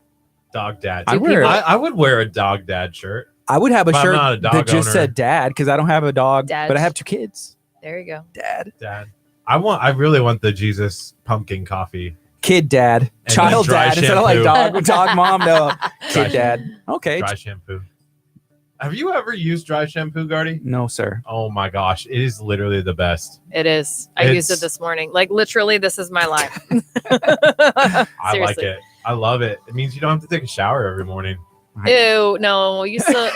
Dog dad.
I
Do
wear.
people-
I would wear a dog dad shirt.
I would have a
But I'm
shirt
not a dog
that just
owner.
said dad because I don't have a dog,
Dad.
but I have 2 kids.
There you go.
Dad,
Dad. I really want the Jesus pumpkin coffee.
kid, dad,
then
child
dry
dad. Instead of like
shampoo.
dog mom. No,
Dry
kid dad. Okay.
Dry shampoo. Have you ever used dry shampoo, Gardy?
No, sir.
Oh my gosh, it is literally the best.
It is. I used it
It's-
this morning. Like literally, this is my life.
I like
Seriously.
it. I love it. It means you don't have to take a shower every morning.
Ew, no, you still.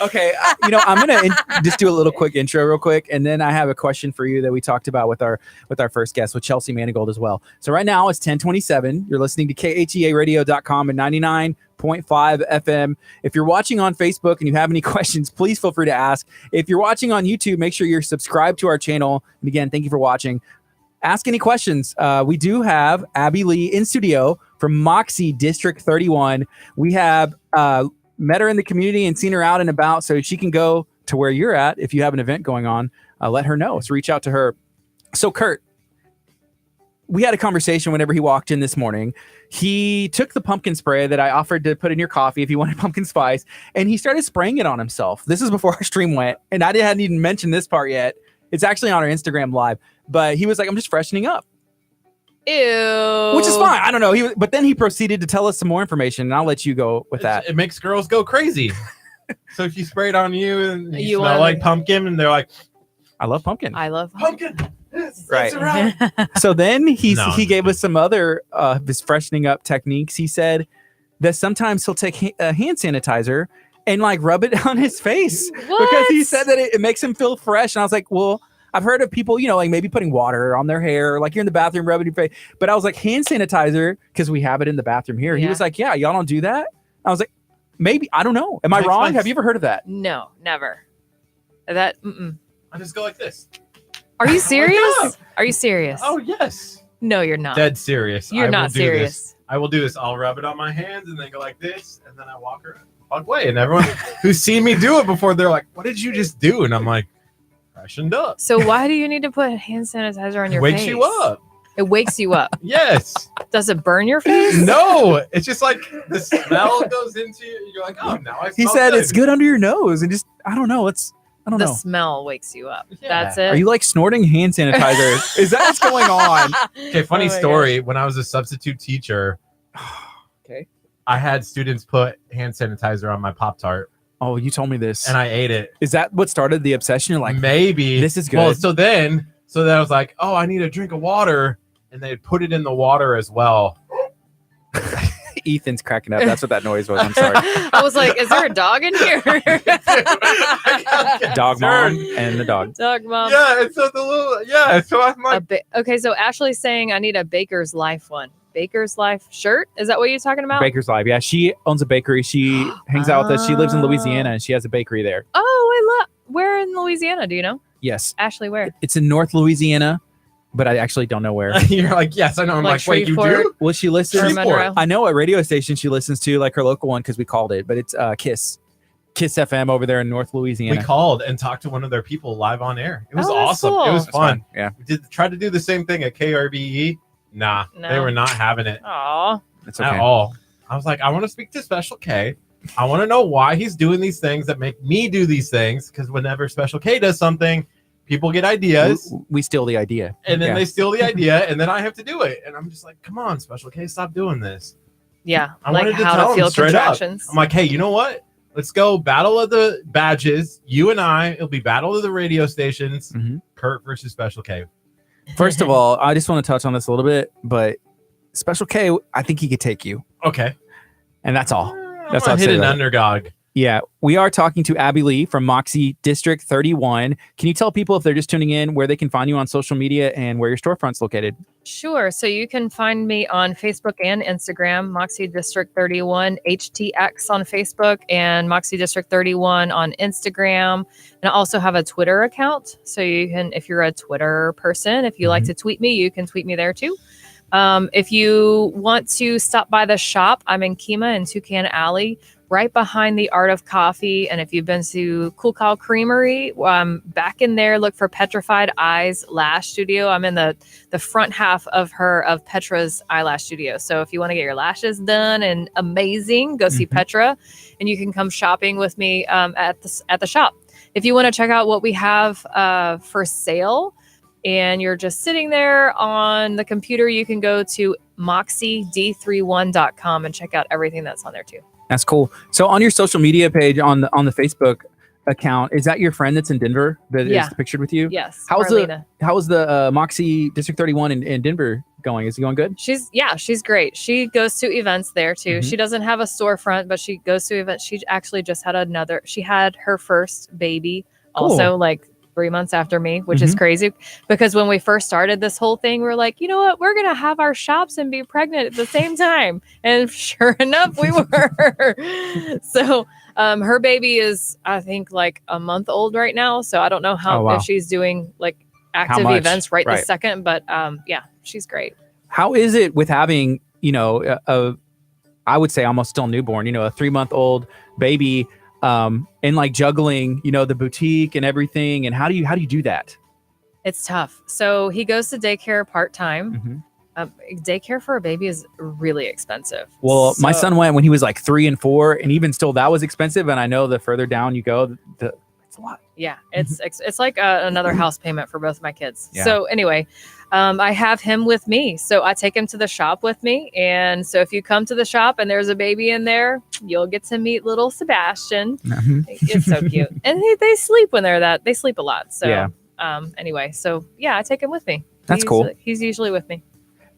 Okay, I'm gonna just do a little quick intro real quick, and then I have a question for you that we talked about with our first guest, with Chelsea Manigold as well. So right now it's 10:27. You're listening to KHEARadio.com and 99.5 FM. If you're watching on Facebook and you have any questions, please feel free to ask. If you're watching on YouTube, make sure you're subscribed to our channel. And again, thank you for watching. Ask any questions. We do have Abby Lee in studio from Moxie District 31. We have met her in the community and seen her out and about, so she can go to where you're at. If you have an event going on, let her know. So reach out to her. So Curt, we had a conversation whenever he walked in this morning. He took the pumpkin spray that I offered to put in your coffee if you wanted pumpkin spice, and he started spraying it on himself. This is before our stream went, and I hadn't even mentioned this part yet. It's actually on our Instagram live, but he was like, I'm just freshening up.
Ew.
Which is fine. I don't know. But then he proceeded to tell us some more information, and I'll let you go with that.
It makes girls go crazy. So if you spray it on you and you smell
wanna-
like pumpkin, and they're like,
I love pumpkin.
I love
pumpkin.
Right.
That's right.
So then he
No.
gave us some other his freshening up techniques. He said that sometimes he'll take hand sanitizer and like rub it on his face because he said that it makes him feel fresh. And I was like, well, I've heard of people, like maybe putting water on their hair, like you're in the bathroom rubbing your face. But I was like, hand sanitizer, because we have it in the bathroom here. He
Yeah.
was like, yeah, y'all don't do that. I was like, maybe, I don't know. Am I
Makes
wrong?
sense.
Have you ever heard of that?
No, never. That.
I just go like this.
Are you serious?
up?
Are you serious?
Oh yes.
No, you're not.
Dead serious.
You're
I
not
will do
serious.
This. I will do this. I'll rub it on my hands and then go like this, and then I walk away. And everyone who's seen me do it before, they're like, "What did you just do?" And I'm like, "Freshened up."
So why do you need to put hand sanitizer on your
Wakes
face?
you up.
It wakes you up.
Yes.
Does it burn your face?
No. It's just like the smell goes into you. You're like, "Oh, now I."
He
smell
said
good.
it's good under your nose and just, I don't know. I don't
The
know.
smell wakes you up.
Yeah.
That's it.
Are you like snorting hand sanitizer? Is that what's going on?
Okay, funny
Oh my
story. When I was a substitute teacher,
Okay.
I had students put hand sanitizer on my Pop-Tart,
Oh, you told me this.
and I ate it.
Is that what started the obsession? You're like,
Maybe
this is
Well,
good.
so then I was like, "Oh, I need a drink of water," and they put it in the water as well.
Ethan's cracking up. That's what that noise was. I'm sorry.
I was like, is there a dog in here?
Dog mom and the dog.
Dog mom.
Yeah, and so so I'm like,
Okay, so Ashley's saying I need a Baker's Life one. Baker's Life shirt? Is that what you're talking about?
Baker's Live. Yeah, she owns a bakery. She hangs out with us. She lives in Louisiana and she has a bakery there.
Oh, I love. Where in Louisiana? Do you know?
Yes.
Ashley, where?
It's in North Louisiana, but I actually don't know where.
you're like, yes, I know. I'm
Like
like, wait, you
Shreveport?
do?
Well, she
Or
listens.
Shreveport.
Monroe?
I know what radio station she listens to, like her local one, because we called it, but it's Kiss FM over there in North Louisiana.
We called and talked to one of their people live on air. It was
Oh, that's
awesome.
cool.
It was
That's
fun.
Yeah,
We tried to do the same thing at KRBE. Nah,
No.
they were not having it
Aw.
it's okay.
at all. I was like, I want to speak to Special K. I want to know why he's doing these things that make me do these things. Because whenever Special K does something, people get ideas,
We steal the idea.
and then
Yeah.
they steal the idea, and then I have to do it. And I'm just like, come on, Special K, stop doing this.
Yeah,
I
like
wanted to
how
tell
to
him
feel
straight up.
contractions.
I'm like, hey, you know what? Let's go battle of the badges. You and I. It'll be battle of the radio stations.
Mhm.
Kurt versus Special K.
First of all, I just want to touch on this a little bit, but Special K, I think he could take you.
Okay.
And that's all.
I'm
That's
gonna
all
hit
I'll
an
say
underdog.
Yeah, we are talking to Abby Lee from Moxie District 31. Can you tell people, if they're just tuning in, where they can find you on social media and where your storefront's located?
Sure. So you can find me on Facebook and Instagram, Moxie District 31 HTX on Facebook and Moxie District 31 on Instagram. And I also have a Twitter account. So you can, if you're a Twitter person, if you like to tweet me, you can tweet me there too. If you want to stop by the shop, I'm in Kemah in Toucan Alley, right behind the Art of Coffee. And if you've been to Cool Cow Creamery, back in there, look for Petrified Eyes Lash Studio. I'm in the front half of Petra's eyelash studio. So if you want to get your lashes done and amazing, go see Petra, and you can come shopping with me at the shop. If you want to check out what we have for sale, and you're just sitting there on the computer, you can go to moxied31.com and check out everything that's on there too.
That's cool. So on your social media page on the Facebook, account. Is that your friend that's in Denver that
Yeah.
is pictured with you?
Yes.
How's
Marlena.
the Moxie District 31 in Denver going? Is it going good?
She's great. She goes to events there too.
Mhm.
She doesn't have a storefront, but she goes to events. She actually just she had her first baby also like 3 months after me, which is crazy because when we first started this whole thing, we are like, you know what, we're going to have our shops and be pregnant at the same time. And sure enough, we were. So her baby is, I think, like a month old right now. So I don't know if she's doing like active events right this second, but yeah, she's great.
How is it with having, I would say almost still newborn, a 3-month-old baby, and like juggling, the boutique and everything. And how do you do that?
It's tough. So he goes to daycare part-time. Daycare for a baby is really expensive.
Well, my son went when he was like 3 and 4, and even still that was expensive. And I know the further down you go, it's a lot.
Yeah, it's like another house payment for both my kids.
Yeah.
So anyway, I have him with me. So I take him to the shop with me. And so if you come to the shop and there's a baby in there, you'll get to meet little Sebastian. It's so cute. And they sleep when they sleep a lot. So anyway, so yeah, I take him with me.
That's cool.
He's usually with me.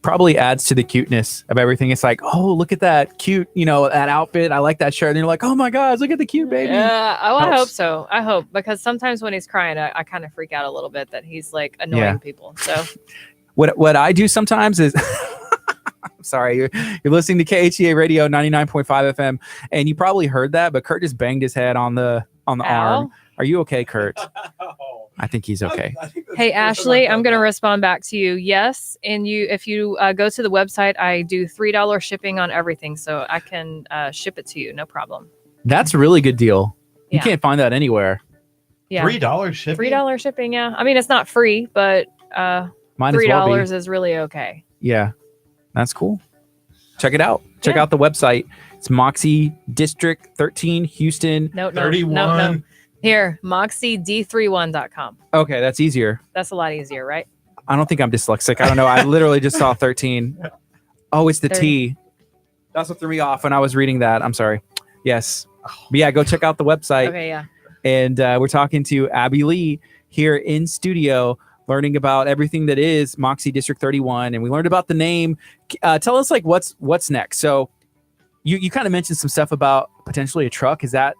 Probably adds to the cuteness of everything. It's like, oh, look at that cute, that outfit. I like that shirt. And you're like, oh my gosh, look at the cute baby.
Yeah, I hope so. I hope, because sometimes when he's crying, I kind of freak out a little bit that he's like annoying people. So
what I do sometimes is, I'm sorry, you're listening to KHEA Radio 99.5 FM, and you probably heard that, but Curt just banged his head on the arm. Are you okay, Curt? I think he's okay.
Hey, Ashley, I'm going to respond back to you. Yes. And if you go to the website, I do $3 shipping on everything. So I can ship it to you. No problem.
That's a really good deal. You
Yeah.
can't find that anywhere.
Yeah.
$3 shipping?
$3 shipping. Yeah. I mean, it's not free, but
Might as well
$3
be.
is really okay.
Yeah. That's cool. Check it out. Check out the website. It's Moxie District 13, Houston.
No.
31.
Here, moxied31.com.
Okay, that's easier.
That's a lot easier, right?
I don't think I'm dyslexic. I don't know. I literally just saw 13. Oh, it's the
30.
T. That's what threw me off when I was reading that. I'm sorry. Yes. But yeah, go check out the website.
Okay, yeah.
And we're talking to Abby Lee here in studio, learning about everything that is Moxie District 31. And we learned about the name. Tell us like what's next. So you kind of mentioned some stuff about potentially a truck. Is that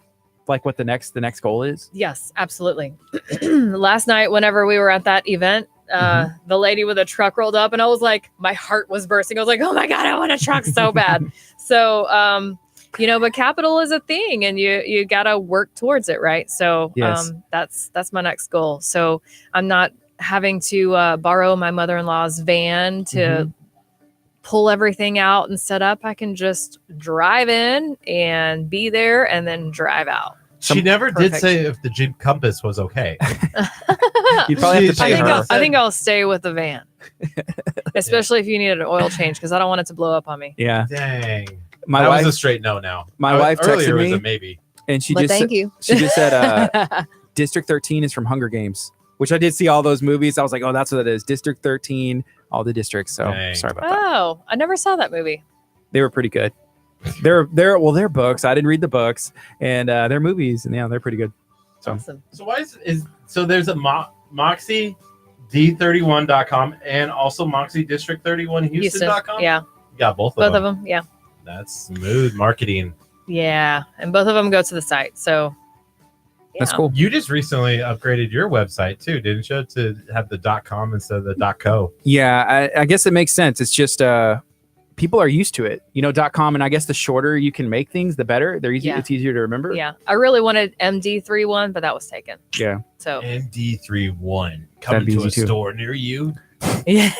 like what the next goal is?
Yes, absolutely. Last night, whenever we were at that event, the lady with a truck rolled up and I was like, my heart was bursting. I was like, oh my God, I want a truck so bad. So, but capital is a thing and you got to work towards it. Right. So,
Yes.
that's my next goal. So I'm not having to borrow my mother-in-law's van to pull everything out and set up. I can just drive in and be there and then drive out.
She never did
Perfect.
say if the Jeep Compass was okay.
You'd probably have to
She-
pay
she-
her.
I think I'll stay with the van, especially if you need an oil change, because I don't want it to blow up on me.
Yeah.
Dang.
My
That
wife,
was a straight no now.
my wife
Earlier
texted
was
me
a maybe.
and she
But
just
thank
said,
you.
she just said District 13 is from Hunger Games, which I did see all those movies. I was like, oh, that's what it is. District 13, all the districts. So
Dang.
sorry about that.
Oh, I never saw that movie.
They were pretty good. They're books. I didn't read the books, and they're movies, and yeah, they're pretty good. So
Awesome.
So why so there's a Moxie D31.com and also Moxie District 31 Houston.com?
Yeah,
You got both
both
of them.
of them. Yeah,
That's smooth marketing.
yeah, and both of them go to the site. So yeah.
that's cool.
You just recently upgraded your website too, didn't you? To have the .com instead of the .co.
Yeah, I guess it makes sense. It's just people are used to it, .com, and I guess the shorter you can make things, the better. They're easy.
Yeah.
It's easier to remember.
Yeah, I really wanted MD31, but that was taken.
Yeah.
So
MD31
That'd
coming
be
to a
easy, too.
store near you.
yeah,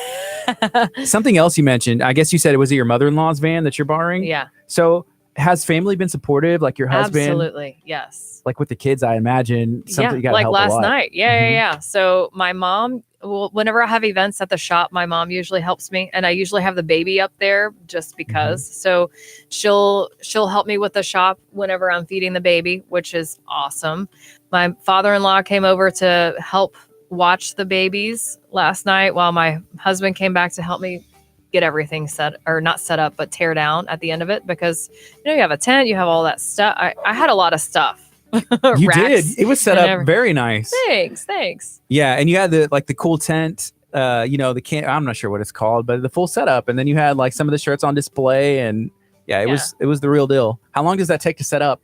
Something else you mentioned. I guess you said it was your mother-in-law's van that you're borrowing.
yeah,
So has family been supportive? Like your husband?
absolutely, yes.
Like with the kids, I imagine. Something you gotta
like
help a
last
lot.
night. Yeah,
Mhm.
yeah. So my mom, whenever I have events at the shop, my mom usually helps me, and I usually have the baby up there just because. So she'll help me with the shop whenever I'm feeding the baby, which is awesome. My father-in-law came over to help watch the babies last night while my husband came back to help me get everything not set up, but tear down at the end of it, because you have a tent, you have all that stuff. I had a lot of stuff
You did.
racks
It was set
and
up very nice.
Thanks.
Yeah, and you had the cool tent. The can. I'm not sure what it's called, but the full setup, and then you had like some of the shirts on display, and it was the real deal. How long does that take to set up?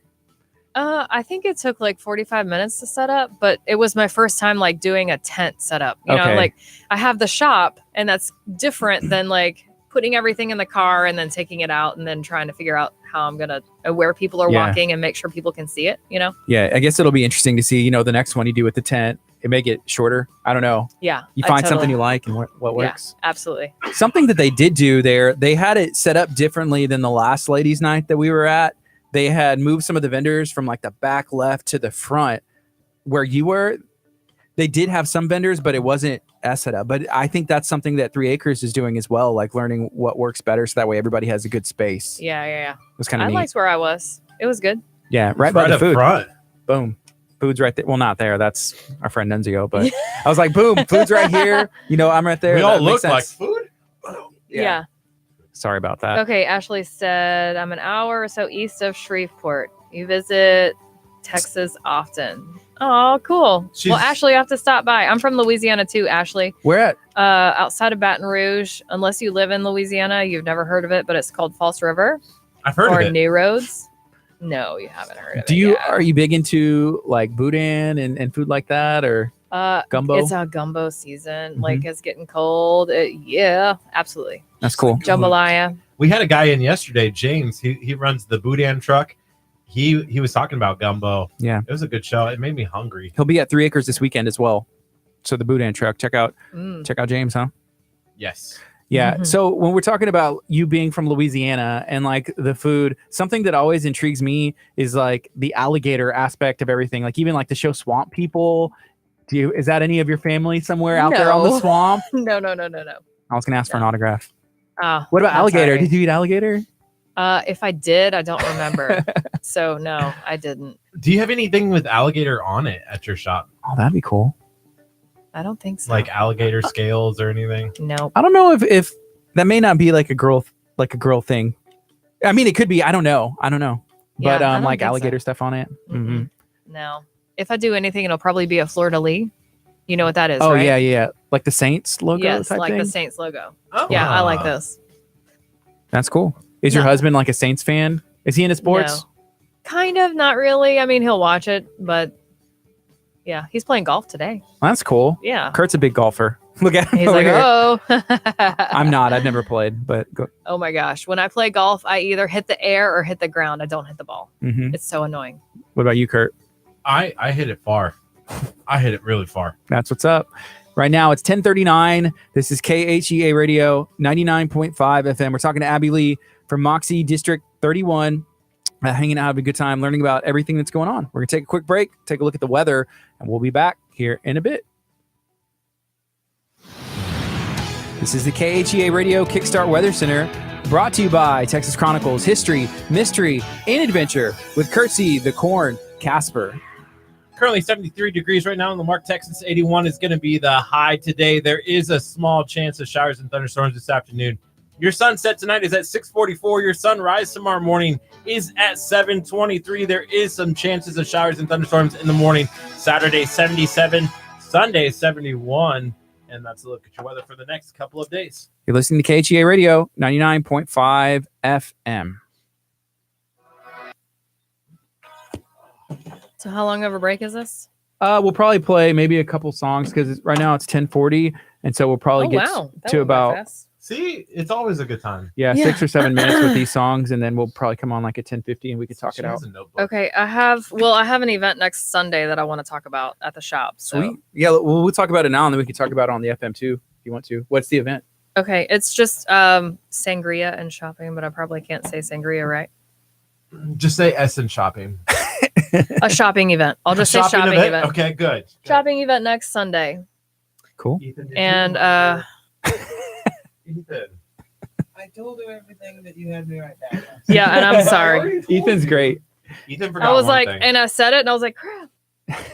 I think it took like 45 minutes to set up, but it was my first time like doing a tent setup. You know, like I have the shop, and that's different than like putting everything in the car and then taking it out and then trying to figure out how I'm gonna where people are walking and make sure people can see it. You know?
Yeah, I guess it'll be interesting to see. The next one you do with the tent, it may get shorter. I don't know.
Yeah,
you find something you like and what works.
Yeah, absolutely.
Something that they did do there, they had it set up differently than the last ladies' night that we were at. They had moved some of the vendors from like the back left to the front where you were. They did have some vendors, but it wasn't as set up. But I think that's something that 3 Acres is doing as well, like learning what works better so that way everybody has a good space.
Yeah.
It was kind of neat.
I liked where I was. It was good.
Yeah, right by the food.
Front.
Boom. Food's right there. Well, not there. That's our friend Nunzio. But I was like, boom, food's right here. I'm right there.
We all look like food?
Yeah.
Sorry about that.
Okay, Ashley said, I'm an hour or so east of Shreveport. You visit Texas often. Oh, cool. Well, Ashley, you have to stop by. I'm from Louisiana too, Ashley.
Where at?
Outside of Baton Rouge. Unless you live in Louisiana, you've never heard of it, but it's called False River.
I've heard of it.
Or New Roads. No, you haven't heard of it.
Are you big into like boudin and food like that, or gumbo?
It's a gumbo season. Like it's getting cold. Yeah, absolutely.
That's cool.
Jambalaya.
We had a guy in yesterday, James. He runs the boudin truck. He was talking about gumbo.
Yeah,
it was a good show. It made me hungry.
He'll be at 3 Acres this weekend as well. So the boudin truck. Check out James, huh?
Yes.
Yeah. So when we're talking about you being from Louisiana and like the food, something that always intrigues me is like the alligator aspect of everything. Like even like the show Swamp People. Is that any of your family somewhere out there on the swamp?
No.
I was gonna ask for an autograph.
What
about alligator? Did you eat alligator?
If I did, I don't remember. So no, I didn't.
Do you have anything with alligator on it at your shop?
Oh, that'd be cool.
I don't think so.
Like alligator scales or anything?
No.
I don't know if that may not be like a girl thing. I mean, it could be. I don't know. But like alligator stuff on it. Mm-hmm.
No. If I do anything, it'll probably be a fleur de lis. You know what that is,
right? Oh
yeah.
Like the Saints logo.
Yes,
type
like
thing?
the Saints logo.
Oh.
Yeah, I like this.
That's cool. Is your husband like a Saints fan? Is he into sports?
No. Kind of, not really. I mean, he'll watch it, but yeah, he's playing golf today.
That's cool.
Yeah.
Kurt's a big golfer. Look at him.
He's
over
like,
here.
oh.
I'm not. I've never played, but go.
Oh my gosh. When I play golf, I either hit the air or hit the ground. I don't hit the ball.
Mm-hmm.
It's so annoying.
What about you, Kurt?
I hit it far. I hit it really far.
That's what's up. Right now, it's 10:39. This is KHEA Radio, 99.5 FM. We're talking to Abby Lee from Moxie District 31. Hanging out, having a good time, learning about everything that's going on. We're going to take a quick break, take a look at the weather, and we'll be back here in a bit. This is the KHEA Radio Kickstart Weather Center, brought to you by Texas Chronicles History, Mystery, and Adventure with Curtsy, the Corn, Casper.
Currently 73 degrees right now in Lamarck, Texas. 81 is going to be the high today. There is a small chance of showers and thunderstorms this afternoon. Your sunset tonight is at 6:44. Your sunrise tomorrow morning is at 7:23. There is some chances of showers and thunderstorms in the morning. Saturday, 77. Sunday, 71. And that's a look at your weather for the next couple of days.
You're listening to KHEA Radio, 99.5 FM.
So how long of a break is this?
We'll probably play maybe a couple songs because right now it's 10:40, and so we'll probably get to about
See, it's always a good time.
6 or 7 minutes with these songs, and then we'll probably come on like at 10:50 and we can talk it out.
Okay, I have an event next Sunday that I want to talk about at the shop. So.
Sweet. Yeah, we'll talk about it now, and then we can talk about it on the FM too if you want to. What's the event?
Okay, it's just sangria and shopping, but I probably can't say sangria, right?
Just say Essen shopping.
A shopping event. I'll just say shopping event.
Okay, good.
Shopping event next Sunday.
Cool.
And
Ethan.
I told her everything that you had me right now.
Yeah, and I'm sorry.
Ethan's great.
Ethan forgot
I was
one
like,
thing.
and I said it, and I was like, crap.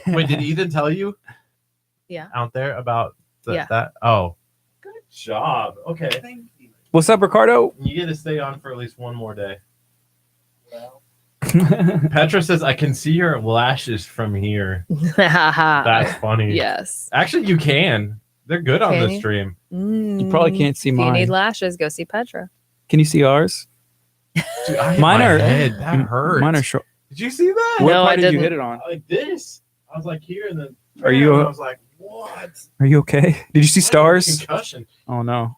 Wait, did Ethan tell you?
Yeah.
Out there about
Yeah.
that? Oh. Good job. Okay.
Thank you.
What's up, Ricardo?
You get to stay on for at least one more day.
Well,
Petra says, I can see your lashes from here. That's funny.
Yes.
Actually, you can. They're good on
Can
the
you?
stream.
You probably can't see
If you need
mine.
lashes, go see Petra.
Can you see ours?
Dude, I hit
Mine
my
are
head. That hurt.
Mine are short.
Did you see that?
What
No,
part
I
did you
didn't.
hit it on?
Like this. I was like here, and then
Are you-
I was like, what?
Are you okay? Did you see stars?
Concussion.
Oh no.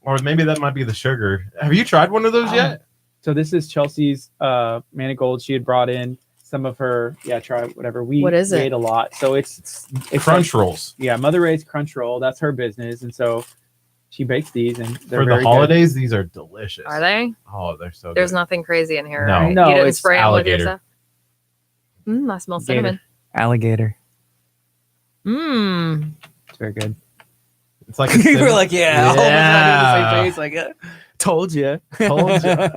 Or maybe that might be the sugar. Have you tried one of those yet?
So this is Chelsea's Manigold. She had brought in some of her, try whatever.
What is it?
ate a lot. So it's
Crunch rolls.
Yeah, Mother Ray's Crunch Roll. That's her business. And so she bakes these and they're
For the
very good.
holidays, these are delicious.
Are they?
Oh, they're so
There's
good.
nothing crazy in here,
No.
right?
No,
you didn't
it's
spray them with your
alligator.
stuff? I smell
Gator.
cinnamon.
Alligator.
Mmm.
It's very good.
It's like a
You were
cinnamon-
like, yeah.
Yeah.
All of us on the same face, like, told you.
Told ya.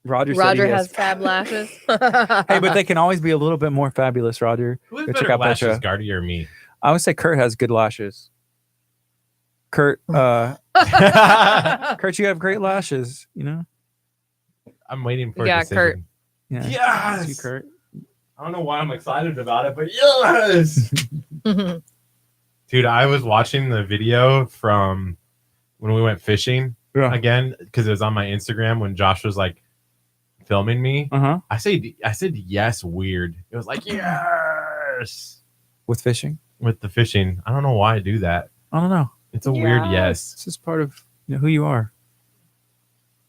Roger,
Roger
said he
has fab lashes.
Hey, but they can always be a little bit more fabulous, Roger.
Who has
Go check
better
out
lashes,
Petra.
Gardy or me?
I would say Kurt has good lashes. Kurt, Kurt, you have great lashes. You know.
I'm waiting for
Yeah,
a decision.
Kurt.
Yeah.
Yes.
You, Kurt.
I don't know why I'm excited about it, but yes. Dude, I was watching the video from when we went fishing again because it was on my Instagram when Josh was like filming me.
Uh-huh.
I said yes weird. It was like yes
With fishing.
with the fishing. I don't know why I do that.
I don't know.
It's a weird yes.
It's just part of who you are.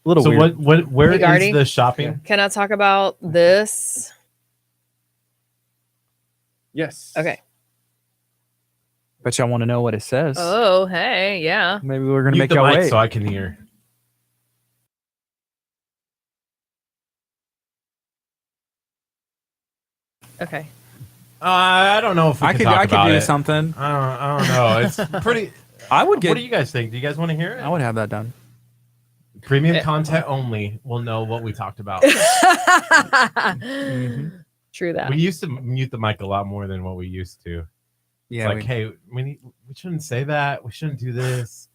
A little
So
weird.
where
Hey,
is
Gardy?
the shopping?
Can I talk about this?
Yes.
Okay.
Bet y'all want to know what it says.
Oh, hey, yeah.
Maybe we're gonna
Mute
make
the
y'all
mic
wait.
so I can hear.
Okay.
I don't know if we
I
can
could
talk about
do
it.
something.
I don't know. It's pretty.
I would
What
get.
do you guys think? Do you guys want to hear it?
I would have that done.
Premium content only will know what we talked about.
True that.
We used to mute the mic a lot more than what we used to.
Yeah.
It's like, hey, we shouldn't say that. We shouldn't do this.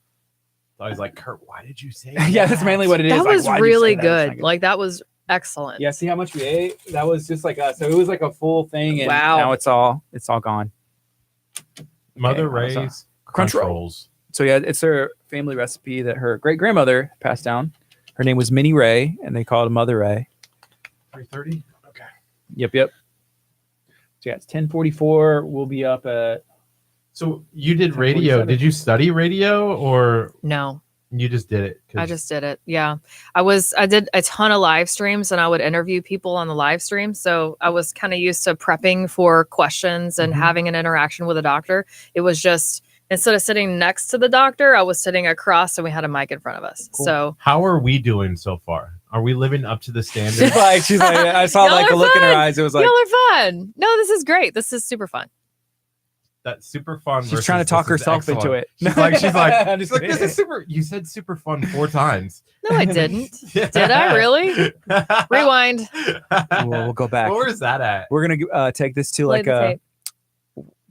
So I was like, Kurt, why did you say that?
yeah, that's mainly what it is.
That
Like,
was
why'd you say
really
that? It's not
good. Like that was excellent.
Yeah, see how much we ate? That was just like so it was like a full thing. And
Wow.
Now it's all gone.
Mother
Okay,
Ray's
Crunch
Crunch
Roll.
Rolls.
So yeah, it's her family recipe that her great grandmother passed down. Her name was Minnie Ray, and they called her Mother Ray.
3:30. Okay.
Yep.
So yeah, it's 10:44. We'll be up at
So you did radio.
10:47.
Did you study radio or
No,
you just did it? 'Cause
I just did it. Yeah. I did a ton of live streams and I would interview people on the live stream. So I was kind of used to prepping for questions and
Mhm.
having an interaction with a doctor. It was just instead of sitting next to the doctor, I was sitting across and we had a mic in front of us.
Cool.
So
How are we doing so far? Are we living up to the standard?
she's like, I saw
Y'all
like
are
a look in her
fun.
eyes. It was like
y'all are fun. No, this is great. This is super fun.
That's super fun.
she's trying to talk herself into it.
She's like,
I'm just
this is
kidding.
super. You said super fun 4 times.
No, I didn't. Did I really? Rewind.
We'll go back.
Where is that at?
We're gonna take this to
Play
like
the
a
tape.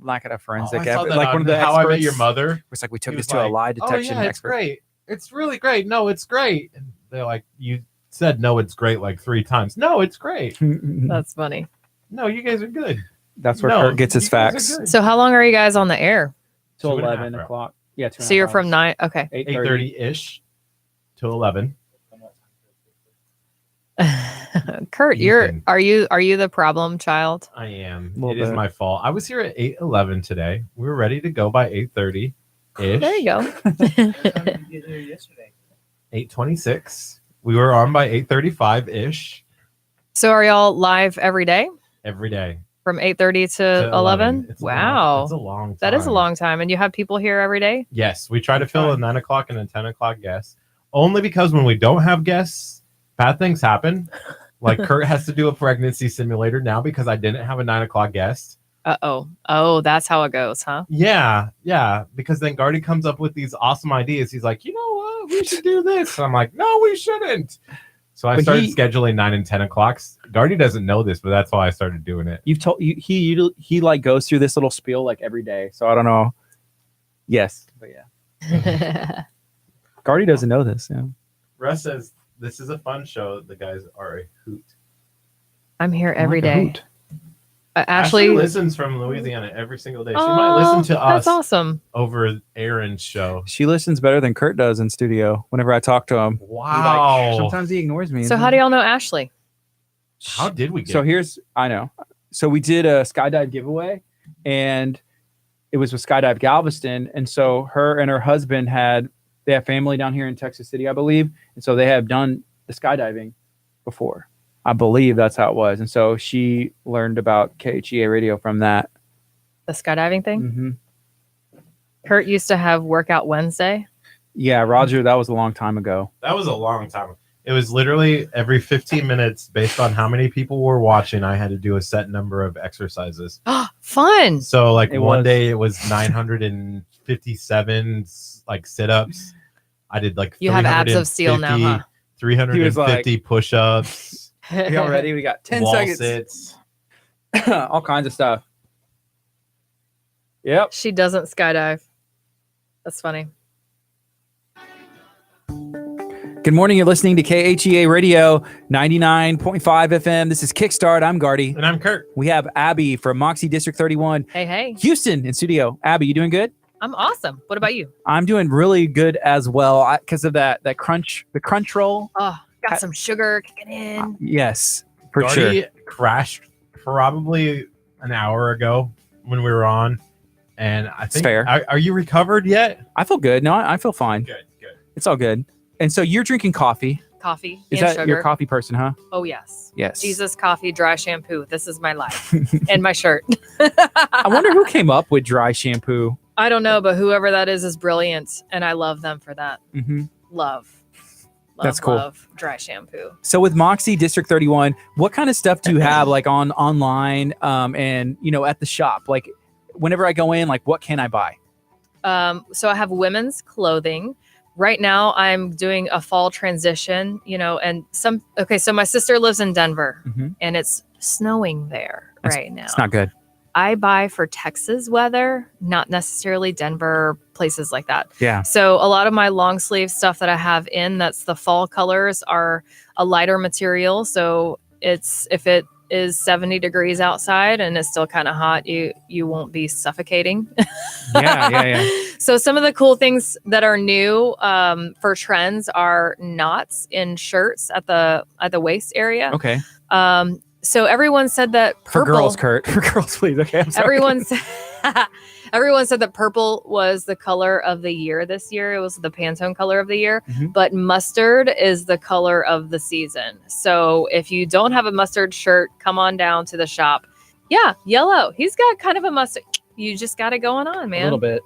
like at a forensic,
I saw that
like
on
one of the
How I Met Your
experts.
Mother.
It's like we took
He
this
was
to a
like,
lie detection
oh, yeah, it's
expert.
great. It's really great. No, it's great. And they're like, you said no, it's great like 3 times. No, it's great.
That's funny.
No, you guys are good.
That's where
No,
Kurt gets his
you guys are
facts.
good.
So how long are you guys on the air?
till
2.5
11
hours.
o'clock. Yeah, 2.5
So you're from
hours.
9. Okay.
8:30 ish to 11.
Kurt,
Ethan.
are you the problem child?
I am.
Little
It is
bit.
my fault. I was here at 8:11 today. We were ready to go by 8:30 ish.
There you go.
How did you get here yesterday?
8:26. We were on by 8:35 ish
So are y'all live every day
every day.
from 8:30 to 11?
It's
Wow.
It's a long time.
That is a long time. And you have people here every day?
Yes, we try to fill a 9 o'clock and a 10 o'clock guest. Only because when we don't have guests, bad things happen. Like Kurt has to do a pregnancy simulator now because I didn't have a 9 o'clock guest.
Uh-oh. Oh, that's how it goes, huh?
Yeah. Because then Gardy comes up with these awesome ideas. He's like, you know what? We should do this. And I'm like, no, we shouldn't. So I
But
started scheduling 9 and 10 o'clocks. Gardy doesn't know this, but that's why I started doing it.
You've told he like goes through this little spiel like every day. So I don't know. Yes, but yeah, Gardy doesn't know this. Yeah.
Russ says This is a fun show. The guys are a hoot.
I'm here
I
every
like a
day.
hoot.
Ashley
Ashley,
listens from Louisiana every single day. She
oh,
might listen to us
That's awesome.
over Aaron's show.
She listens better than Kurt does in studio. Whenever I talk to him,
Wow.
sometimes he ignores me.
So how do y'all know Ashley?
How did we get?
So I know. So we did a skydive giveaway, and it was with Skydive Galveston, and so her and her husband they have family down here in Texas City, I believe, and so they have done the skydiving before. I believe that's how it was, and so she learned about KHEA radio from that.
The skydiving thing?
Mm-hmm.
Kurt used to have Workout Wednesday.
Yeah, Roger, that was a long time ago.
That was a long time. It was literally every 15 minutes, based on how many people were watching, I had to do a set number of exercises.
Fun.
So like
It
one
was.
day it was 957 like sit-ups. I did like
You have abs of steel now, huh?
350 push-ups,
We all ready? We got 10
wall
seconds.
sits.
All kinds of stuff. Yep.
She doesn't skydive. That's funny.
Good morning. You're listening to KHEA Radio 99.5 FM. This is Kickstart. I'm Gardy.
And I'm Kurt.
We have Abby from Moxie District 31,
Hey.
Houston in studio. Abby, you doing good?
I'm awesome. What about you?
I'm doing really good as well because of that crunch, the crunch roll.
Oh, got some sugar kicking in.
Yes, for
Gardy
sure.
crashed probably an hour ago when we were on. And I think,
fair.
Are you recovered yet?
I feel good. No, I feel fine.
Good.
It's all good. And so you're drinking coffee.
Coffee
Is
and
that
sugar.
your coffee person, huh?
Oh, yes.
Yes.
Jesus coffee, dry shampoo. This is my life. And my shirt.
I wonder who came up with dry shampoo.
I don't know, but whoever that is brilliant. And I love them for that.
Mm-hmm.
Love.
That's cool.
Love dry shampoo.
So with Moxie District 31, what kind of stuff do you have like online and at the shop? Like whenever I go in, like what can I buy?
So I have women's clothing. Right now I'm doing a fall transition, and so my sister lives in Denver
Mhm.
and it's snowing there right now.
It's not good.
I buy for Texas weather, not necessarily Denver, places like that.
Yeah.
So a lot of my long sleeve stuff that I have that's the fall colors are a lighter material. So if it is 70 degrees outside and it's still kind of hot, you won't be suffocating.
Yeah.
So some of the cool things that are new for trends are knots in shirts at the waist area.
Okay.
So everyone said that
For
purple.
girls, Kurt. For girls, please. Okay. I'm sorry.
Everyone said that purple was the color of the year this year. It was the Pantone color of the year,
Mhm.
but mustard is the color of the season. So if you don't have a mustard shirt, come on down to the shop. Yeah, yellow. He's got kind of a mustard. You just got it going on, man.
A little bit.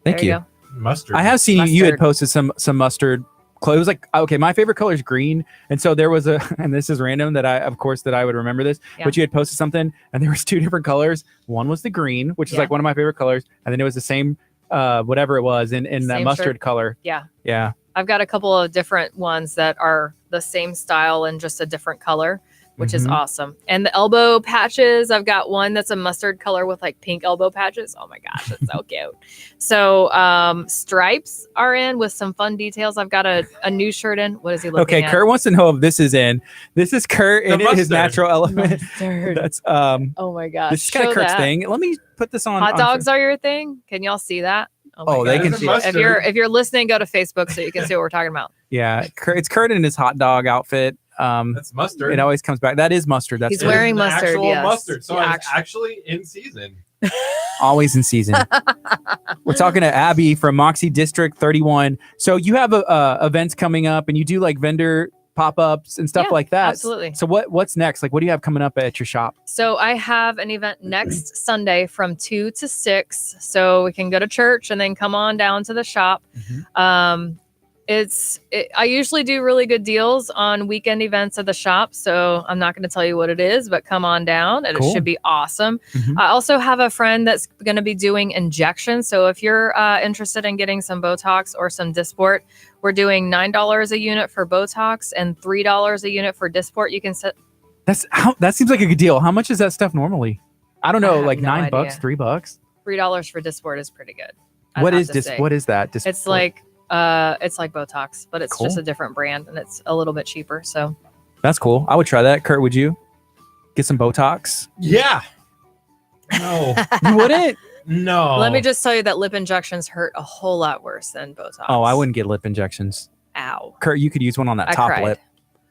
Thank
There
you.
go.
Mustard.
I have seen you had
Mustard.
posted some mustard clothes. Like, okay, my favorite color is green. And so there was and this is random that I would remember this,
Yeah.
but you had posted something and there was two different colors. One was the green, which is
Yeah.
like one of my favorite colors. And then it was the same, whatever it was in that
Same
mustard
shirt.
color.
Yeah.
Yeah.
I've got a couple of different ones that are the same style and just a different color, which is
Mhm.
awesome. And the elbow patches, I've got one that's a mustard color with like pink elbow patches. Oh my gosh, it's so cute. So stripes are in with some fun details. I've got a new shirt in. What is he looking
Okay.
at?
Kurt wants to know if this is in. This is Kurt
The
in his
mustard.
natural element.
Mustard.
That's
Oh my gosh.
this is kind of
Show
Kurt's
that.
thing. Let me put this on.
Hot dogs are your thing? Can y'all see that?
Oh,
my
they
gosh.
can
There's a
see it.
mustard.
If you're listening, go to Facebook so you can see what we're talking about.
Yeah. It's Kurt in his hot dog outfit.
That's mustard.
It always comes back. That is mustard. That's
He's
It is
wearing
the
mustard,
Actual
yes.
mustard. So
Yeah,
it's actually in season.
always in season. We're talking to Abby from Moxie District 31. So you have events coming up and you do like vendor pop-ups and stuff
Yeah,
like that.
absolutely.
So what's next? Like what do you have coming up at your shop?
So I have an event next Sunday from 2 to 6. So we can go to church and then come on down to the shop.
Mhm.
I usually do really good deals on weekend events at the shop. So I'm not going to tell you what it is, but come on down and
Cool.
it should be awesome.
Mhm.
I also have a friend that's going to be doing injections. So if you're interested in getting some Botox or some Dysport, we're doing $9 a unit for Botox and $3 a unit for Dysport. You can set
That seems like a good deal. How much is that stuff normally? I don't
I
know,
have
like
no
$9,
idea.
$3.
$3 for Dysport is pretty good. I'd
What
have
is
to
this?
say.
What is that?
It's like It's like Botox, but it's
Cool.
just a different brand and it's a little bit cheaper. So
That's cool. I would try that. Kurt, would you get some Botox?
Yeah. No.
You wouldn't?
No.
let me just tell you that lip injections hurt a whole lot worse than Botox.
Oh, I wouldn't get lip injections.
Ow.
Kurt, you could use one on that
I
top
cried.
lip.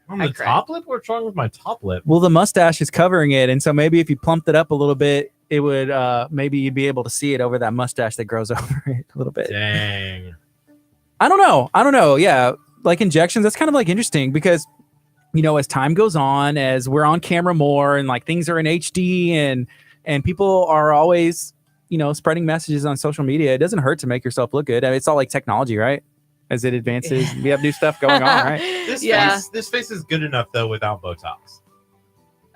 On
I
the
cried.
top lip? What's wrong with my top lip?
Well, the mustache is covering it, and so maybe if you plumped it up a little bit, it would maybe you'd be able to see it over that mustache that grows over it a little bit.
Dang.
I don't know. Yeah, like injections, that's kind of like interesting because as time goes on, as we're on camera more and like things are in HD and people are always spreading messages on social media, it doesn't hurt to make yourself look good. I mean, it's all like technology, right? As it advances, we have new stuff going on, right?
This face is good enough though without Botox.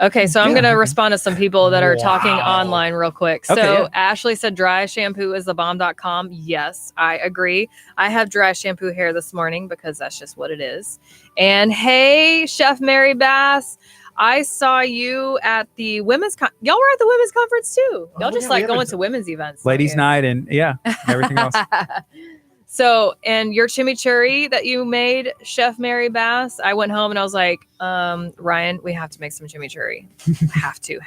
Okay, so I'm
Yeah.
going to respond to some people that are talking
Wow.
online real quick. So
Okay, yeah.
Ashley said dry shampoo is the bomb.com. Yes, I agree. I have dry shampoo hair this morning because that's just what it is. And hey, Chef Mary Bass, I saw you at the women's y'all were at the women's conference too. Y'all
Oh,
just
yeah,
like
we
going
haven't-
to women's events. don't
Ladies'
you?
night and everything else.
So, and your chimichurri that you made, Chef Mary Bass, I went home and I was like, Ryan, we have to make some chimichurri. have to.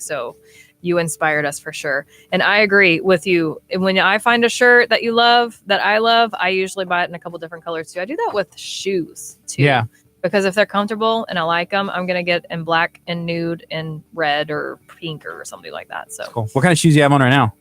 So you inspired us for sure. And I agree with you. When I find a shirt that you love, that I love, I usually buy it in a couple different colors too. I do that with shoes too.
Yeah.
Because if they're comfortable and I like them, I'm going to get in black and nude and red or pink or something like that. So
Cool. What kind of shoes you have on right now?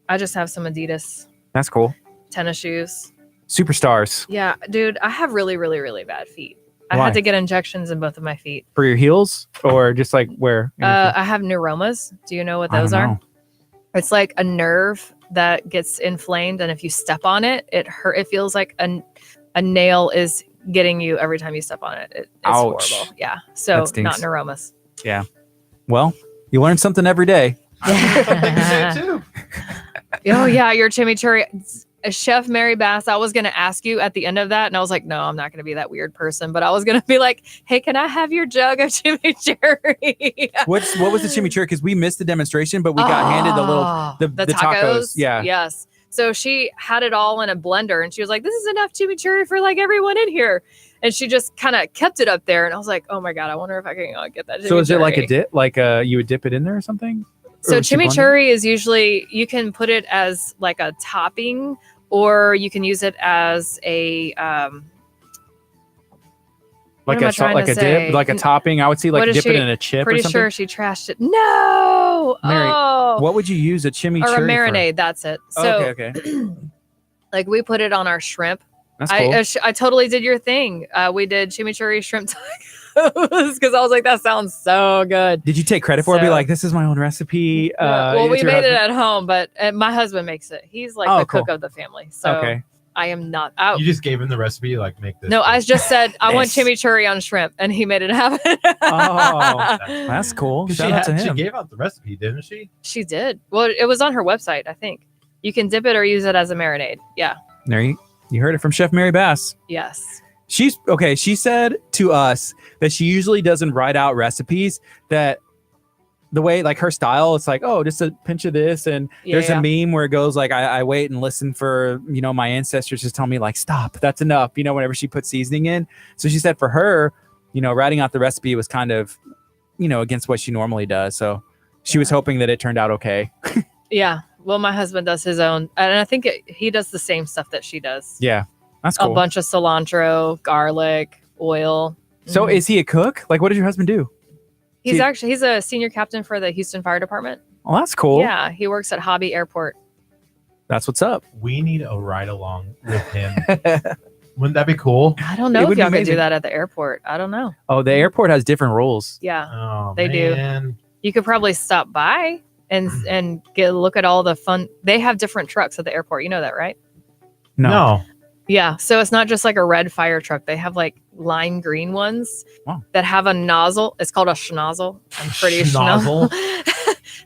I just have some Adidas
That's cool.
tennis shoes.
Superstars
Yeah, dude, I have really, really, really bad feet. I
Why?
had to get injections in both of my feet.
for your heels or just like where?
I have neuromas. Do you know what those are? It's like a nerve that gets inflamed, and if you step on it, it hurt. It feels like a nail is getting you every time you step on it. It's
Ouch.
horrible. Yeah. So
That
not
stinks.
neuromas.
Well, you learn something every day.
I think you do too.
Oh yeah, your chimichurri. Chef Mary Bass, I was going to ask you at the end of that, and I was like, no, I'm not going to be that weird person, but I was going to be like, hey, can I have your jug of chimichurri?
What was the chimichurri? Because we missed the demonstration, but we got handed the little
Oh,
the tacos. Yeah.
Yes. So she had it all in a blender, and she was like, this is enough chimichurri for like everyone in here. And she just kind of kept it up there, and I was like, oh my God, I wonder if I can get that chimichurri.
So is it like a dip? Like you would dip it in there or something?
So
Or she blended it?
chimichurri is usually, you can put it as like a topping, or you can use it as a what
Like
am I
a
trying
like
to
a
say?
dip, like a topping. I would see like
What is
dip it
she-
in a chip or
pretty
something.
sure she trashed it. No.
Mary,
oh.
What would you use a chimichurri
Or a
for?
marinade. That's it. So
Okay.
like we put it on our shrimp.
That's cool.
I totally did your thing. We did chimichurri shrimp tacos because I was like, that sounds so good.
Did you take credit for it? Be
So-
like, this is my own recipe.
Well, we
it's your
made it
husband-
at home, but my husband makes it. He's like
Oh,
the cook
cool.
of the family. So
Okay.
I am not. I,
You just gave him the recipe, like make this.
no, I just said I want
Yes.
chimichurri on shrimp, and he made it happen.
Oh, that's cool.
'Cause
Shout out to
she
him.
gave out the recipe, didn't she?
She did. Well, it was on her website, I think. You can dip it or use it as a marinade. Yeah.
There you heard it from Chef Mary Bass.
Yes.
She's okay. She said to us that she usually doesn't write out recipes, that the way like her style, it's like, oh, just a pinch of this. And there's
Yeah.
a meme where it goes like, I wait and listen for, my ancestors just tell me like, stop, that's enough, whenever she puts seasoning in. So she said for her, writing out the recipe was kind of, against what she normally does. So she was hoping that it turned out okay.
Yeah. Well, my husband does his own, and I think he does the same stuff that she does.
Yeah. That's cool.
A bunch of cilantro, garlic, oil.
So
Mhm.
is he a cook? Like, what does your husband do?
he's
he-
he's a senior captain for the Houston Fire Department.
Oh, that's cool.
Yeah, he works at Hobby Airport.
That's what's up.
We need a ride along with him. Wouldn't that be cool?
I don't
It
know
would
if
be
y'all can
amazing.
do that at the airport. I don't know.
Oh, the airport has different rules.
Yeah,
Oh,
They do.
man.
you could probably stop by and get a look at all the fun. They have different trucks at the airport. You know that, right?
No.
Yeah. So it's not just like a red fire truck. They have like lime green ones
Wow.
that have a nozzle. It's called a schnozzle. I'm pretty
Schnozzle?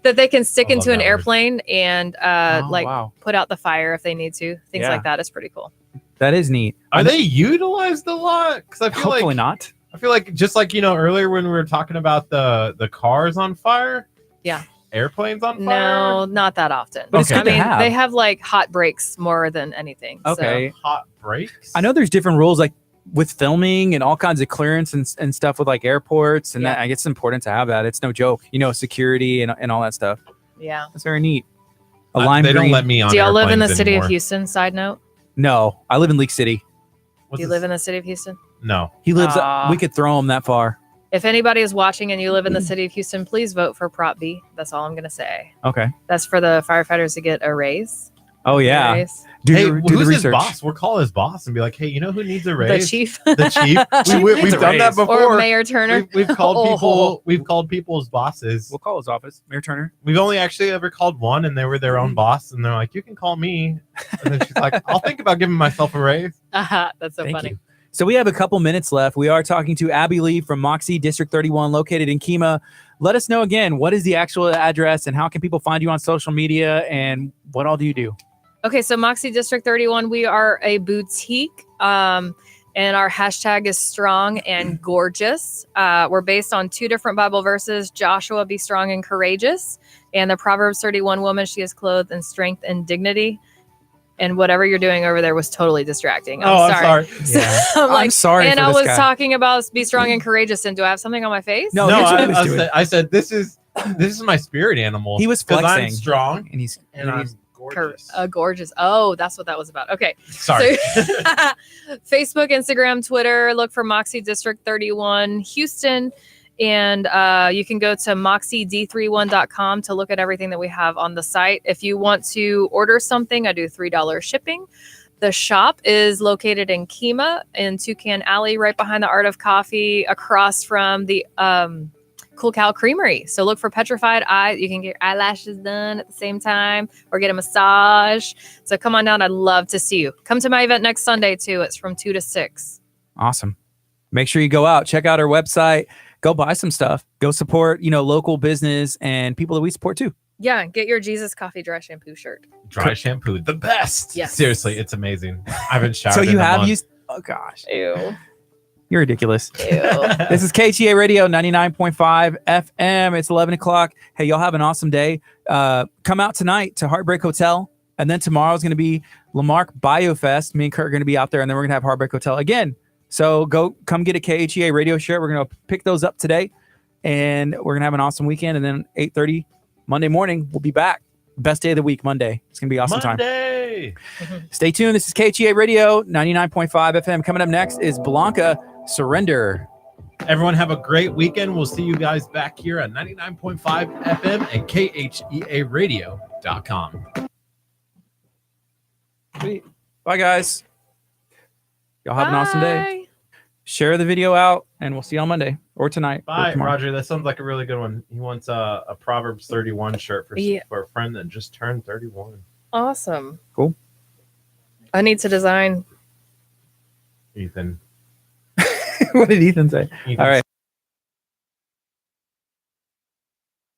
that they can stick
I love
into an
that word.
airplane and
Oh,
like
wow.
put out the fire if they need to. Things
Yeah.
like that. It's pretty cool.
That is neat.
Are they utilized a lot? Because I feel
Hopefully
like
not.
I feel like just like earlier when we were talking about the cars on fire.
Yeah.
airplanes on fire?
No, not that often.
But it's
Okay.
good to
I mean,
have.
they have like hot breaks more than anything. so-
Okay.
Hot breaks?
I know there's different rules like with filming and all kinds of clearance and stuff with like airports. And that I guess it's important to have that. It's no joke. Security and all that stuff.
Yeah.
That's very neat. A lime
they don't
green.
let me on
Do y'all live in the
airplanes
city of
anymore.
Houston? Side note.
No, I live in Leak City.
What's
Do you
this?
live in the city of Houston?
No.
He lives.
Aw.
We could throw him that far.
If anybody is watching and you live in the city of Houston, please vote for Prop B. That's all I'm going to say.
Okay.
That's for the firefighters to get a raise.
Oh yeah.
Raise.
Do
Hey,
the
who's his
research.
boss? We'll call his boss and be like, hey, you know who needs a
The
raise?
chief.
The chief. We've
needs a
done that
raise.
before.
Or Mayor Turner.
We've called
Oh.
people. We've called people's bosses.
We'll call his office, Mayor Turner.
We've only actually ever called one, and they were their own boss, and they're like, "You can call me." And then she's like, "I'll think about giving myself a raise."
That's so
Thank
funny.
you. So we have a couple minutes left. We are talking to Abby Lee from Moxie District 31, located in Kemah. Let us know again, what is the actual address and how can people find you on social media and what all do you do?
Okay, so Moxie District 31, we are a boutique, and our hashtag is strong and gorgeous. We're based on 2 different Bible verses, Joshua, be strong and courageous, and the Proverbs 31 woman, she is clothed in strength and dignity. And whatever you're doing over there was totally distracting. I'm sorry.
Yeah.
I'm
I'm sorry
And
for
I
this
was
guy.
talking about be strong and courageous, and do I have something on my face?
No,
No,
here's what
I,
he was
I
doing.
said, I said this is my spirit animal.
He was
'Cause I'm
flexing.
strong
And he's
and I'm gorgeous.
Gorgeous. Oh, that's what that was about. Okay.
Sorry.
So, Facebook, Instagram, Twitter, look for Moxie District 31 Houston. And you can go to moxied31.com to look at everything that we have on the site. If you want to order something, I do $3 shipping. The shop is located in Kemah in Toucan Alley, right behind the Art of Coffee, across from the Cool Cow Creamery. So look for Petrified Eyes. You can get your eyelashes done at the same time or get a massage. So come on down. I'd love to see you. Come to my event next Sunday, too. It's from 2 to 6.
awesome. Make sure you go out, check out our website, go buy some stuff, go support, local business and people that we support too.
Yeah, get your Jesus Coffee Dry Shampoo shirt.
Dry shampoo, the best.
Yes.
Seriously, it's amazing. I haven't showered.
So you
in a
have
month.
used, oh gosh,
Ew.
you're ridiculous.
Ew.
This is KTA Radio 99.5 FM. It's 11 o'clock. Hey, y'all have an awesome day. Come out tonight to Heartbreak Hotel. And then tomorrow is going to be Lamarck BioFest. Me and Kurt are going to be out there. And then we're going to have Heartbreak Hotel again. So come get a KHEA radio shirt. We're going to pick those up today. And we're going to have an awesome weekend. And then 8:30 Monday morning, we'll be back. Best day of the week, Monday. It's going to be an awesome time.
Monday.
Stay tuned. This is KHEA Radio 99.5 FM. Coming up next is Blanca Surrender.
Everyone have a great weekend. We'll see you guys back here at 99.5 FM and KHEARadio.com.
Sweet. Bye, guys. Y'all have an awesome day.
Bye.
Share the video out, and we'll see you on Monday or tonight. or
Bye,
tomorrow.
Roger. That sounds like a really good one. He wants a Proverbs 31 shirt for a friend that just turned 31.
Awesome.
Cool.
I need to design.
Ethan.
What did Ethan say?
Ethan's
All right.